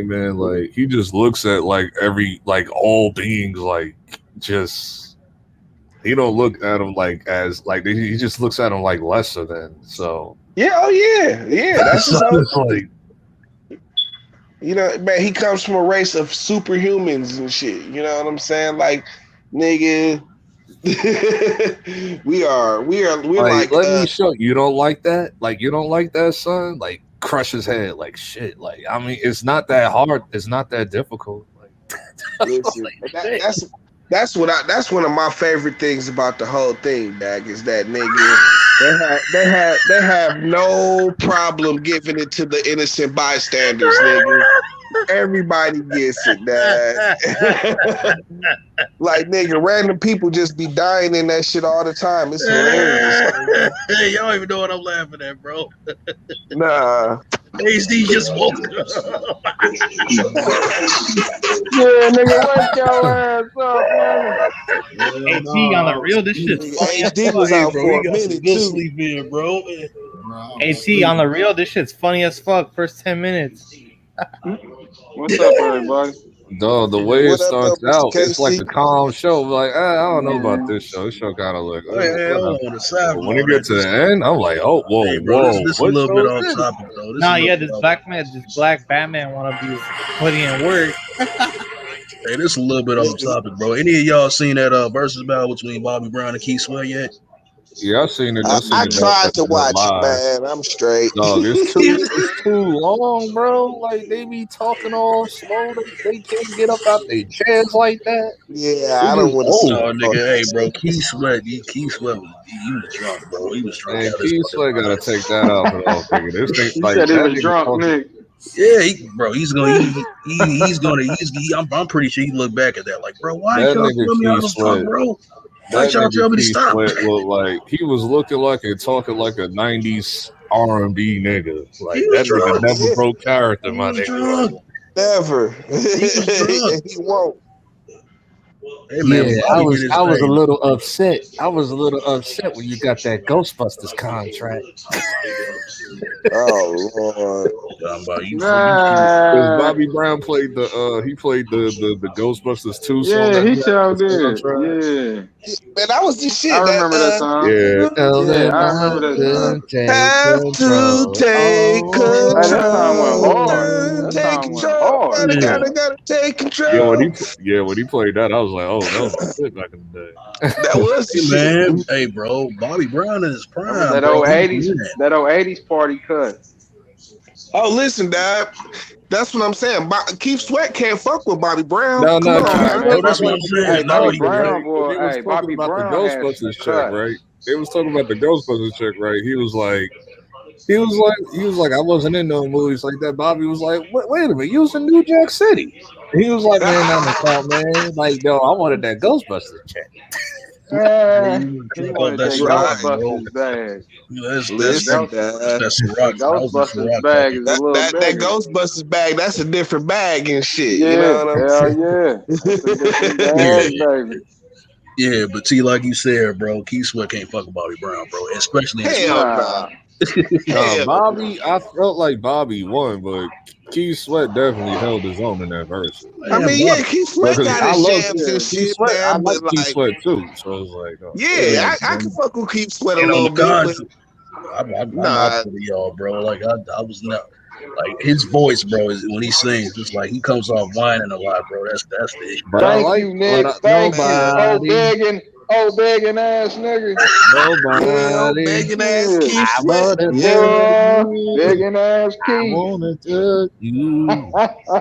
man, like he just looks at like all beings like just. He don't look at him like as like he just looks at him like lesser than. So yeah, oh yeah. That's just like, you know, man, he comes from a race of superhumans and shit. You know what I'm saying? Like, nigga, we're like let me show you. Don't like that? Like, you don't like that, son? Like, crush his head like shit. Like, I mean, it's not that hard. It's not that difficult. Like, listen, that's one of my favorite things about the whole thing, Dag, is that nigga they have no problem giving it to the innocent bystanders, nigga. Everybody gets it, Dag. Like nigga, random people just be dying in that shit all the time. It's hilarious. Hey, y'all even know what I'm laughing at, bro. Nah. HD just woke up. Yeah, nigga, wake your ass up, man. AT on the real, this shit's funny. HD was out bro, for a we got some minute good too. sleep in, bro. AT on the real, this shit's funny as fuck. First 10 minutes. What's up, everybody? Dog, the way it What up, starts though, Mr. out, it's like KC? a calm show. Like, I don't know about this show. This show kind of look. Hey, hold on, the side. But when it gets to the end, I'm like, oh, whoa, Hey, bro, whoa. this a What little bit show off is this? topic, though. Nah, yeah, this black Batman wanna be putting in work. Hey, this a little bit off topic, bro. Any of y'all seen that versus battle between Bobby Brown and Keith Sweat yet? Yeah, I've seen it. I tried to watch it, man. I'm straight. Dog, it's too long, bro. Like, they be talking all slow. They can't get up out their chairs like that. Yeah, I don't want to see. Oh, nigga, hey, bro, Keith Sweat was drunk, bro. He was drunk. Man, Keith Sweat gotta take that out, bro. Nigga, this thing, You like, said he that was nigga drunk, talking- Nick. Look back at that like, bro, why That y'all nigga tell me I Keith was drunk, Sweat. bro? Why That y'all tell me to Keith stop? Sweat looked like he was looking like and talking like a '90s R&B nigga. Like, He was that nigga drunk. never broke character, He my was nigga. drunk. Never. was drunk. He won't. Hey man, Yeah, Bobby did his I was a thing. little upset. I was a little upset when you got that Ghostbusters contract. Oh Lord. Talking about you, Because Nah. Bobby Brown played he played the Ghostbusters 2 song Yeah, that he he had sure on the did. soundtrack. Yeah. Man, that was the I shit. That remember that song. Yeah, tell Yeah, them I I remember that song. couldn't take have to control. take Hey, that song went hard. control. That Take song went control. hard. Gotta take Yeah, control. when he played that, I was like, oh, that was my shit back in the day. That was the hey shit. man, hey bro, Bobby Brown in his That was prime, bro. He was in it. that old '80s party cut. Oh, listen, Dad. That's what I'm saying. Keith Sweat can't fuck with Bobby Brown. No, Come no, on, Keith Nah, man. Sweat man, Bro, that's was what Bobby. I'm trying to get saying. Hey, his No, Bobby check, he didn't. right? Brown, When boy. he was Hey, talking Bobby about the Brown had some Ghostbusters check, cut. right? They was talking about the Ghostbusters check, right? He was like, I wasn't in no movies like that. Bobby was like, wait a minute, you was in New Jack City. He was like, man, not my fault, man. Like, no, I wanted that Ghostbusters check. Bro, you He drink off wanted that that Right. Ciroc, bro. Ghostbusters bag. That's Listen, Dad. that That Ciroc. That was the Ghostbusters Ciroc bag package. is a little That bigger. Ghostbusters bag, that's a different bag and shit. You Yeah, know what I'm hell saying? yeah. That's a different Yeah, bag, baby. yeah, but see, like you said, bro, Keith Sweat can't fuck with Bobby Brown, bro, especially in his Hell prime. no. Nah. Hell no. Bobby, I felt like Bobby won, but Keith Sweat definitely held his own in that verse. I Man, mean, yeah, Bobby, Keith Sweat Because got I his love jams and Yeah. Keith shit, Sweat. I man. like But Keith like, Sweat too. So it was like, yeah, yeah, I bro. can fuck with Keith Sweat a And on little the bit, but I'm nah. opposite of y'all, bro. Like I was not like his voice, bro. Is when he sings, it's like he comes off whining a lot, bro. That's the issue. but I Thank like, you, Nick. Thank you. nobody, Oh, begging ass nigga. Yeah, old nobody. begging ass Yeah. Keith I Sweat. wanna Yeah. touch Boy, you. begging ass I Keith. wanna touch you.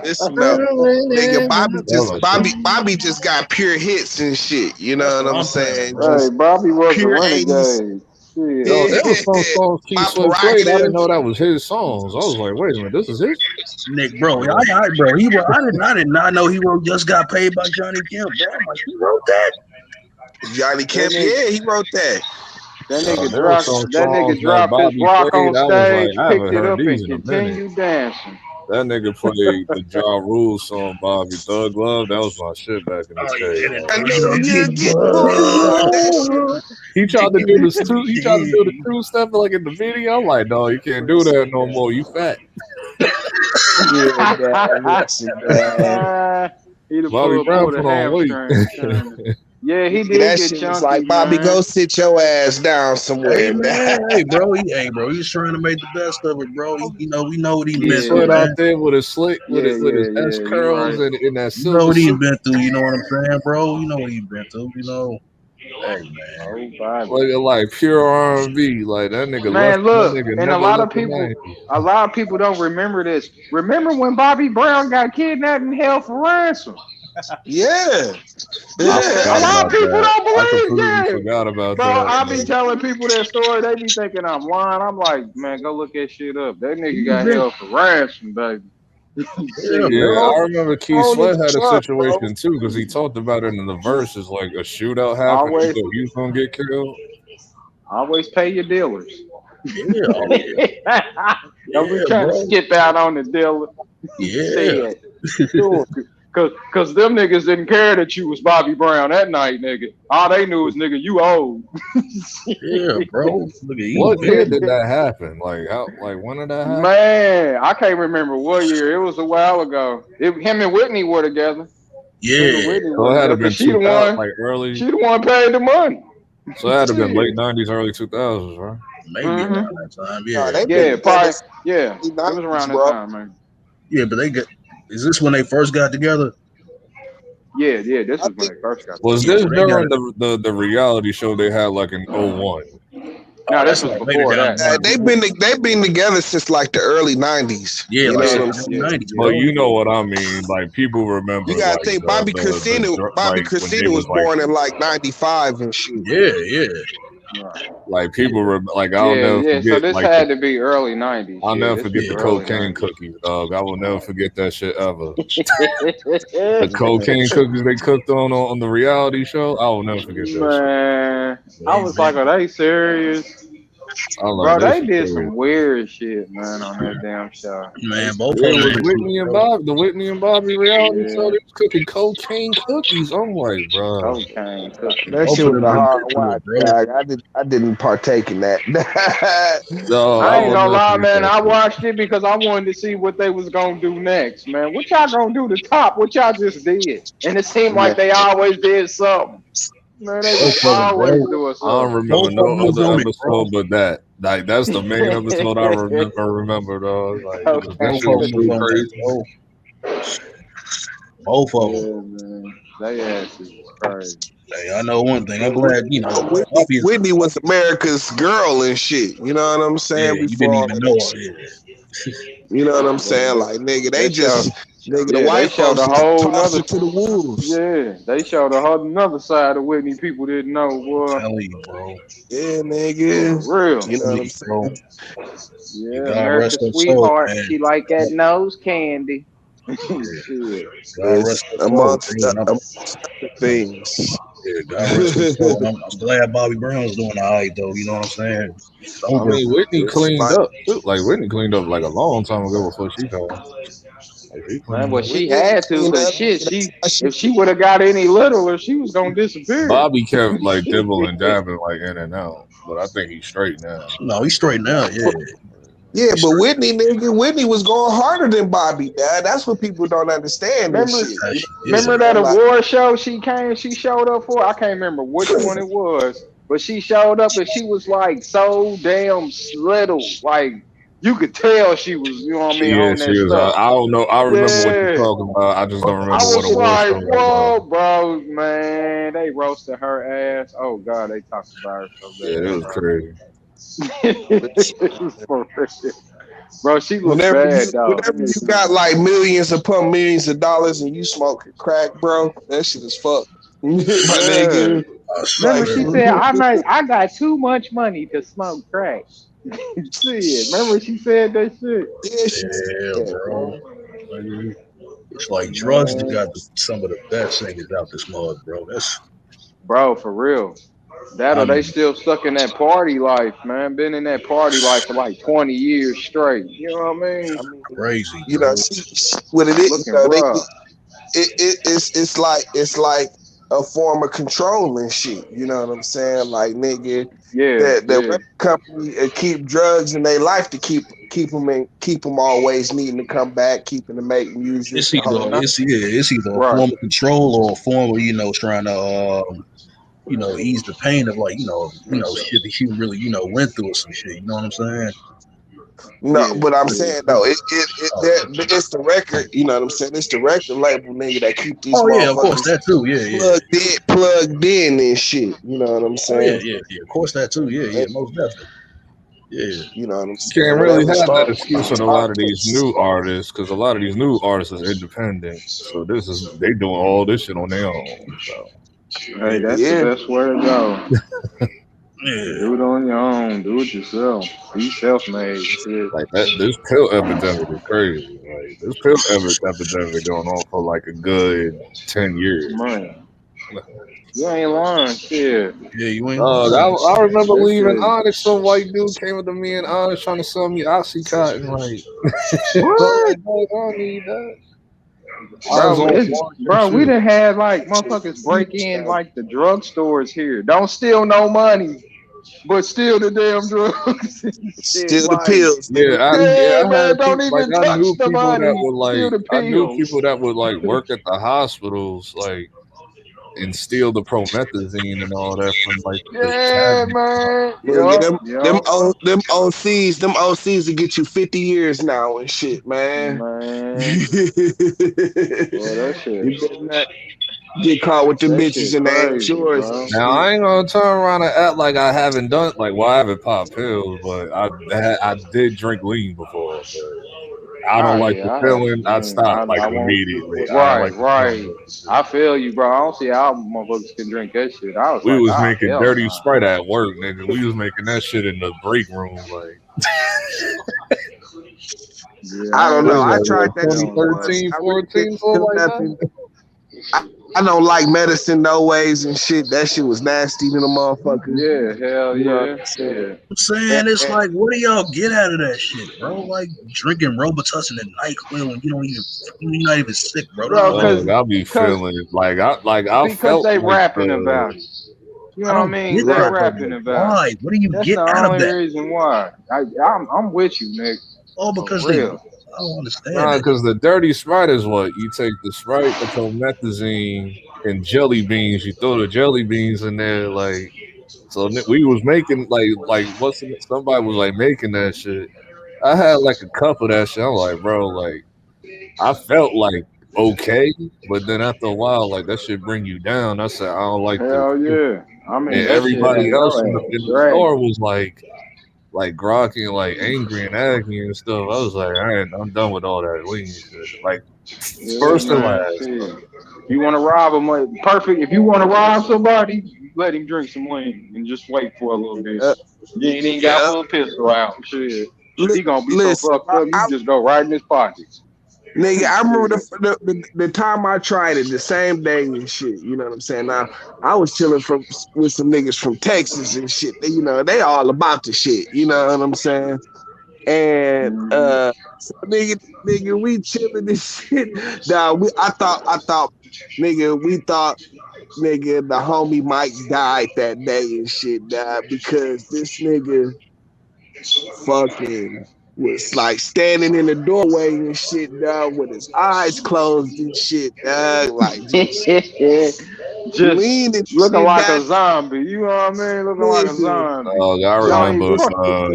Listen though. Nigga, That Bobby just got pure hits and shit. You That's know what what I'm I'm saying, saying? bro. Hey, Just Bobby was a pure 80s. renegade. Shit. Yo, there was some Yeah. songs Keith My Sweat played. I didn't prerogative. know that was his songs. I was like, wait a minute, this is his. Nick, bro, bro. I did not know he wrote "Just Got Paid" by Johnny Kemp, bro. I'm like, he wrote that. Johnny That Kemp, nigga, yeah, he wrote that. There were some that songs nigga that dropped his Bobby rock on played. I was like, stage, I picked haven't it heard up, these and in a minute. continued dancing. That nigga played the Ja Rule song, Bobby Thug Love. That was my shit back in the Oh day. yeah, and then I you know, knew get you'd get bored. That shit. bored. He tried to do this too. He tried to do the Yeah. two step like in the video. I'm like, no, you can't do that no more. You fat. Yeah, man. Listen, man. He done Bobby Brown pulled a put on weight. hamstring. Yeah, he Yeah, did that get shit was chunky, like, Bobby, man. go sit your ass down Hey somewhere, man. man, hey bro, he's trying to make the best of it, bro. You know, we know what he's Keith been Yeah, through, Sweat out man. there with his slick, yeah, with his yeah, S yeah. You curls right. and in that You know silver what he's suit. been through. You know what I'm saying, bro? You know what he's been through. You know, hey man. Oh, Bobby. Like pure R&B. Like that nigga Man, that look, nigga and never left the 90s. a lot of people don't remember this. Remember when Bobby Brown got kidnapped and held for ransom? Yeah. I Yeah. A forgot lot of about people that. don't I believe completely that. forgot about Bro, that. I be Man. telling people that story. They be thinking I'm lying. I'm like, man, go look that shit up. That nigga got held for ransom, baby. Yeah, Shit. Yeah, bro. I remember Keith Only Sweat the had a truck, bro. situation too because he talked about it in the verses. Like a shootout happened, he Always, thought he was gonna get killed. always pay your dealers. Yeah, oh yeah, Don't be yeah, trying to bro. skip out on the dealer. Yeah, Said. Sure. Cause them niggas didn't care that you was Bobby Brown that night, nigga. All they knew was nigga, you old. yeah, bro. Look at he What year been did that happen? Like how? Like when did that happen? Man, I can't remember what year. It was a while ago. Him and Whitney were together. Him and yeah. Whitney So were it had to together. have been Cause she the 2000, one. like early. She the one paid the money. So it had to have been late Shit. '90s, early 2000s, right? Maybe Mm-hmm. around that time. Nah, Yeah, they been Yeah, together probably. since Yeah, the it was 90s, around that bro. time, man. yeah. But they got. Is this when they first got together? Yeah. This I was when think they first got Was Yeah, together. this so they got during it. the reality show they had like in '01? No, Oh, this that's was like later before down that. the line. they've been together since like the early 90s. Yeah, You like know what Yeah, I'm since the saying? yeah, 90s, yeah. But bro. you know what I mean. Like people You remember gotta like think Bobby like when they Christina was was like born in like 95 and shit. Yeah, yeah. Right. like people like I'll Yeah, never yeah. So forget this like had to be early '90s. I'll Yeah, never this was forget the Yeah. early cocaine '90s. cookies, dog. I will never forget that shit ever. The Man, cocaine cookies they cooked on the reality show, I will never forget that shit. Man, I They was like, been are they serious? I don't know. Bro, This they is did crazy. some weird shit, man, on that damn show. Man, both It of them was niggas, Whitney and bro. Bob, the Whitney and Bobby reality show. Yeah, They was cooking cocaine cookies. I'm like, bro. cocaine cookies. That Both shit of was them a niggas hard into watch, it, bro. dog. I didn't partake in that. No, I I ain't will gonna never lie, forget man. that I shit. watched it because I wanted to see what they was gonna do next, man. What y'all gonna do to top what y'all just did? And it seemed Man, like they always did something. Man, they was Both of them, always bro. doing I don't something. remember Both of no them was other on it, bro. episode but that. Like that's the main episode I remember though. Like, 'cause that Cocaine Both shit of was them was too cookies. on that, crazy. bro. Both of them. Yeah, man. They asses was crazy. Hey, I know one thing. I'm but glad, you know, Whitney, Bobby is, Whitney was America's girl and shit. You know what I'm yeah, saying? you Before didn't all even of know that her. shit. Yeah. You know what I'm saying? But Like, nigga, they they show, just, nigga, the yeah, they white showed folks a just whole tossed nother, her to the wolves. yeah, they showed a whole another side of Whitney people didn't know, boy. Telling you, bro. Yeah, nigga. For real. You know Telling what you, I'm bro. saying? And Yeah, God rest America's her soul, sweetheart. man. She like that nose candy. Yeah. Shit. God It's rest her soul, bro. And amongst other things. yeah, God rest her soul. And I'm glad Bobby Brown's doing all right, though. You know what I'm saying? I Sober. mean, Whitney It's cleaned like, up too. Like Whitney cleaned up like a long time ago before she passed. Like she Man, cleaned well, up. she Whitney ain't had to, clean cause up. shit, That's she how she if she would have got any littler, she was gonna disappear. Bobby kept like dibbling, dabbing like in and out, but I think he's straight now. No, he's straight now. Yeah. Yeah, He's but straight. Whitney, nigga, Whitney was going harder than Bobby, dad. That's what people don't understand and remember, shit. You know what I'm Yeah. remember saying? that Like, award show she showed up for? I can't remember which one it was, but she showed up and she was like so damn little, like you could tell she was, you know what I mean, Yeah, on she that was. stuff. I don't know. I remember what you're Yeah. talking about. I just don't I remember what was award show like, that was. whoa, bro, man, they roasted her ass. Oh God, they talked about her so Yeah, it bad, was crazy. bro. For real. Bro, she looked whenever bad though. you got like millions upon millions of dollars and you smoking crack, bro, that shit is fucked. My Yeah. nigga, I like Remember, swear. she for said, real. I got too much money to smoke crack. Shit. Remember she said that shit? Yeah, she said Yeah, that, bro. bro. It's like drugs that Man. got some of the best singers out this mud, bro. That's, Bro, for real. That I or they mean, still stuck in that party life, man. Been in that party life for like 20 years straight. You know what I mean? I mean, crazy, you know, bro. she what it is, you Looking know, they rough. it's like a form of controlling shit. You know what I'm saying? Like, nigga, Yeah, the yeah. record company keep drugs in their life to keep them always needing to come back, keeping to make music, It's the either whole nine. it's either a Right. form of control or a form of trying to ease the pain of like shit that you really went through or some shit. You know what I'm saying? No, Yeah, but I'm yeah. saying though, it's the record. You know what I'm saying? It's the record label, nigga, that keep these Oh yeah, of course motherfuckers that too. Yeah, yeah. plugged in and shit. You know what I'm Oh yeah, saying? yeah, yeah. Of course that too. Yeah, yeah. Most definitely. Yeah. You know what I'm You saying? can't really Whatever have that start excuse with a lot of these new artists because a lot of these new artists is independent. So they doing all this shit on their own. So Hey, that's the Yeah. best way to go. Yeah. Do it on your own. Do it yourself. Be self-made. Shit. like that, this pill epidemic is crazy. Like this pill epidemic going on for like a good 10 years. Man, you ain't lying. Shit. Yeah, you ain't lying. I remember That leaving shit. Onyx. Some white dude came up to me in Onyx trying to sell me Oxycontin. Like, I'm What? like, "Dog, I don't need that." I was Bro, on it's, one bro, we shit. done had like motherfuckers break in like the drugstores here. Don't steal no money, but steal the damn drugs and shit. Still the Like, pills, Yeah, nigga. yeah, I man, had don't people like even touch the money. Steal the I knew pills. people that would like work at the hospitals like and steal the promethazine and all that from like the Yeah, cabinet. man. Nigga, Yup, yup. them OCs will get you 50 years now and shit, man. Man, You boy, better not get caught with them that bitches shit and they ain't crazy, yours and bro. Now shit. I ain't gonna turn around and act like I haven't done like well I haven't popped pills, but I did drink lean before. But I Oh don't like the yeah, feeling. I stopped like I won't. immediately. I don't Right, like the feeling right. of the shit. I feel you, bro. I don't see how motherfuckers can drink that shit. I was We like, was ah, making hell dirty nah. Sprite at work, nigga. We was making that shit in the break room, like Yeah, I I don't ain't what know. is with I that, that. tried like that shit Hell 2013, once. no. I really 14, didn't something feel like that? nothing. I don't like medicine no ways and shit. That shit was nasty to the motherfucker. Yeah, hell You know what yeah, I'm saying? yeah. I'm saying it's like, what do y'all get out of that shit, bro? Like drinking Robitussin and NyQuil and you're not even sick, bro. Bro, Dog, I'll be cause feeling I because felt they like rapping about it. You know I what I don't mean? get They that Right. though. rapping about it. Why? What do you That's get the out of only that? reason why. I'm with you, Nick. Oh, For because they. real. I don't understand nah, that. because the dirty Sprite is what you take the Sprite, the promethazine, and jelly beans. You throw the jelly beans in there, like so. We was making somebody was like making that shit. I had like a cup of that shit. I'm like, bro, like I felt like okay, but then after a while, like that shit bring you down. I said I don't like this. Hell yeah. I mean, And that shit everybody had else your in ass the store dragging. was like groggy and like angry and aggy and stuff. I was like, all right, I'm done with all that lean shit. Like Yeah, first and man. last. Shit. You want to rob him? Perfect. If you want to rob somebody, you let him drink some lean and just wait for a little bit. Uh, You ain't even got to yeah. pull a pistol out. Shit. He gonna be so Listen, fucked up. You just go right in his pockets. nigga, I remember Shit. the time I tried it, the same day and shit. You know what I'm saying? Now I was chilling with some niggas from Texas and shit. You know, they all about the shit. You know what I'm saying? And Mhm. so nigga, we chilling this shit. Nah, I thought, nigga, we thought, nigga, the homie Mike died that day and shit, because this nigga fucking was like standing in the doorway and shit, with his eyes closed and shit, like just Just leaning looking shit, like a zombie. You know what I mean? Looking like a nigga. zombie. I Don't even, remember. This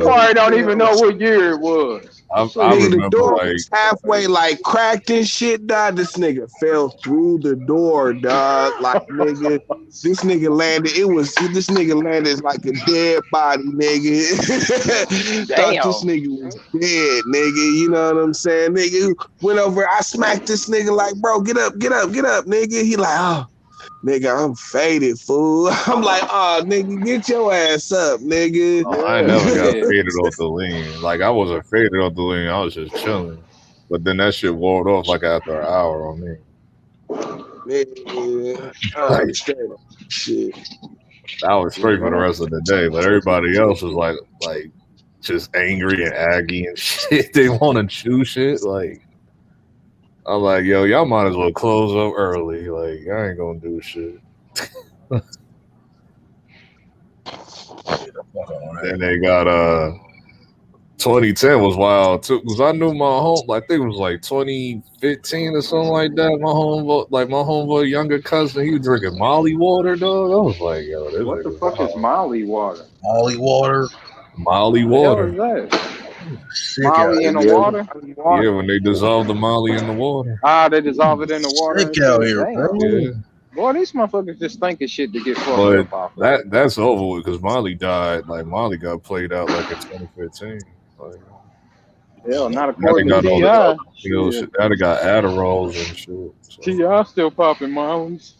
probably don't even nigga, know what year it was. I nigga, the Shit. remember door like was halfway like cracked and shit, dog. This nigga fell through the door, dog. Like nigga, this nigga landed. This nigga landed like a dead body, nigga. Thought this Damn. nigga was dead, nigga. You know what I'm saying? Nigga went over. I smacked this nigga like, bro, get up, get up, get up, nigga. He like, oh. Nigga, I'm faded, fool. I'm like, oh, nigga, get your ass up, nigga. I Yeah, never got shit. faded off the lean. Like I wasn't faded off the lean. I was just chilling. But then that shit wore off like after an hour on me. Nigga, Like straight up shit. I was straight for the Yeah. rest of the day. But everybody else was like just angry and aggy and shit. They want to chew shit. Like I'm like, yo, y'all might as well close up early. Like I ain't gonna do shit. Then they got 2010 was wild too, because I knew my home. I think it was like 2015 or something like that. My homeboy, younger cousin, he was drinking Molly water, dog. I was like, yo, this What the nigga fuck is wild. Molly water? Molly water. Molly The hell water. is that? Sick out Molly in the here, Yeah, bro. water? yeah. When they dissolved the Molly in the water. Ah, they dissolve it in the water and Sick out shit. here, Damn. bro. Yeah, Boy, these motherfuckers just thinking shit to get fucked but up off of. that's over with because Molly died. Like Molly got played out like in 2015. Like Hell, not now they according to got all this T.I. other pill Shit. shit. Now they got Adderalls and shit. So. T.I. still popping Molly's.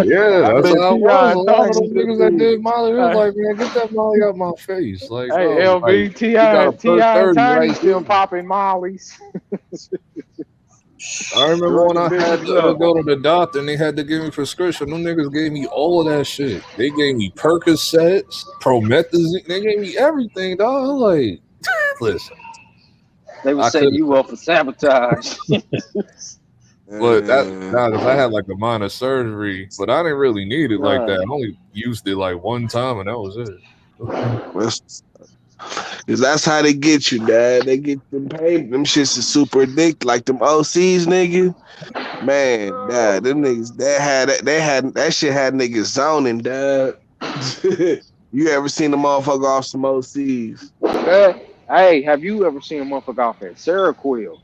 Yeah, I that's bet how it T.I. was. A and lot of Tiny them just niggas that did. did Molly, it was Hey, like, man, get that Molly out my face. Like, hey, no, like LV, you got T.I. a perk T.I. and 30 Tiny right still here. popping Molly's. I remember when Drugging I had bitches to up. go to the doctor and they had to give me prescription. Them niggas gave me all of that shit. They gave me Percocets, Promethazine. They gave me everything, dog. I'm like, listen, They were I setting could, you up for sabotage. but that Uh, nah, because I had like a minor surgery, but I didn't really need it like Right. that. I only used it like one time and that was it. Cause that's how they get you, dad. They get them paid. Them shits is super addicted. Like them OCs, nigga. Man, dad, them niggas, they had that shit had niggas zoning, dad. You ever seen the motherfucker off some OCs? Hey, have you ever seen a motherfucker off that Seroquel?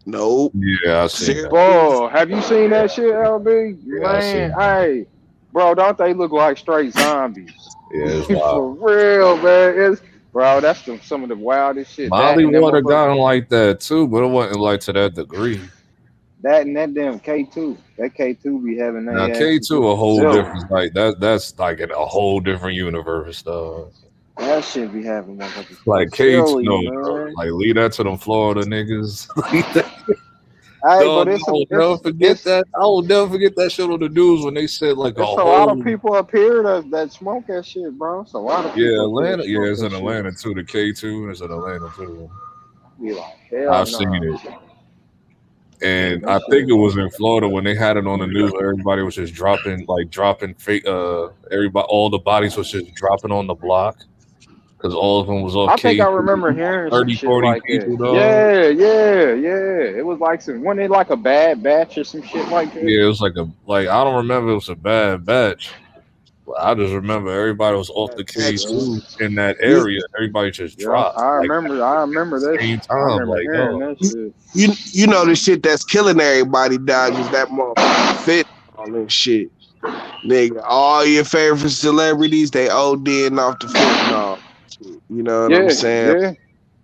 Nope. Yeah, I seen that. Syracuse. Boy, have you seen that shit, LB? Yeah, I Man, seen that. hey, bro, don't they look like straight zombies? Yeah, it's wild. For real, man. Bro, that's some of the wildest shit. That Molly and that water motherfucker, got him like that too, but it wasn't like to that degree. that and that damn K2. That K2 be having Now their K asses two a looking whole silly. different like that's like in a whole different universe stuff. That shit be having motherfuckers Like looking K two, silly, no, bro. man. Like leave that to them Florida niggas. Leave that- Hey, but Dog, I will never forget that. I will never forget that shit on the news when they said like a it's a lot whole of people up here that smoke that shit, bro. It's a lot of people up here that Atlanta. Yeah, smoke it's that in shit. Atlanta too. The K2 is in Atlanta too. Be like, hell I've seen no. it. Yeah, And that I think shit. it was in Florida when they had it on the news. Everybody was just dropping fake. Everybody, all the bodies was just dropping on the block because all of them was off I think I K2. remember hearing some 30, shit 40 like that. people, dog. Yeah, yeah, yeah. It was like wasn't it like a bad batch or some shit like that? Yeah, it was I don't remember it was a bad batch. But I just remember everybody was off the Actually, K2 in that you, area. Everybody just Yeah, dropped I like remember. I remember at that. the same I time. remember Like, hearing dog. that shit. you know the shit that's killing everybody, dog, is that motherfucking fit all that shit. Nigga, all your favorite celebrities, they ODing off the fentanyl. You know what I'm Yeah, saying? yeah,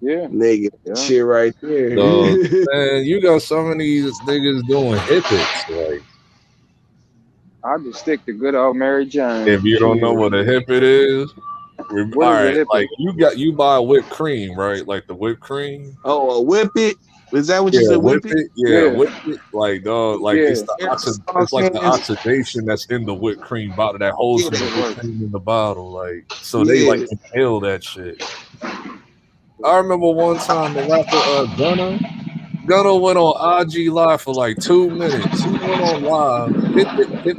yeah, Nigga, that yeah. shit right there. Dog, man, you got some of these niggas doing hip hits. Like, I just stick to good old Mary if Jane. you don't know Shit. what a hip it is, What all is a right, like hippie? you buy whipped cream, right? Like the whipped cream. Oh, a whip it? Is that what you Yeah, said? whip Whip it? it. Yeah, Yeah, whip it. Like dog, like yeah. it's like the Aerosols. oxidation that's in the whipped cream bottle that holds Yeah, the It whipped works. cream in the bottle. Like so they like yeah. inhale that shit. I remember one time the rapper Gunna went on IG live for like 2 minutes. He went on live, hit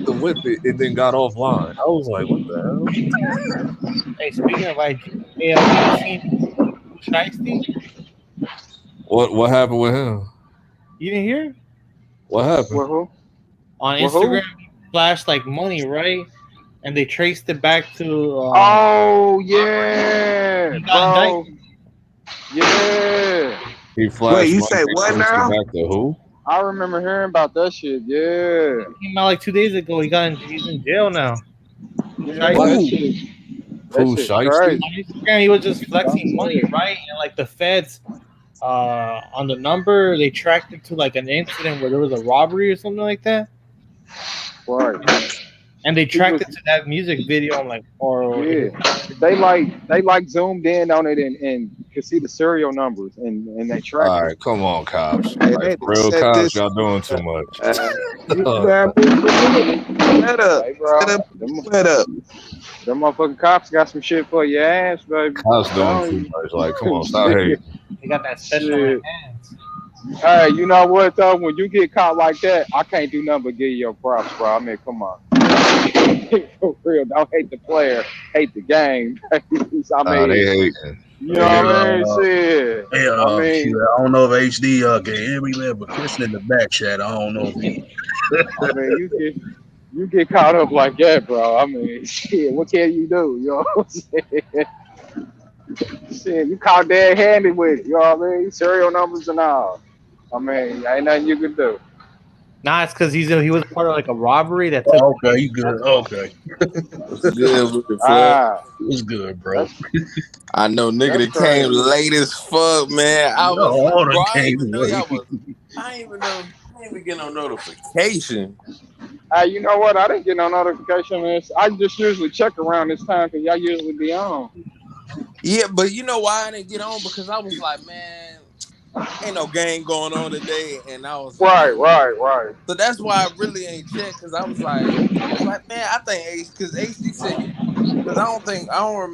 the whip it, and then got offline. I was like, what the hell? Hey, speaking of IG, you seen Shiesty? What happened with him? You didn't hear? What happened? With who? On With who? Instagram, he flashed like money, right? And they traced it back to Oh yeah, he got bro. indicted. Yeah, He Wait, flashed you money say and what traced it now? back to who? I remember hearing about that shit. Yeah, Came out like 2 days ago. He's in jail now. yeah. Shiesty. That Who? shit. That Who shit Shiesty? crazy. On Instagram, he was just Don't flexing say money, it. right? And like the feds, on the number, they tracked it to like an incident where there was a robbery or something like that, Right. and they He tracked was. it to that music video. I'm like, or Yeah. his, They zoomed in on it and could see the serial numbers and they tracked All it. right, come on, cops. Hey, Like they for done real, set cops, this. y'all doing too much. You know what I mean? Shut up. Hey, bro. Shut up. Them, Shut up. them motherfucking cops got some shit for your ass, baby. Cops I'm doing telling too you. much. Like, come on, stop Shit. hating. they got that special Shit. enhanced. Hey, you know what though? When you get caught like that, I can't do nothing but give you your props, bro. I mean, come on. For real, don't hate the player, hate the game. I They mean, hating. you They know what Hey, I hating. mean? Shit. I shit, mean, I don't know if HD can hear me, man, but Christian in the back chat, I don't know if he. you get caught up like that, bro. I mean, shit, what can you do? You know what I'm saying? Shit, you caught dead handed with it. You know what I mean? Serial numbers and all. I mean, ain't nothing you can do. Nah, it's because he was part of like a robbery that took Oh, okay, place. you good? That's why. Okay, What's good with the flood? Ah, what's good, bro? that's I know nigga that's that came crazy. late as fuck, man. I No, was like, all bro, the I didn't game even know y'all late. was. I ain't even know. I ain't even get no notification. Hey, you know what? I didn't get no notification on this. I just usually check around this time because y'all usually be on. Yeah, but you know why I didn't get on? Because I was like, man, ain't no game going on today, and I was Right, like, right, right. so that's why I really ain't checked. Because I was like, man, I think H. Because HD said he. Because I don't remember.